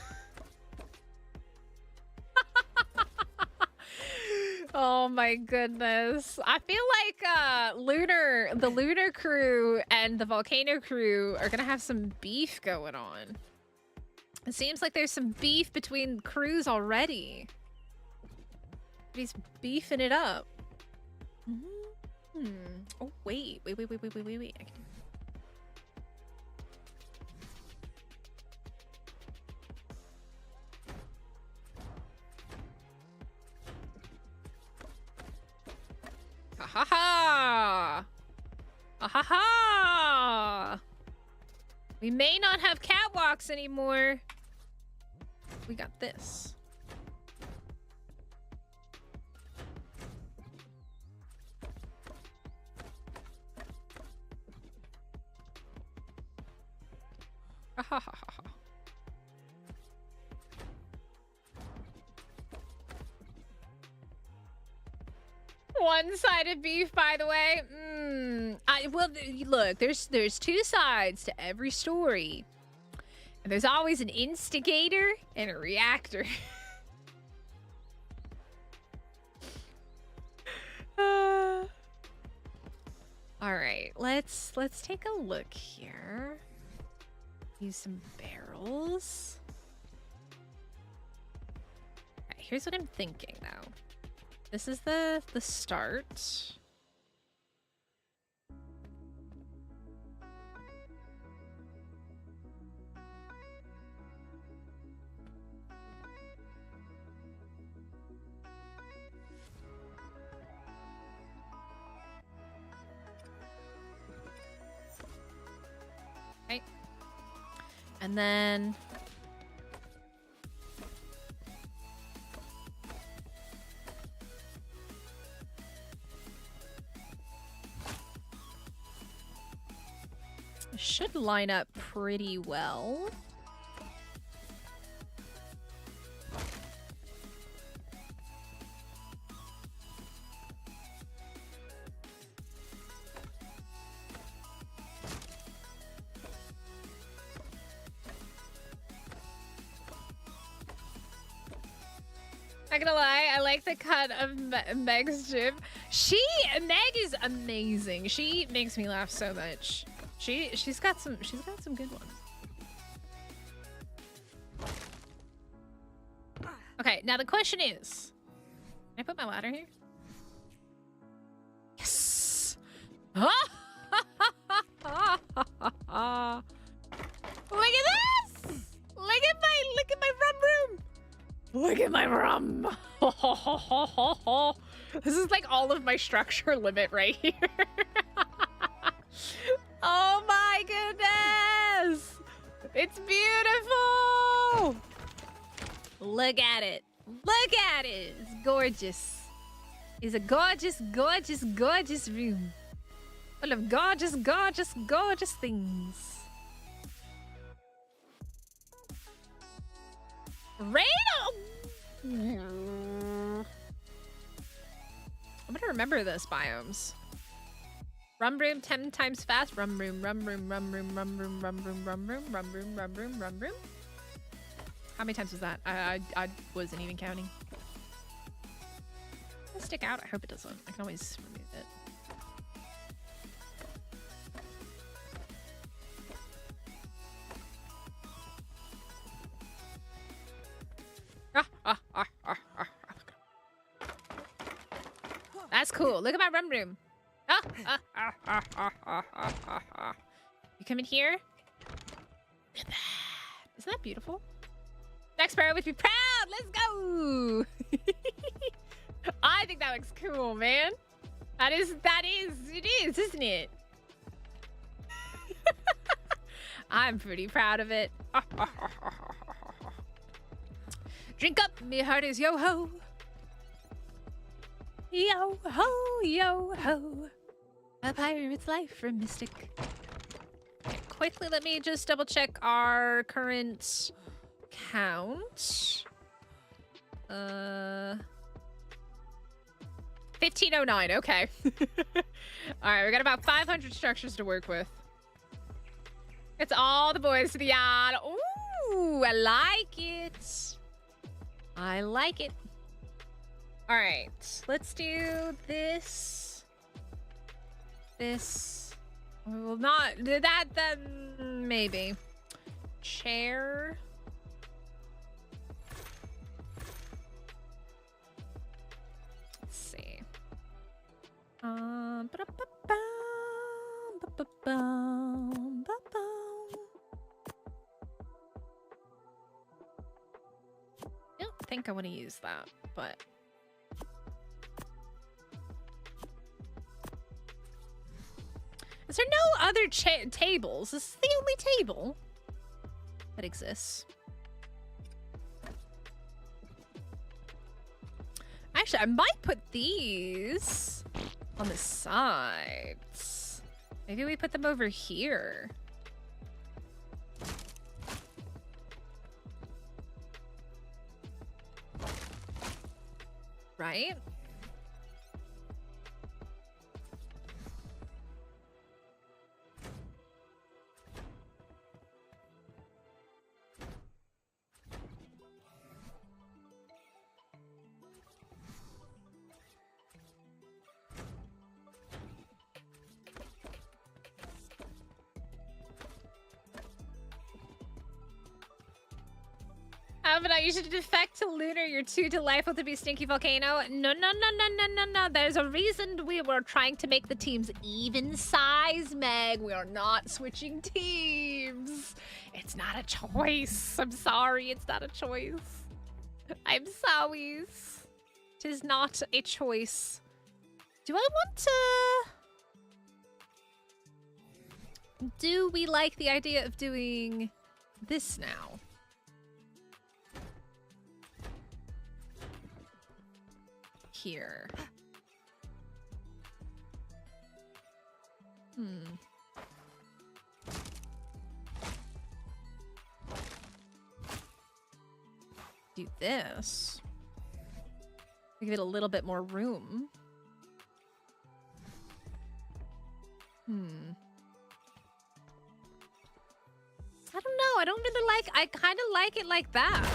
Oh my goodness. I feel like the Lunar crew and the Volcano crew are gonna have some beef going on. It seems like there's some beef between crews already. He's beefing it up. Oh, wait. I can do... Ha ha ha! Ha ha ha! We may not have catwalks anymore. We got this. Ha ha ha ha. One-sided beef, by the way. Well, look, there's two sides to every story, And there's always an instigator and a reactor. All right, let's take a look here. Use some barrels. All right, here's what I'm thinking though. This is the start. Okay. And then it should line up pretty well. Not gonna lie, I like the cut of Meg's gym. Meg is amazing. She makes me laugh so much. She's got some good ones. Okay, now the question is, can I put my ladder here? Yes. Look at this! Look at my rum room. Look at my rum. This is like all of my structure limit right here. Oh my goodness! It's beautiful! Look at it. Look at it. It's gorgeous. It's a gorgeous, gorgeous, gorgeous room. Full of gorgeous, gorgeous, gorgeous things. Rado! I'm gonna remember this biomes. Rum room 10 times fast. Rum room, rum room, rum room, rum room, rum room, rum room, rum room, rum room, rum room. How many times was that? I wasn't even counting. Does it stick out? I hope it doesn't. I can always remove it. That's cool. Look at my rum room. You come in here? Look at that. Isn't that beautiful? Jack Sparrow would be proud. Let's go. I think that looks cool, man. It is, isn't it? I'm pretty proud of it. Drink up, me heart is yo-ho. Yo-ho, yo-ho. A pirate's life from Mystic. Okay, quickly, let me just double check our current count. 1509, okay. Alright, we got about 500 structures to work with. It's all the boys to the yard. Ooh, I like it. I like it. Alright, let's do this. This. We will not do that then, maybe. Chair. Let's see. I don't think I want to use that, but is there no other tables? This is the only table that exists. Actually, I might put these on the sides. Maybe we put them over here. Right? How about you should defect to Lunar? You're too delightful to be Stinky Volcano. No, no, no, no, no, no, no. There's a reason we were trying to make the teams even size, Meg. We are not switching teams. It's not a choice. I'm sorry, it's not a choice. I'm sorry. Tis not a choice. Do I want to... Do we like the idea of doing this now? Here. Do this. Give it a little bit more room. I don't know. I don't really like... I kind of like it like that.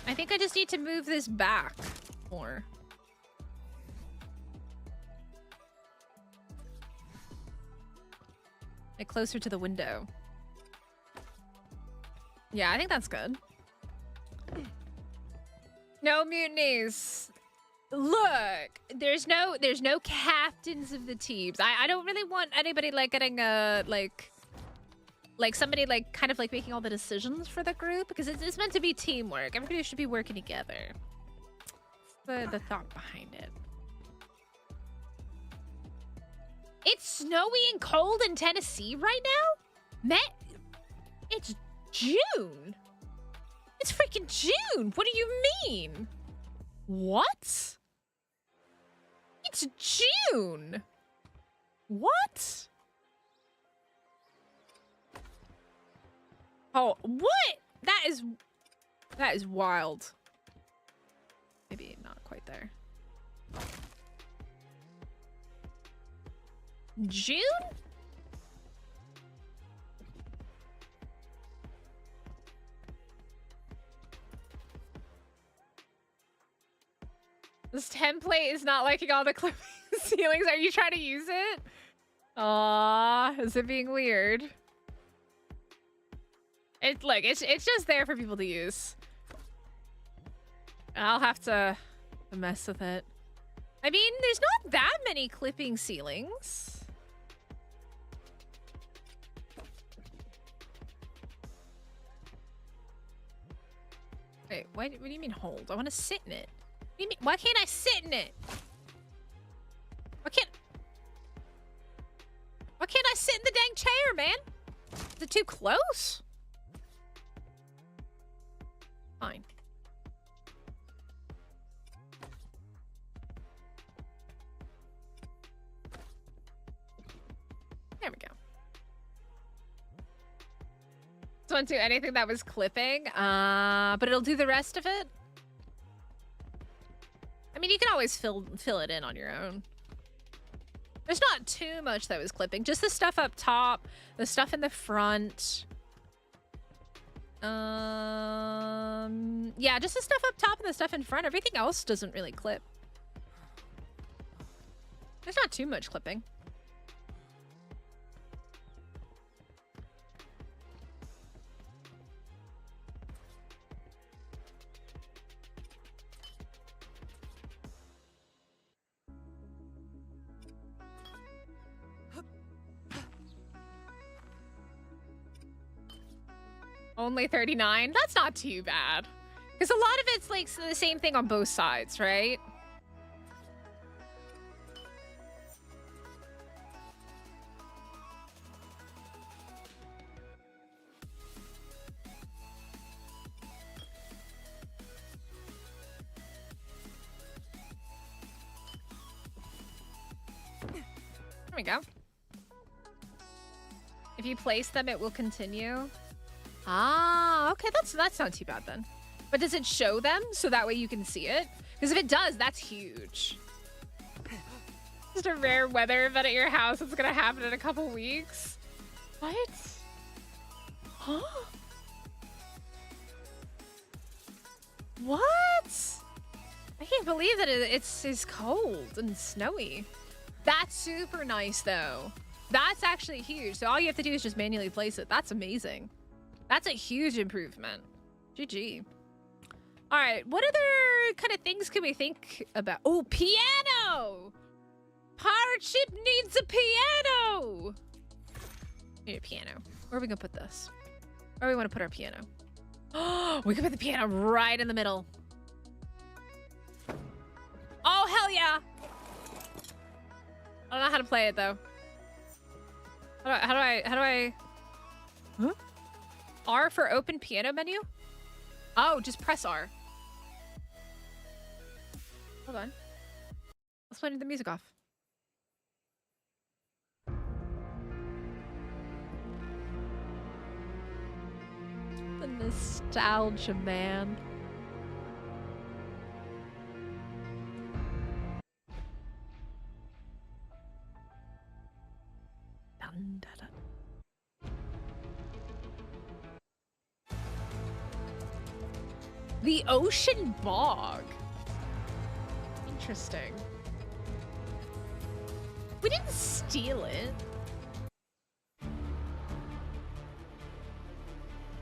I think I just need to move this back more. Like closer to the window. Yeah, I think that's good. No mutinies. Look, there's no captains of the teams. I don't really want anybody like getting a like somebody like kind of like making all the decisions for the group, because it's meant to be teamwork. Everybody should be working together. That's the thought behind it. It's snowy and cold in Tennessee right now? It's June. It's freaking June. What do you mean? What? It's June. What? Oh, what? That is wild. Maybe not quite there. June? This template is not liking all the clipping ceilings. Are you trying to use it? Aw, is it being weird? It's just there for people to use. I'll have to mess with it. I mean, there's not that many clipping ceilings. Wait, what do you mean hold? I want to sit in it. What do you mean? Why can't I sit in it? Why can't I sit in the dang chair, man? Is it too close? Fine. There we go. This won't do anything that was clipping, but it'll do the rest of it. I mean, you can always fill it in on your own. There's not too much that was clipping. Just the stuff up top, the stuff in the front. Yeah, just the stuff up top and the stuff in front. Everything else doesn't really clip. There's not too much clipping. Only 39? That's not too bad. Because a lot of it's like the same thing on both sides, right? There we go. If you place them, it will continue. Ah, okay, that's not too bad then. But does it show them so that way you can see it? Because if it does, that's huge. Just a rare weather event at your house. It's gonna happen in a couple weeks. What? Huh? What? I can't believe that it's cold and snowy. That's super nice though. That's actually huge. So all you have to do is just manually place it. That's amazing. That's a huge improvement. GG. All right, what other kind of things can we think about? Oh, piano! Pirate ship needs a piano! We need a piano. Where are we gonna put this? Where do we want to put our piano? Oh, we can put the piano right in the middle. Oh, hell yeah! I don't know how to play it though. How do I? Huh? R for open piano menu? Oh, just press R. Hold on. Let's play the music off. The nostalgia, man. Dun, dun, dun. The ocean bog. Interesting. We didn't steal it.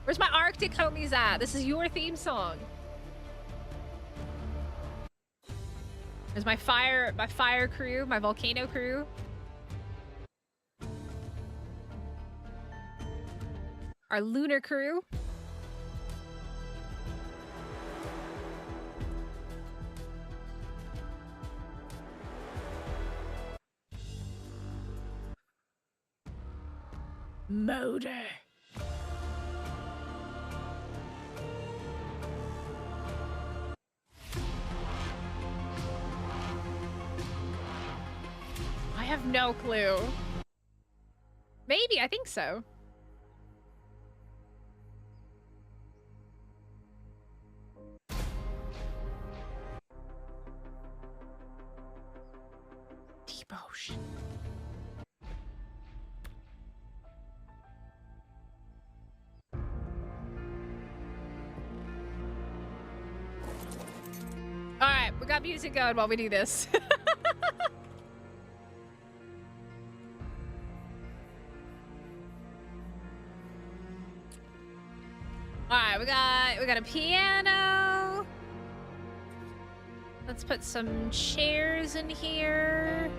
Where's my Arctic homies at? This is your theme song. There's my fire crew, my volcano crew. Our lunar crew. Motor. I have no clue. Maybe, I think so. Deep ocean. All right, we got music going while we do this. All right, we got a piano. Let's put some chairs in here.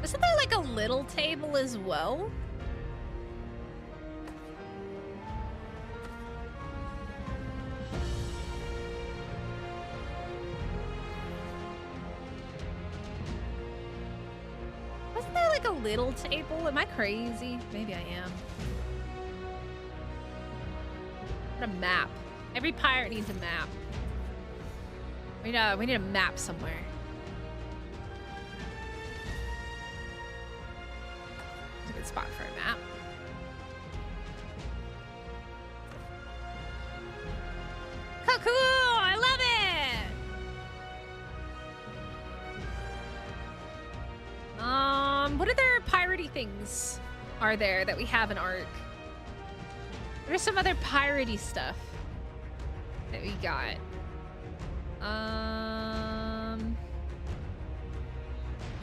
Isn't there like a little table as well? Wasn't there like a little table? Am I crazy? Maybe I am. What a map. Every pirate needs a map. We need a map somewhere. It's a good spot for a map. Oh, cool! I love it! What other piratey things are there that we have in Ark? What are some other piratey stuff that we got?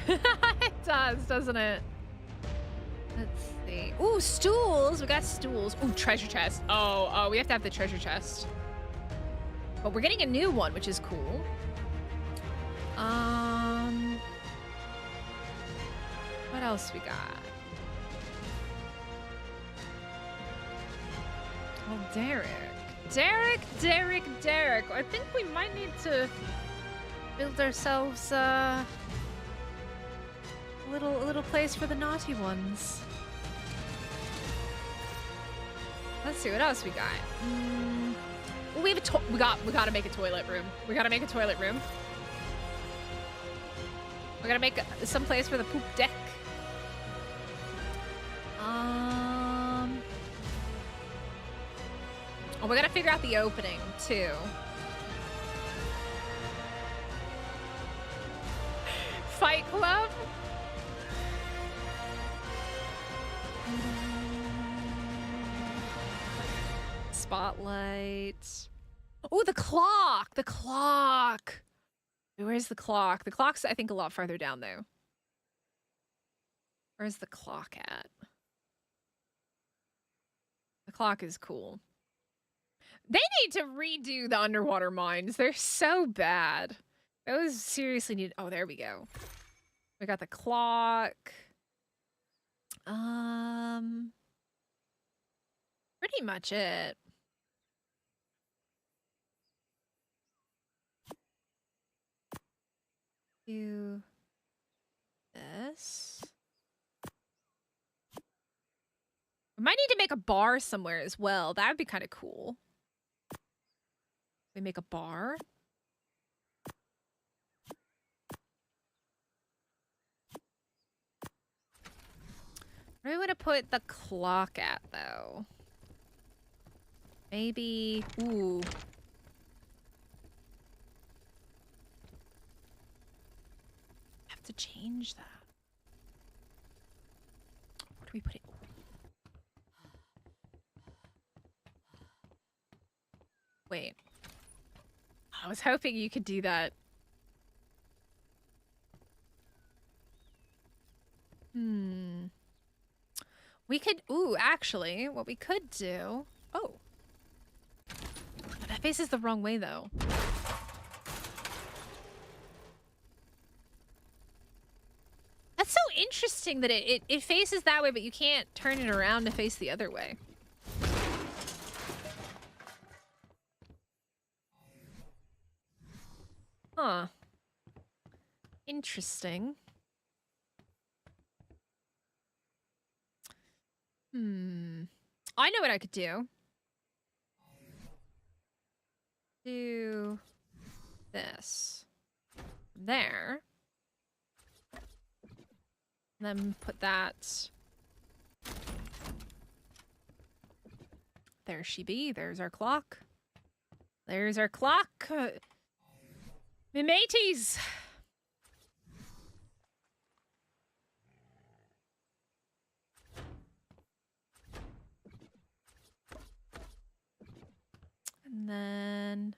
It does, doesn't it? Let's see. Ooh, stools. We got stools. Ooh, treasure chest. Oh, we have to have the treasure chest. But we're getting a new one, which is cool. What else we got? Oh, Derek. Derek. I think we might need to build ourselves a little place for the naughty ones. Let's see what else we got. We have we gotta make a toilet room. We gotta make a toilet room. We gotta make some place for the poop deck. Oh, we gotta figure out the opening too. Fight Club? Spotlight. Oh, the clock! The clock! Where's the clock? The clock's, I think, a lot farther down, though. Where's the clock at? The clock is cool. They need to redo the underwater mines. They're so bad. Those seriously need... Oh, there we go. We got the clock. Pretty much it. Do this. We might need to make a bar somewhere as well. That would be kind of cool. We make a bar. Where do we want to put the clock at, though? Maybe... Ooh. Have to change that. Where do we put it? Wait. I was hoping you could do that. We could... Ooh, actually, what we could do... Oh. That faces the wrong way, though. That's so interesting that it faces that way, but you can't turn it around to face the other way. Huh. Interesting. I know what I could do. Do this. There. And then put that... There she be. There's our clock. There's our clock. My mateys. And then...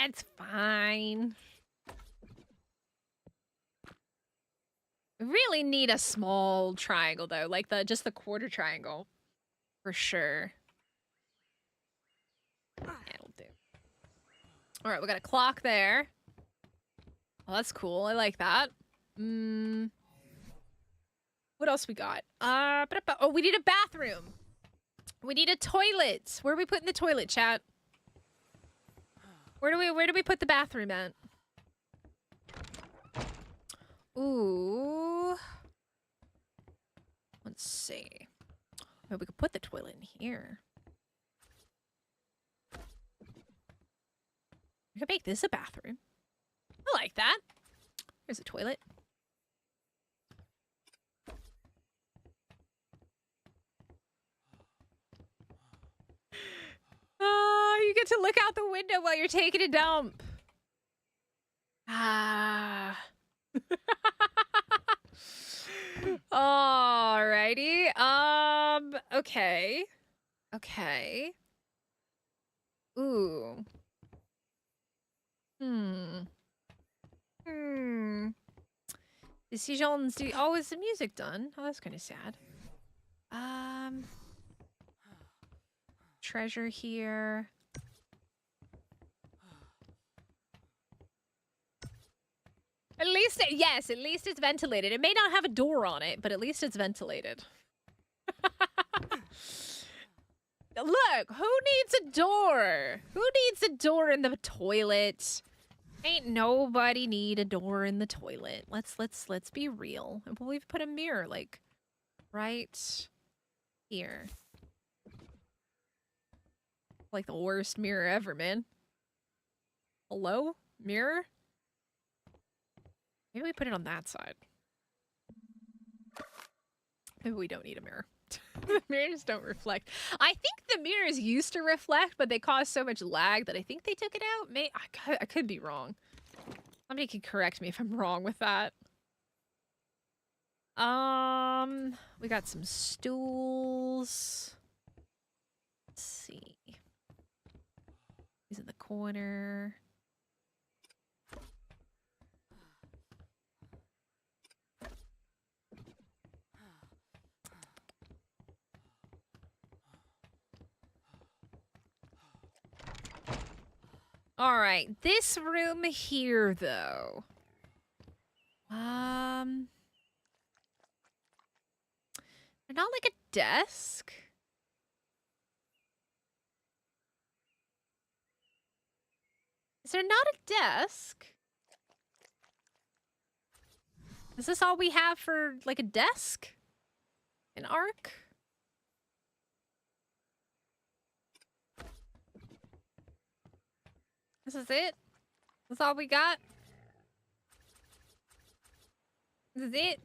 It's fine. We really need a small triangle, though. Like, just the quarter triangle. For sure. It'll do. Alright, we got a clock there. Oh, that's cool. I like that. What else we got? Oh, we need a bathroom. We need a toilet. Where are we putting the toilet, chat? Where do we put the bathroom at? Ooh. Let's see. Oh, we could put the toilet in here. We could make this a bathroom. I like that. Here's a toilet. Oh, you get to look out the window while you're taking a dump. Ah. Alrighty. Okay. Okay. Ooh. Decisions. Oh, is the music done? Oh, that's kind of sad. Treasure here. At least, yes, at least it's ventilated. It may not have a door on it, but at least it's ventilated. Look, who needs a door? Who needs a door in the toilet? Ain't nobody need a door in the toilet. Let's be real. And we've put a mirror, like, right here. Like the worst mirror ever, man. Hello? Mirror? Maybe we put it on that side. Maybe we don't need a mirror. The mirrors don't reflect. I think the mirrors used to reflect, but they caused so much lag that I think they took it out. I could be wrong. Somebody can correct me if I'm wrong with that. We got some stools. Let's see. He's in the corner. All right, this room here, though. They're not like a desk. Is there not a desk? Is this all we have for, like, a desk? An arc? This is it? That's all we got? This is it?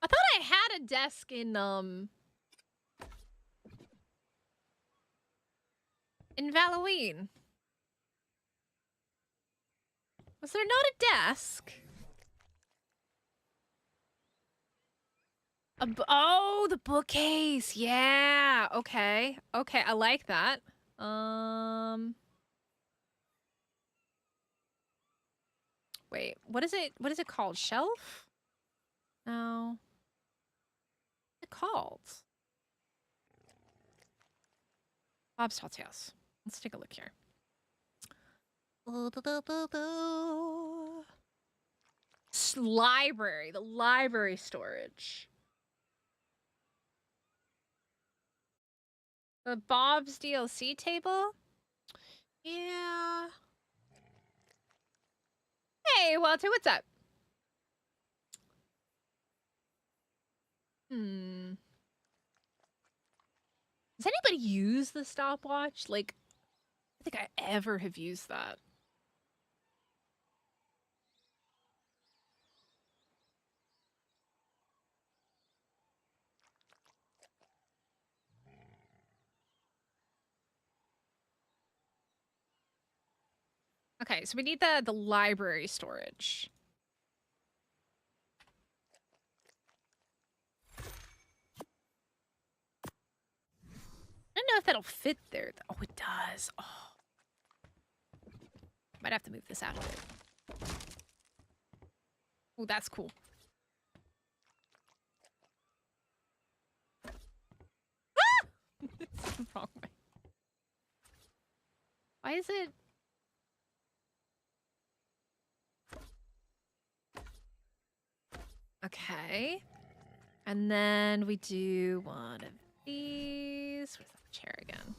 I thought I had a desk in Halloween. Was there not a desk? Oh, the bookcase. Yeah. Okay. Okay, I like that. Wait, what is it? What is it called? Shelf? No. What's it called? Bob's Tall Tales. Let's take a look here. Library. The library storage. The Bob's DLC table? Yeah. Hey, Walter, what's up? Does anybody use the stopwatch? Like, I think I ever have used that. Okay, so we need the library storage. I don't know if that'll fit there. Oh, it does. Oh. Might have to move this out a bit. Oh, that's cool. Ah! It's the wrong way. Why is it? Okay. And then we do one of these. Where's that chair again?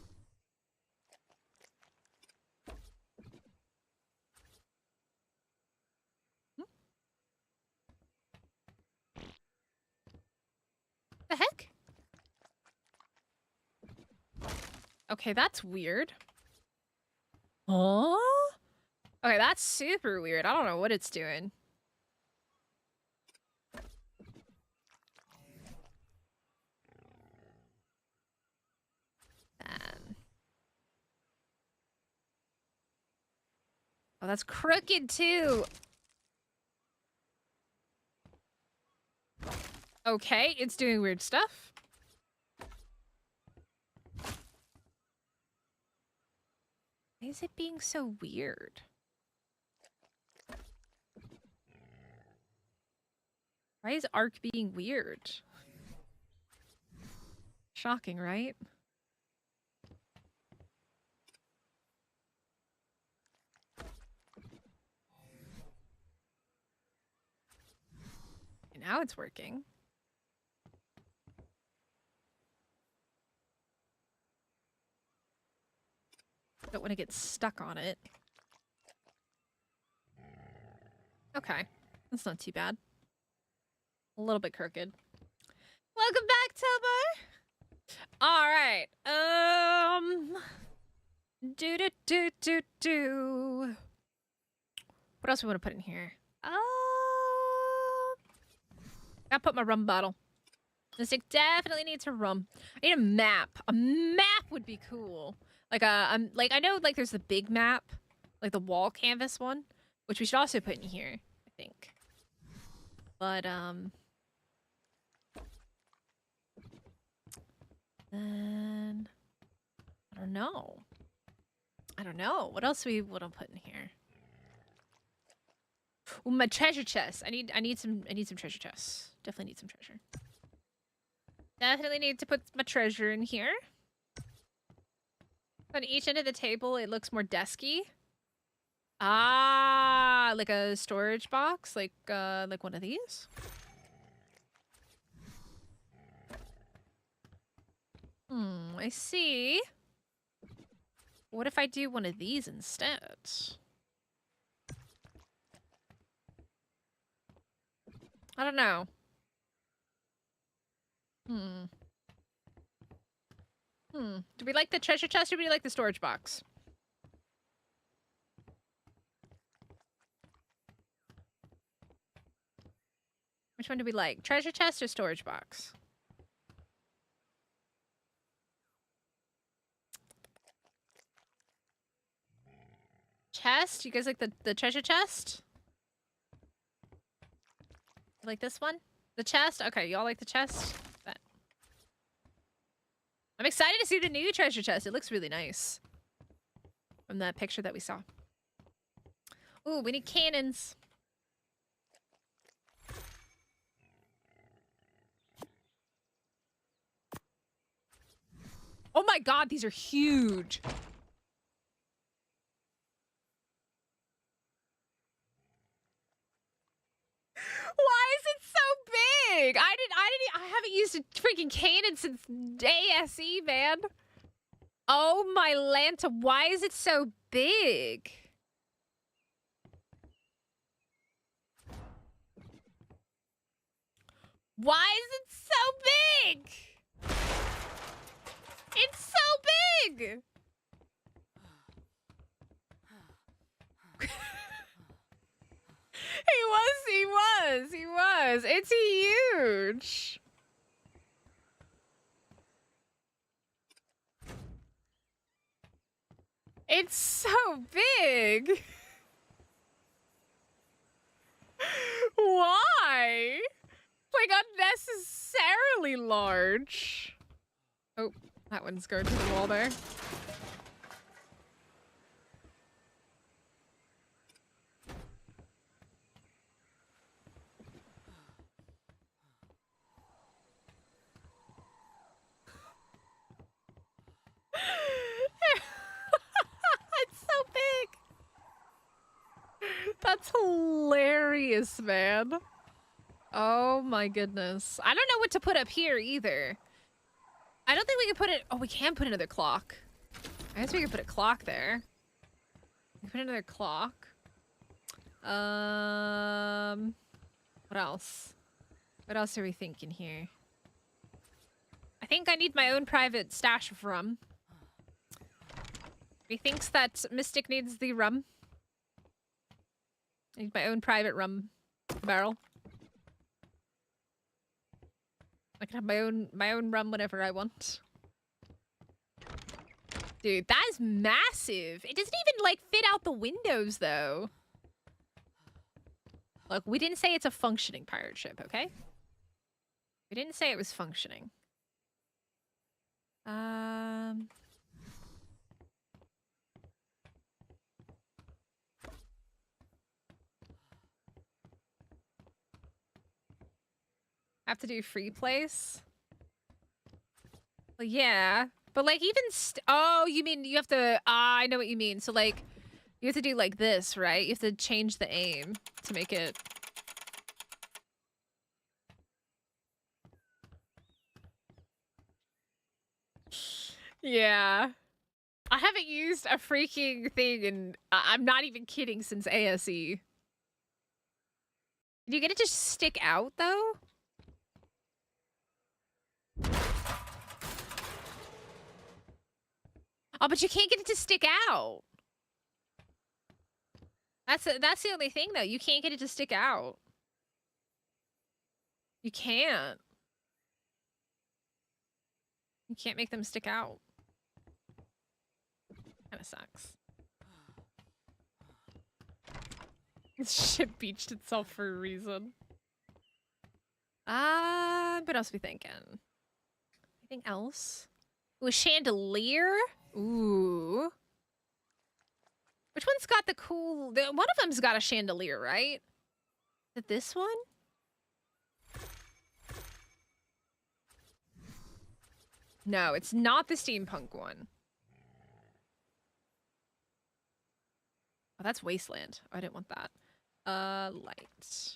The heck? Okay, that's weird. Huh? Okay, that's super weird. I don't know what it's doing. Oh, that's crooked too. Okay, it's doing weird stuff. Why is it being so weird? Why is Arc being weird? Shocking, right? Now it's working. Don't want to get stuck on it. Okay, that's not too bad. A little bit crooked. Welcome back, Tubbo. All right. What else we want to put in here? Gotta put my rum bottle. This stick definitely needs a rum. I need a map. A map would be cool. Like like I know like there's the big map, like the wall canvas one, which we should also put in here, I think. But then I don't know. What else we want to put in here? Ooh, my treasure chest. I need some treasure chests. Definitely need some treasure. Definitely need to put my treasure in here. On each end of the table, it looks more desky. Ah, like a storage box, like one of these. I see. What if I do one of these instead? I don't know. Do we like the treasure chest or do we like the storage box? Which one do we like? Treasure chest or storage box? Chest? You guys like the treasure chest? Like this one? The chest? Okay, y'all like the chest? Bet. I'm excited to see the new treasure chest. It looks really nice. From that picture that we saw. Ooh, we need cannons. Oh my god, these are huge. Why is it so big? I haven't used a freaking cannon since ASE, man. Oh my Lanta, why is it so big? Why is it so big? It's so big! He was. It's huge. It's so big. Why? Like unnecessarily large. Oh, that one's going to the wall there. It's so big. That's hilarious, man. Oh my goodness. I don't know what to put up here either. I don't think we can put it. Oh, we can put another clock. I guess we can put a clock there. We can put another clock. What else? What else are we thinking here? I think I need my own private stash of rum. He thinks that Mystic needs the rum. I need my own private rum barrel. I can have my own rum whenever I want. Dude, that is massive. It doesn't even like fit out the windows though. Look, we didn't say it's a functioning pirate ship, okay? We didn't say it was functioning. Have to do free place? Well, yeah. But like even oh, you mean you have to I know what you mean. So like you have to do like this, right? You have to change the aim to make it Yeah. I haven't used a freaking thing and I'm not even kidding since ASE. Do you get it to stick out though? Oh, but you can't get it to stick out. That's the only thing, though. You can't get it to stick out. You can't. You can't make them stick out. Kind of sucks. This ship beached itself for a reason. What else are we thinking? Anything else? Ooh, a chandelier? Ooh. Which one's got the cool... one of them's got a chandelier, right? Is it this one? No, it's not the steampunk one. Oh, that's Wasteland. Oh, I didn't want that. Light.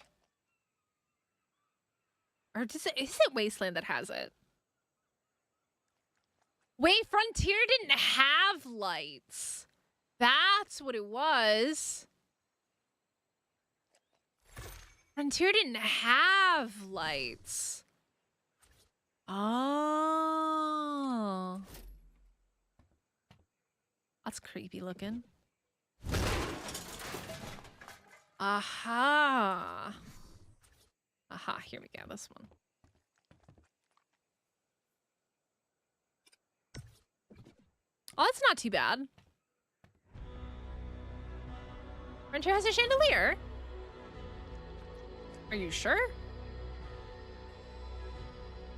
Or is it Wasteland that has it? Wait, Frontier didn't have lights. That's what it was. Frontier didn't have lights. Oh. That's creepy looking. Aha. Aha, here we go, this one. Oh, that's not too bad. Frontier has a chandelier? Are you sure?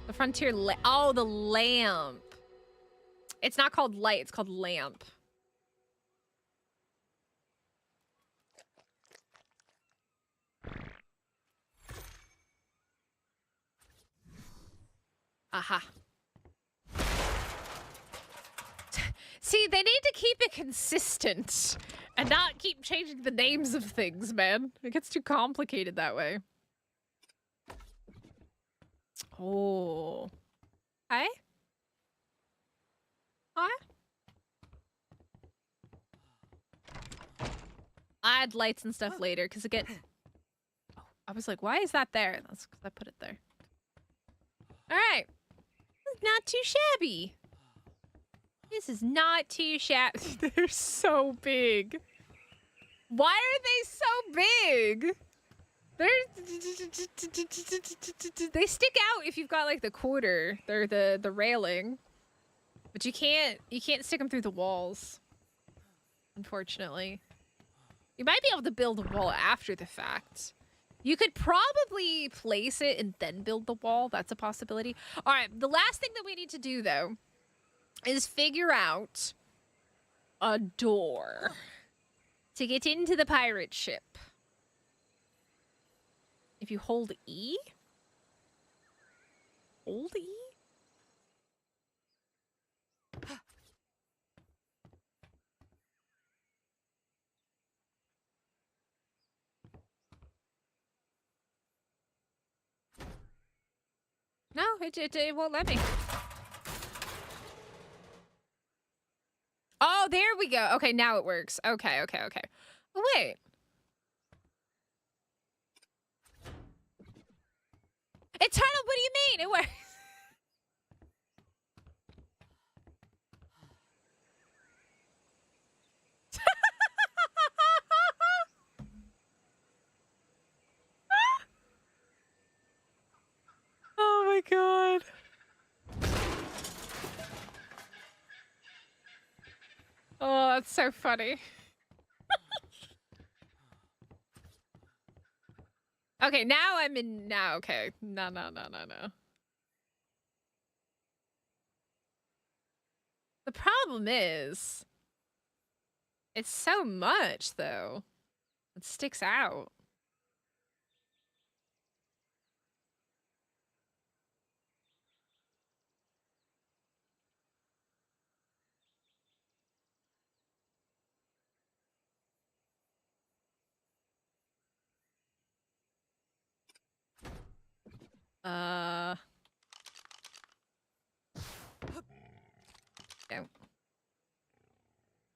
The Frontier oh, the lamp. It's not called light, it's called lamp. Aha. See, they need to keep it consistent and not keep changing the names of things, man. It gets too complicated that way. Oh. Hi? Hi? I add lights and stuff later, because again... Oh, I was like, why is that there? That's because I put it there. Alright. Not too shabby. This is not too shabby. They're so big. Why are they so big? They stick out if you've got like the quarter, they're the railing, but you can't stick them through the walls. Unfortunately, you might be able to build a wall after the fact. You could probably place it and then build the wall. That's a possibility. All right, the last thing that we need to do though is figure out a door to get into the pirate ship. If you hold E? Hold E? No, it won't let me. Oh, there we go. Okay, now it works. Okay. Oh, wait. Eternal, what do you mean? It works. Oh my god. Oh, that's so funny. Okay, now I'm in now. Okay. No. The problem is it's so much though. It sticks out. No.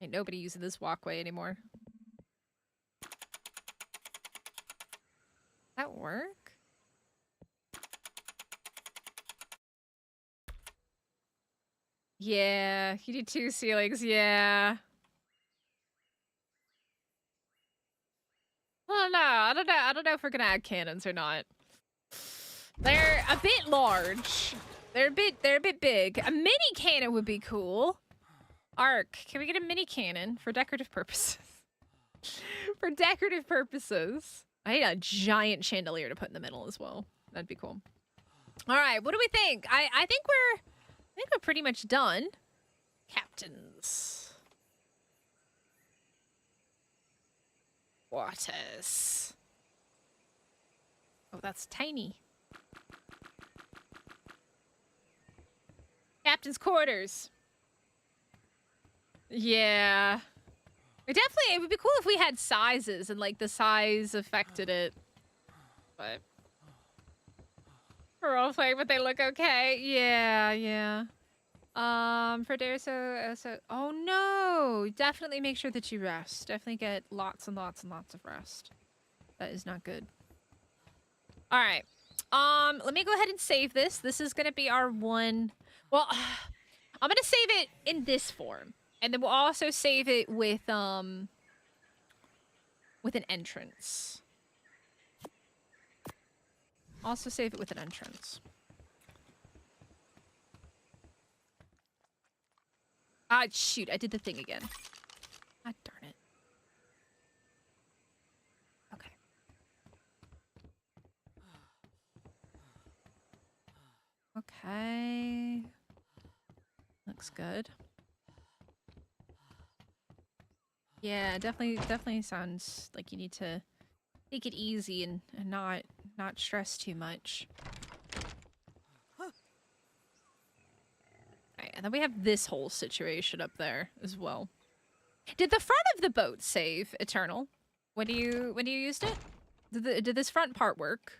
Ain't nobody using this walkway anymore. That work? Yeah, you do 2 ceilings, yeah. I don't know if we're gonna add cannons or not. They're a bit large. They're a bit big. A mini cannon would be cool. Arc, can we get a mini cannon for decorative purposes? For decorative purposes. I need a giant chandelier to put in the middle as well. That'd be cool. All right, what do we think? I think we're pretty much done. Captains. Waters. Oh, that's tiny. Captain's quarters. Yeah. It would be cool if we had sizes and like the size affected it. But we're all playing, but they look okay. Yeah. For dare so oh no! Definitely make sure that you rest. Definitely get lots and lots and lots of rest. That is not good. All right. Let me go ahead and save this. This is gonna be our one. Well, I'm gonna save it in this form, and then we'll also save it with an entrance. Also save it with an entrance. Ah, shoot, I did the thing again. Ah, darn it. Okay. Okay. Looks good. Yeah, definitely sounds like you need to take it easy and not stress too much. Alright, and then we have this whole situation up there as well. Did the front of the boat save Eternal when you used it? Did this front part work?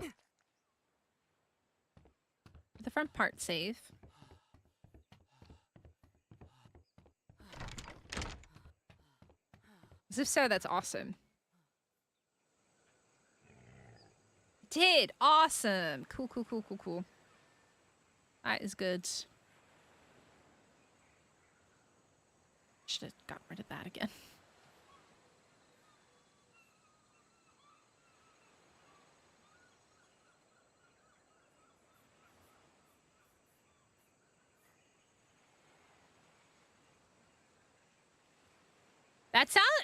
Did the front part save? If so, that's awesome. It did! Awesome! Cool. That is good. Should have got rid of that again.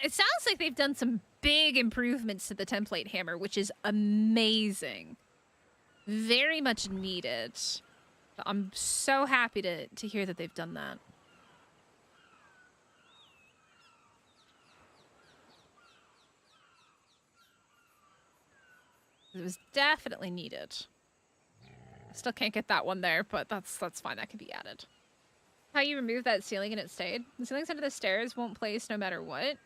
It sounds like they've done some big improvements to the template hammer, which is amazing. Very much needed. I'm so happy to hear that they've done that. It was definitely needed. I still can't get that one there, but that's fine. That can be added. How you remove that ceiling and it stayed? The ceilings under the stairs won't place no matter what.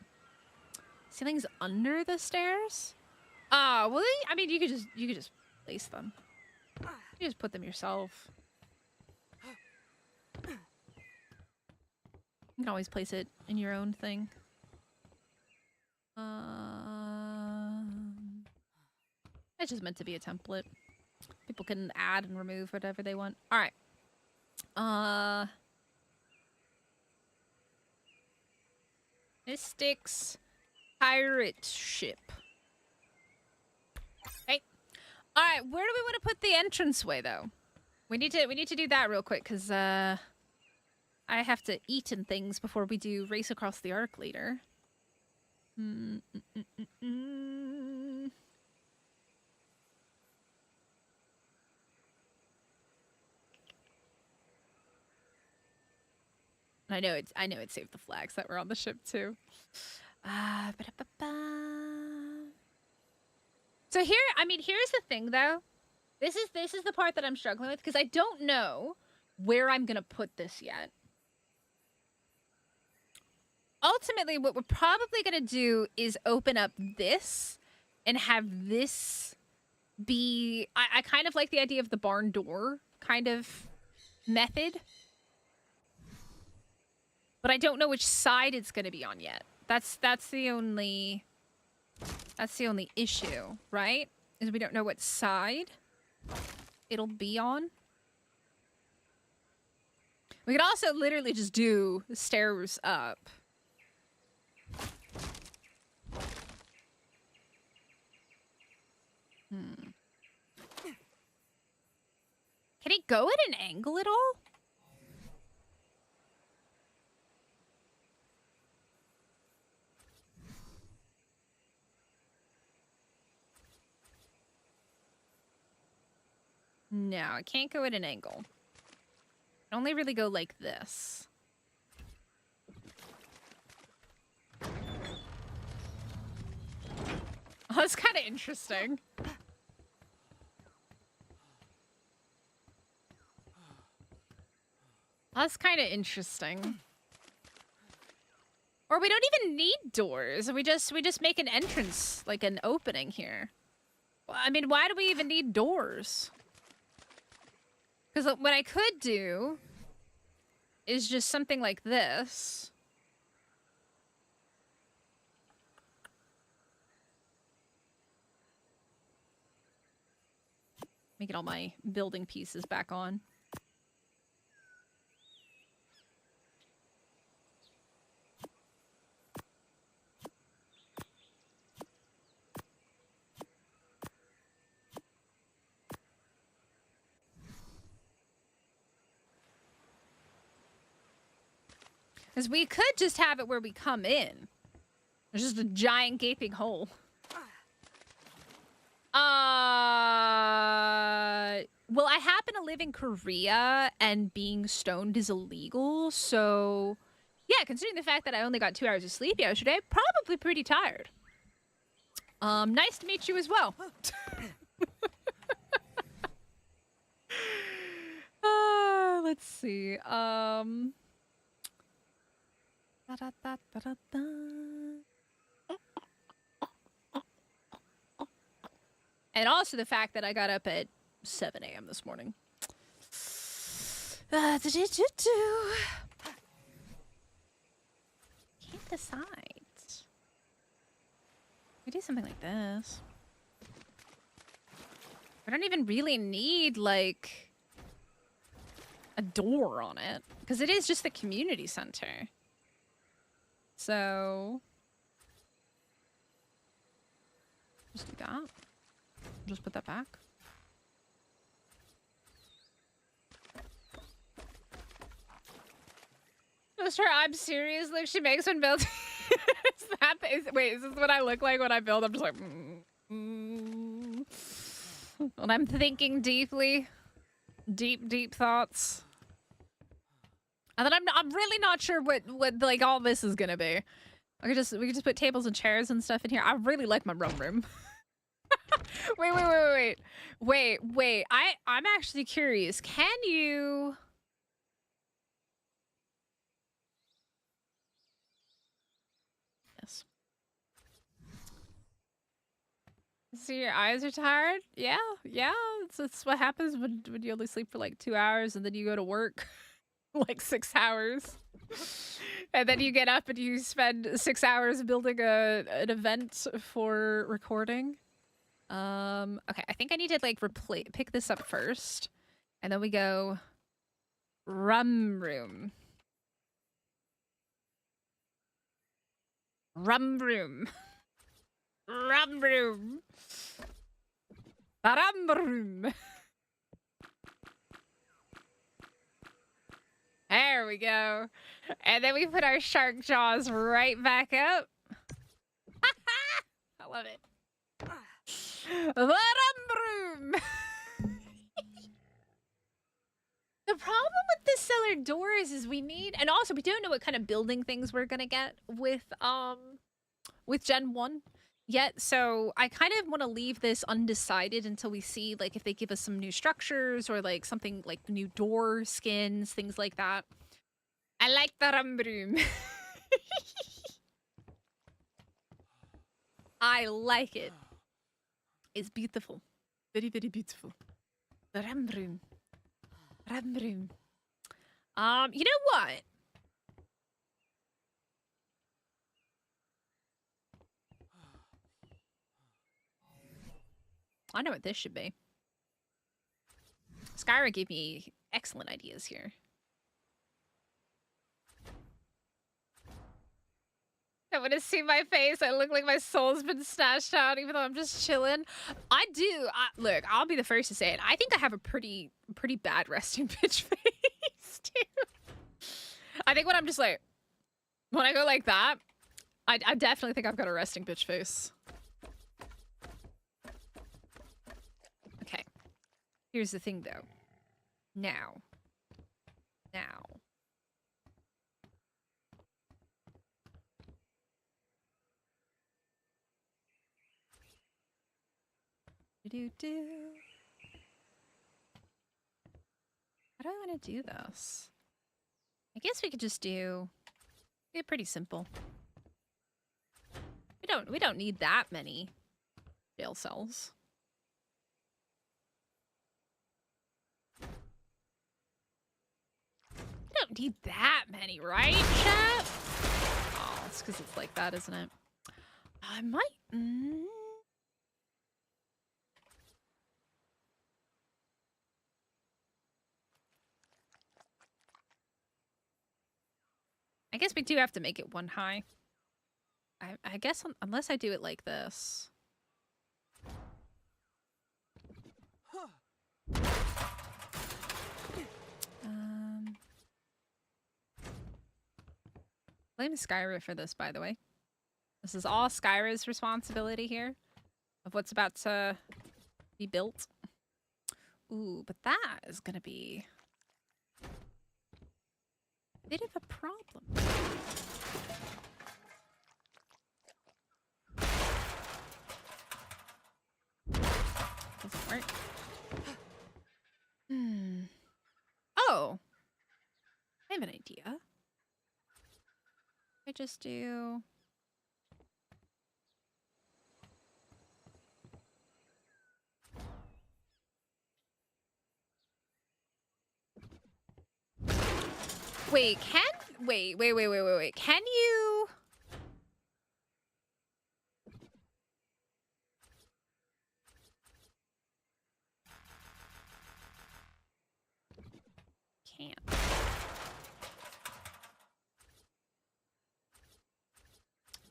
Ceilings under the stairs? Well, I mean, you could just place them. You just put them yourself. You can always place it in your own thing. It's just meant to be a template. People can add and remove whatever they want. All right. Mystics pirate ship. Okay. All right. Where do we want to put the entranceway, though? We need to do that real quick because I have to eat and things before we do race across the arc later. I know it saved the flags that were on the ship too. So here, I mean, here's the thing though. This is the part that I'm struggling with because I don't know where I'm gonna put this yet. Ultimately, what we're probably gonna do is open up this and have this be. I kind of like the idea of the barn door kind of method. But I don't know which side it's going to be on yet. That's the only issue, right? Is we don't know what side it'll be on. We could also literally just do stairs up. Can he go at an angle at all? No, I can't go at an angle. I only really go like this. Oh, that's kind of interesting. That's kind of interesting. Or we don't even need doors. We just make an entrance, like an opening here. Well, I mean, why do we even need doors? Because what I could do is just something like this. Let me get all my building pieces back on. Because we could just have it where we come in. There's just a giant gaping hole. Well, I happen to live in Korea and being stoned is illegal, so yeah, considering the fact that I only got 2 hours of sleep yesterday, probably pretty tired. Nice to meet you as well. Let's see. And also the fact that I got up at 7 a.m. this morning. Can't decide. We do something like this. We don't even really need, like, a door on it. Because it is just the community center. So... just do that. Just put that back. Just her, I'm serious. Like, she makes one build. Wait, is this what I look like when I build? I'm just like, when I'm thinking deeply, deep thoughts. And then I'm really not sure what like all this is gonna be. We could just put tables and chairs and stuff in here. I really like my rum room. Wait. I'm actually curious. Can you... Yes. So your eyes are tired? Yeah. It's what happens when you only sleep for like 2 hours and then you go to work like 6 hours. And then you get up and you spend 6 hours building an event for recording. Okay, I think I need to like pick this up first. And then we go rum room. Rum room. Rum room. Rum room. There we go. And then we put our shark jaws right back up. I love it. The rum room. The problem with the cellar doors is we need, and also we don't know what kind of building things we're gonna get with Gen 1 yet, so I kind of want to leave this undecided until we see like if they give us some new structures or like something like new door skins, things like that. I like the rum room. I like it. It's beautiful. Very, very beautiful. The rum room. Rum room. You know what? I know what this should be. Skyra gave me excellent ideas here. I want to see my face. I look like my soul's been snatched out, even though I'm just chilling. I do. Look, I'll be the first to say it. I think I have a pretty bad resting bitch face, too. I think when I'm just like, when I go like that, I definitely think I've got a resting bitch face. Okay. Here's the thing, though. Now. Do. How do I want to do this? I guess we could just do it pretty simple. We don't need that many jail cells. We don't need that many, right, chat? Oh, it's because it's like that, isn't it? I might. I guess we do have to make it one high. I guess unless I do it like this. Blame Skyra for this, by the way. This is all Skyra's responsibility here of what's about to be built. Ooh, but that is gonna be a bit of a problem. Doesn't work. Oh, I have an idea. I just do. Wait, wait. Can you? Can't.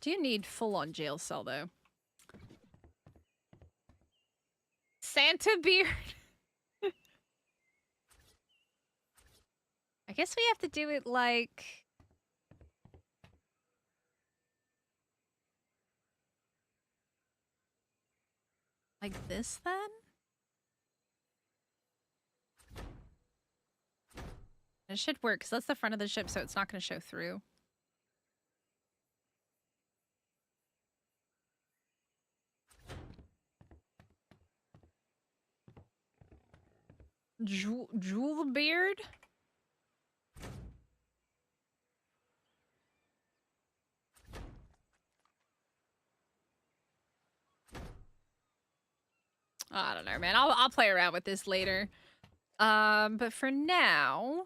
Do you need full-on jail cell, though? Santa beard? I guess we have to do it like... like this, then? It should work, because that's the front of the ship, so it's not going to show through. Jewel beard? I don't know, man. I'll play around with this later. But for now...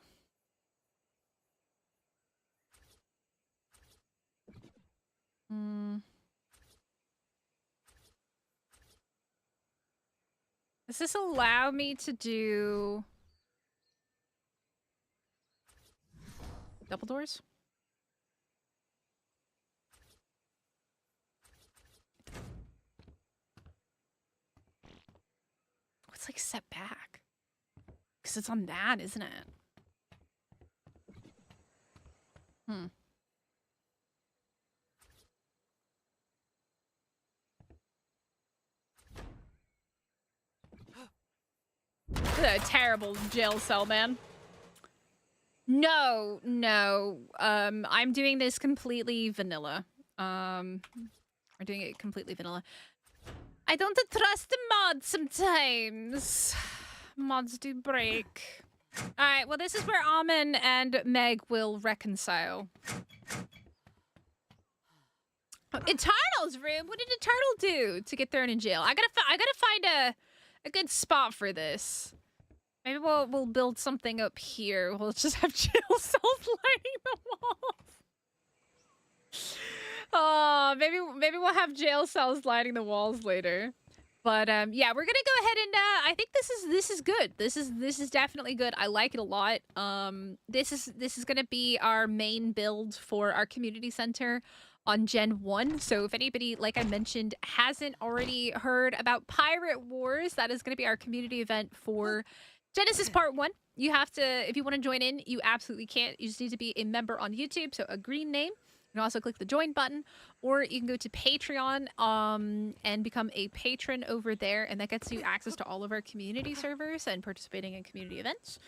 Does this allow me to do... double doors? It's like set back. Because it's on that, isn't it? A terrible jail cell, man. No. I'm doing this completely vanilla. We're doing it completely vanilla. I don't trust the mods sometimes. Mods do break. Alright, well, this is where Amen and Meg will reconcile. Eternal's room? What did Eternal do to get thrown in jail? I gotta find a good spot for this. Maybe we'll build something up here. We'll just have jail cells lining the walls. Oh, maybe we'll have jail cells lining the walls later. But yeah, we're gonna go ahead and I think this is good. This is definitely good. I like it a lot. This is gonna be our main build for our community center. on Gen 1. So if anybody, like I mentioned, hasn't already heard about Pirate Wars, that is going to be our community event for Genesis Part 1. You have to, if you want to join in, you absolutely can't. You just need to be a member on YouTube, so a green name. You can also click the join button, or you can go to Patreon and become a patron over there, and that gets you access to all of our community servers and participating in community events.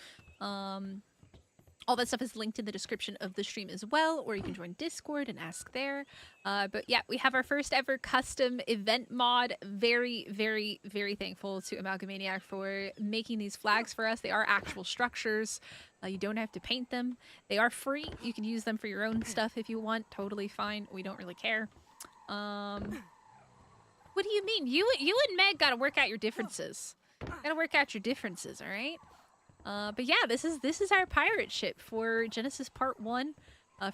All that stuff is linked in the description of the stream as well, or you can join Discord and ask there. But yeah, we have our first ever custom event mod. Very, very, very thankful to Amalgamaniac for making these flags for us. They are actual structures. You don't have to paint them. They are free. You can use them for your own stuff if you want. Totally fine. We don't really care. What do you mean? You and Meg gotta work out your differences. Gotta work out your differences, all right? But yeah, this is our pirate ship for Genesis Part 1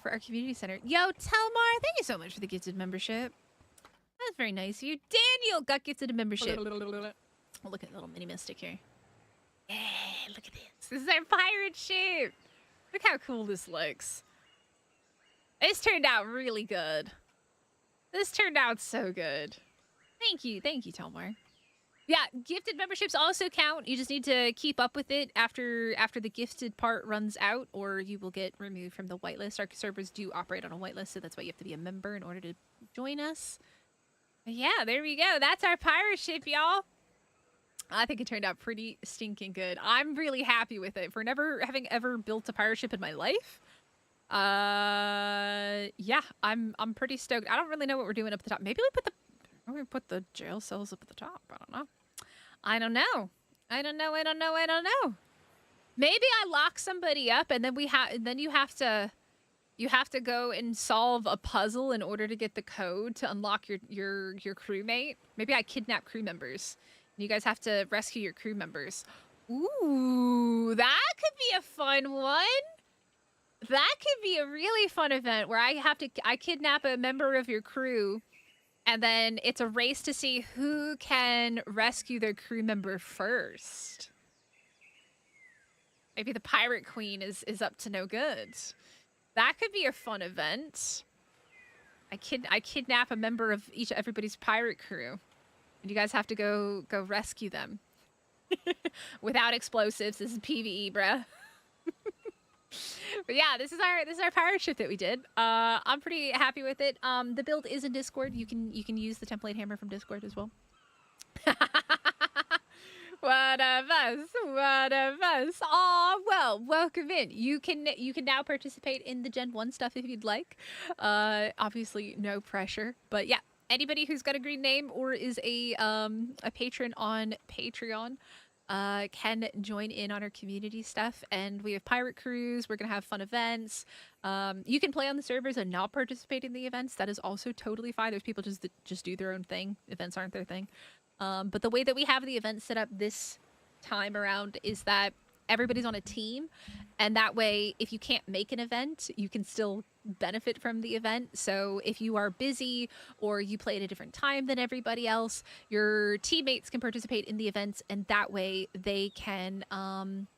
for our community center. Yo, Telmar, thank you so much for the gifted membership. That's very nice of you. Daniel got gifted a membership. Oh, look at the little mini mystic here. Yeah, look at this. This is our pirate ship. Look how cool this looks. This turned out really good. This turned out so good. Thank you, Telmar. Yeah, gifted memberships also count. You just need to keep up with it after the gifted part runs out, or you will get removed from the whitelist. Our servers do operate on a whitelist, so that's why you have to be a member in order to join us. But yeah, there we go. That's our pirate ship, y'all. I think it turned out pretty stinking good. I'm really happy with it. For never having ever built a pirate ship in my life. Yeah, I'm pretty stoked. I don't really know what we're doing up at the top. Maybe we put the jail cells up at the top. I don't know. I don't know. Maybe I lock somebody up, and then you have to go and solve a puzzle in order to get the code to unlock your crewmate. Maybe I kidnap crew members. You guys have to rescue your crew members. Ooh, that could be a fun one. That could be a really fun event where I kidnap a member of your crew, and then it's a race to see who can rescue their crew member first. Maybe the pirate queen is up to no good. That could be a fun event. I kidnap a member of everybody's pirate crew, and you guys have to go rescue them. Without explosives. This is PvE, bruh. But yeah, this is our pirate ship that we did. I'm pretty happy with it. The build is in Discord. You can use the template hammer from Discord as well. One of us. Aw, well, welcome in. You can now participate in the Gen 1 stuff if you'd like. Obviously, no pressure. But yeah, anybody who's got a green name or is a patron on Patreon can join in on our community stuff, and we have pirate crews. We're gonna have fun events. You can play on the servers and not participate in the events. That is also totally fine. There's people just do their own thing. Events aren't their thing. But the way that we have the event set up this time around is that everybody's on a team, and that way if you can't make an event, you can still benefit from the event. So if you are busy or you play at a different time than everybody else, your teammates can participate in the events, and that way they can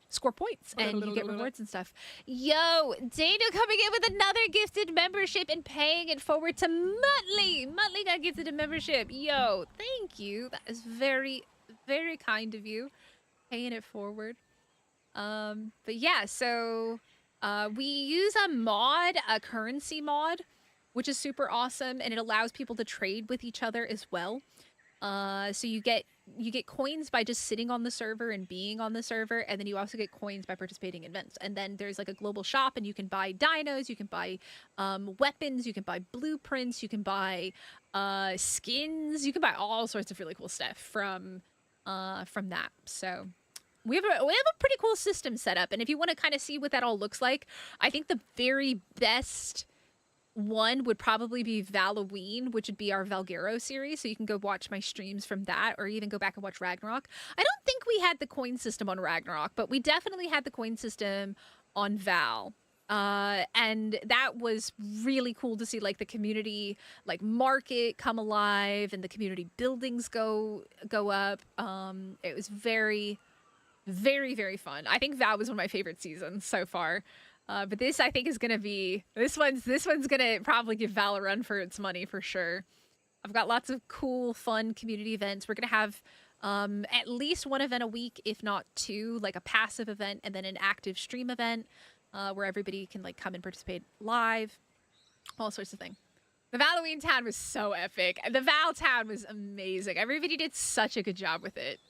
score points and you get rewards and stuff. Yo, Dana coming in with another gifted membership and paying it forward to Muttley. Muttley got gifted a membership. Yo, thank you. That is very, very kind of you, paying it forward. But yeah, so we use a currency mod, which is super awesome, and it allows people to trade with each other as well. So you get coins by just sitting on the server and being on the server, and then you also get coins by participating in events. And then there's like a global shop, and you can buy dinos, you can buy weapons, you can buy blueprints, you can buy skins, you can buy all sorts of really cool stuff from that. So we have a pretty cool system set up, and if you want to kind of see what that all looks like, I think the very best one would probably be Halloween, which would be our Valguero series. So you can go watch my streams from that, or even go back and watch Ragnarok. I don't think we had the coin system on Ragnarok, but we definitely had the coin system on Val. And that was really cool to see, like, the community, like, market come alive and the community buildings go up. It was very, very, very fun. I think Val was one of my favorite seasons so far. But this, I think, is gonna be this one's gonna probably give Val a run for its money for sure. I've got lots of cool, fun community events. We're gonna have at least one event a week, if not two, like a passive event and then an active stream event where everybody can like come and participate live, all sorts of things. The Halloween town was so epic. The Val town was amazing. Everybody did such a good job with it.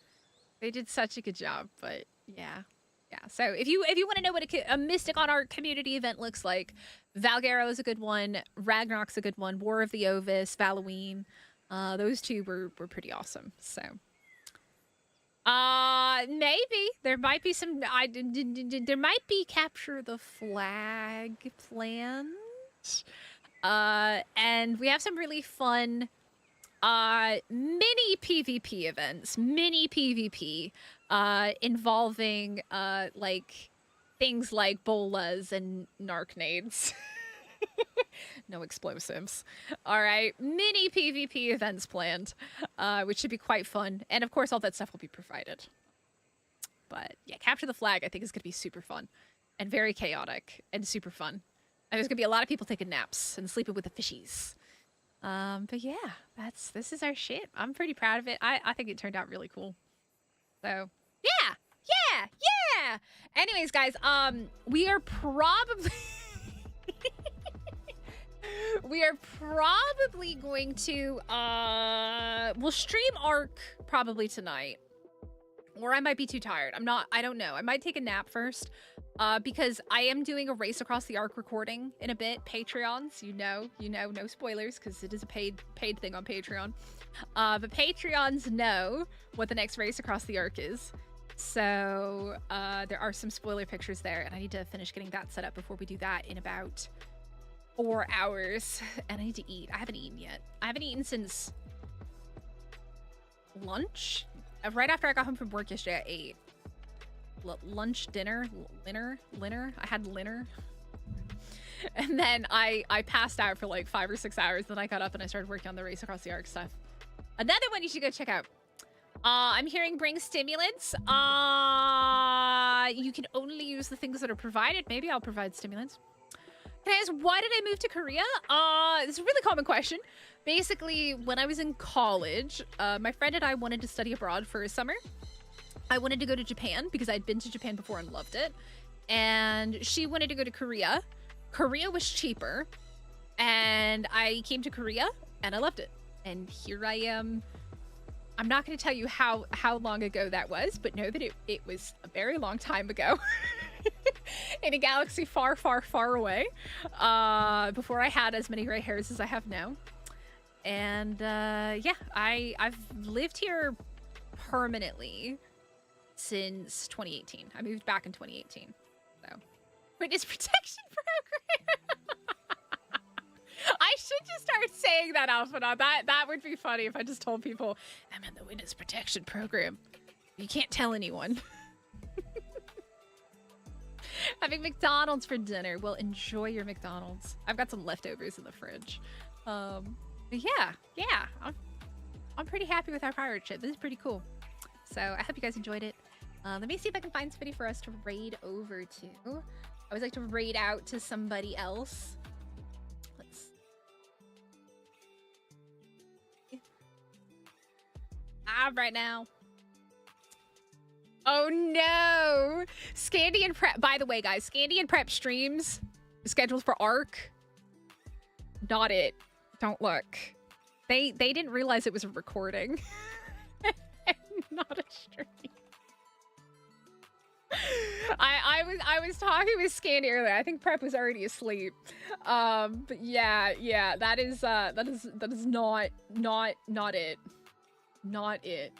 They did such a good job, but yeah. Yeah, so if you want to know what a Mystic on Art community event looks like, Valgaro is a good one, Ragnarok's a good one, War of the Ovis, Halloween, those two were pretty awesome. So, maybe there might be some. There might be capture the flag planned, and we have some really fun mini PvP events, involving like things like bolas and narcnades. No explosives. All right, mini PvP events planned, which should be quite fun, and of course all that stuff will be provided. But yeah, capture the flag I think is gonna be super fun and very chaotic and super fun, and there's gonna be a lot of people taking naps and sleeping with the fishies. But yeah, this is our shit. I'm pretty proud of it. I think it turned out really cool. So yeah. Anyways, guys, we are probably going to we'll stream Arc probably tonight. Or I might be too tired. I don't know. I might take a nap first. Because I am doing a Race Across the Arc recording in a bit. Patreons, you know, no spoilers, because it is a paid thing on Patreon. But Patreons know what the next Race Across the Arc is. So there are some spoiler pictures there, and I need to finish getting that set up before we do that in about 4 hours. And I need to eat. I haven't eaten yet. I haven't eaten since lunch. Right after I got home from work yesterday, I ate. Lunch, dinner, linner. I had linner. And then I passed out for like 5 or 6 hours. Then I got up and I started working on the Race Across the Arc stuff. Another one you should go check out. I'm hearing bring stimulants. You can only use the things that are provided. Maybe I'll provide stimulants. Can I ask, why did I move to Korea? It's a really common question. Basically, when I was in college, my friend and I wanted to study abroad for a summer. I wanted to go to Japan because I'd been to Japan before and loved it. And she wanted to go to Korea. Korea was cheaper. And I came to Korea and I loved it. And here I am. I'm not going to tell you how long ago that was, but know that it was a very long time ago. In a galaxy far, far, far away. Before I had as many gray hairs as I have now. And yeah, I've lived here permanently since 2018. I moved back in 2018. So, witness protection program. I should just start saying that, Alphanot. That would be funny if I just told people I'm in the witness protection program. You can't tell anyone. Having McDonald's for dinner. Well, enjoy your McDonald's. I've got some leftovers in the fridge. But yeah. I'm pretty happy with our pirate ship. This is pretty cool. So I hope you guys enjoyed it. Let me see if I can find somebody for us to raid over to. I always like to raid out to somebody else. Let's see. Right now. Oh no! Scandian Prep. By the way, guys, Scandian Prep streams scheduled for Arc. Not it. Don't look. They didn't realize it was a recording. Not a stream. I was talking with Scandy earlier. I think Prep was already asleep. But yeah, that is not it. Not it.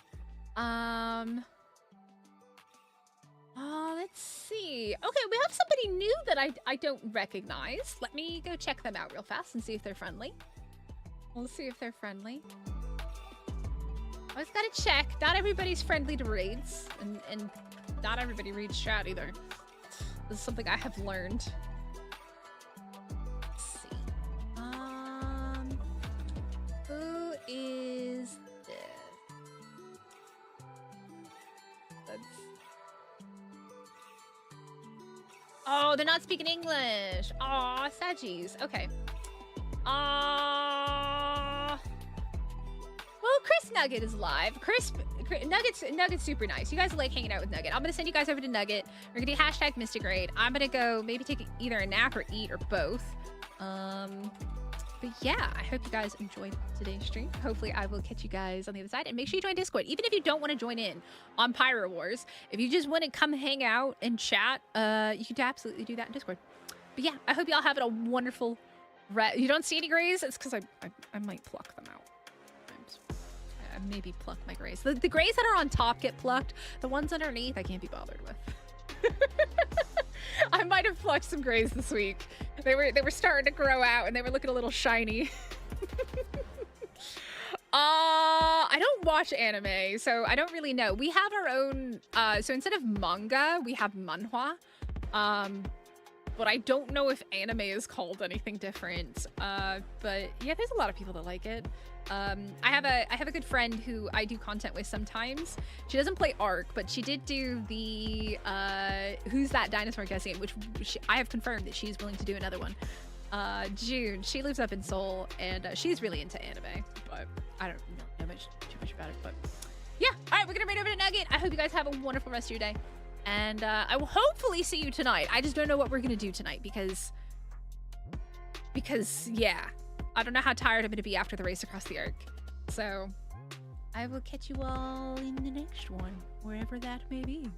Let's see. Okay, we have somebody new that I don't recognize. Let me go check them out real fast and see if they're friendly. We'll see if they're friendly. I just gotta check. Not everybody's friendly to raids, and not everybody reads chat either. This is something I have learned. Let's see. Who is this? Oh, they're not speaking English. Aw, sadgies. Okay. Well, Chris Nugget is live. Nugget's super nice. You guys like hanging out with Nugget. I'm gonna send you guys over to Nugget. We're gonna do hashtag Mystic Raid. I'm gonna go maybe take either a nap or eat or both. But yeah, I hope you guys enjoyed today's stream. Hopefully I will catch you guys on the other side. And make sure you join Discord. Even if you don't want to join in on Pyro Wars, if you just want to come hang out and chat, you can absolutely do that in Discord. But yeah, I hope y'all have a wonderful You don't see any grays? It's because I might pluck them out. I maybe pluck my grays. The grays that are on top get plucked. The ones underneath I can't be bothered with. I might have plucked some grays this week. They were starting to grow out and they were looking a little shiny. I don't watch anime, so I don't really know. We have our own, so instead of manga, we have manhwa. But I don't know if anime is called anything different. But yeah, there's a lot of people that like it. I have a good friend who I do content with sometimes. She doesn't play Ark, but she did do the Who's That Dinosaur Guessing Game, which I have confirmed that she's willing to do another one. June, she lives up in Seoul, and she's really into anime, but I don't know too much about it. But yeah, all right, we're gonna raid over to Nugget. I hope you guys have a wonderful rest of your day, and I will hopefully see you tonight. I just don't know what we're gonna do tonight because yeah. I don't know how tired I'm going to be after the race across the Arc. So, I will catch you all in the next one, wherever that may be.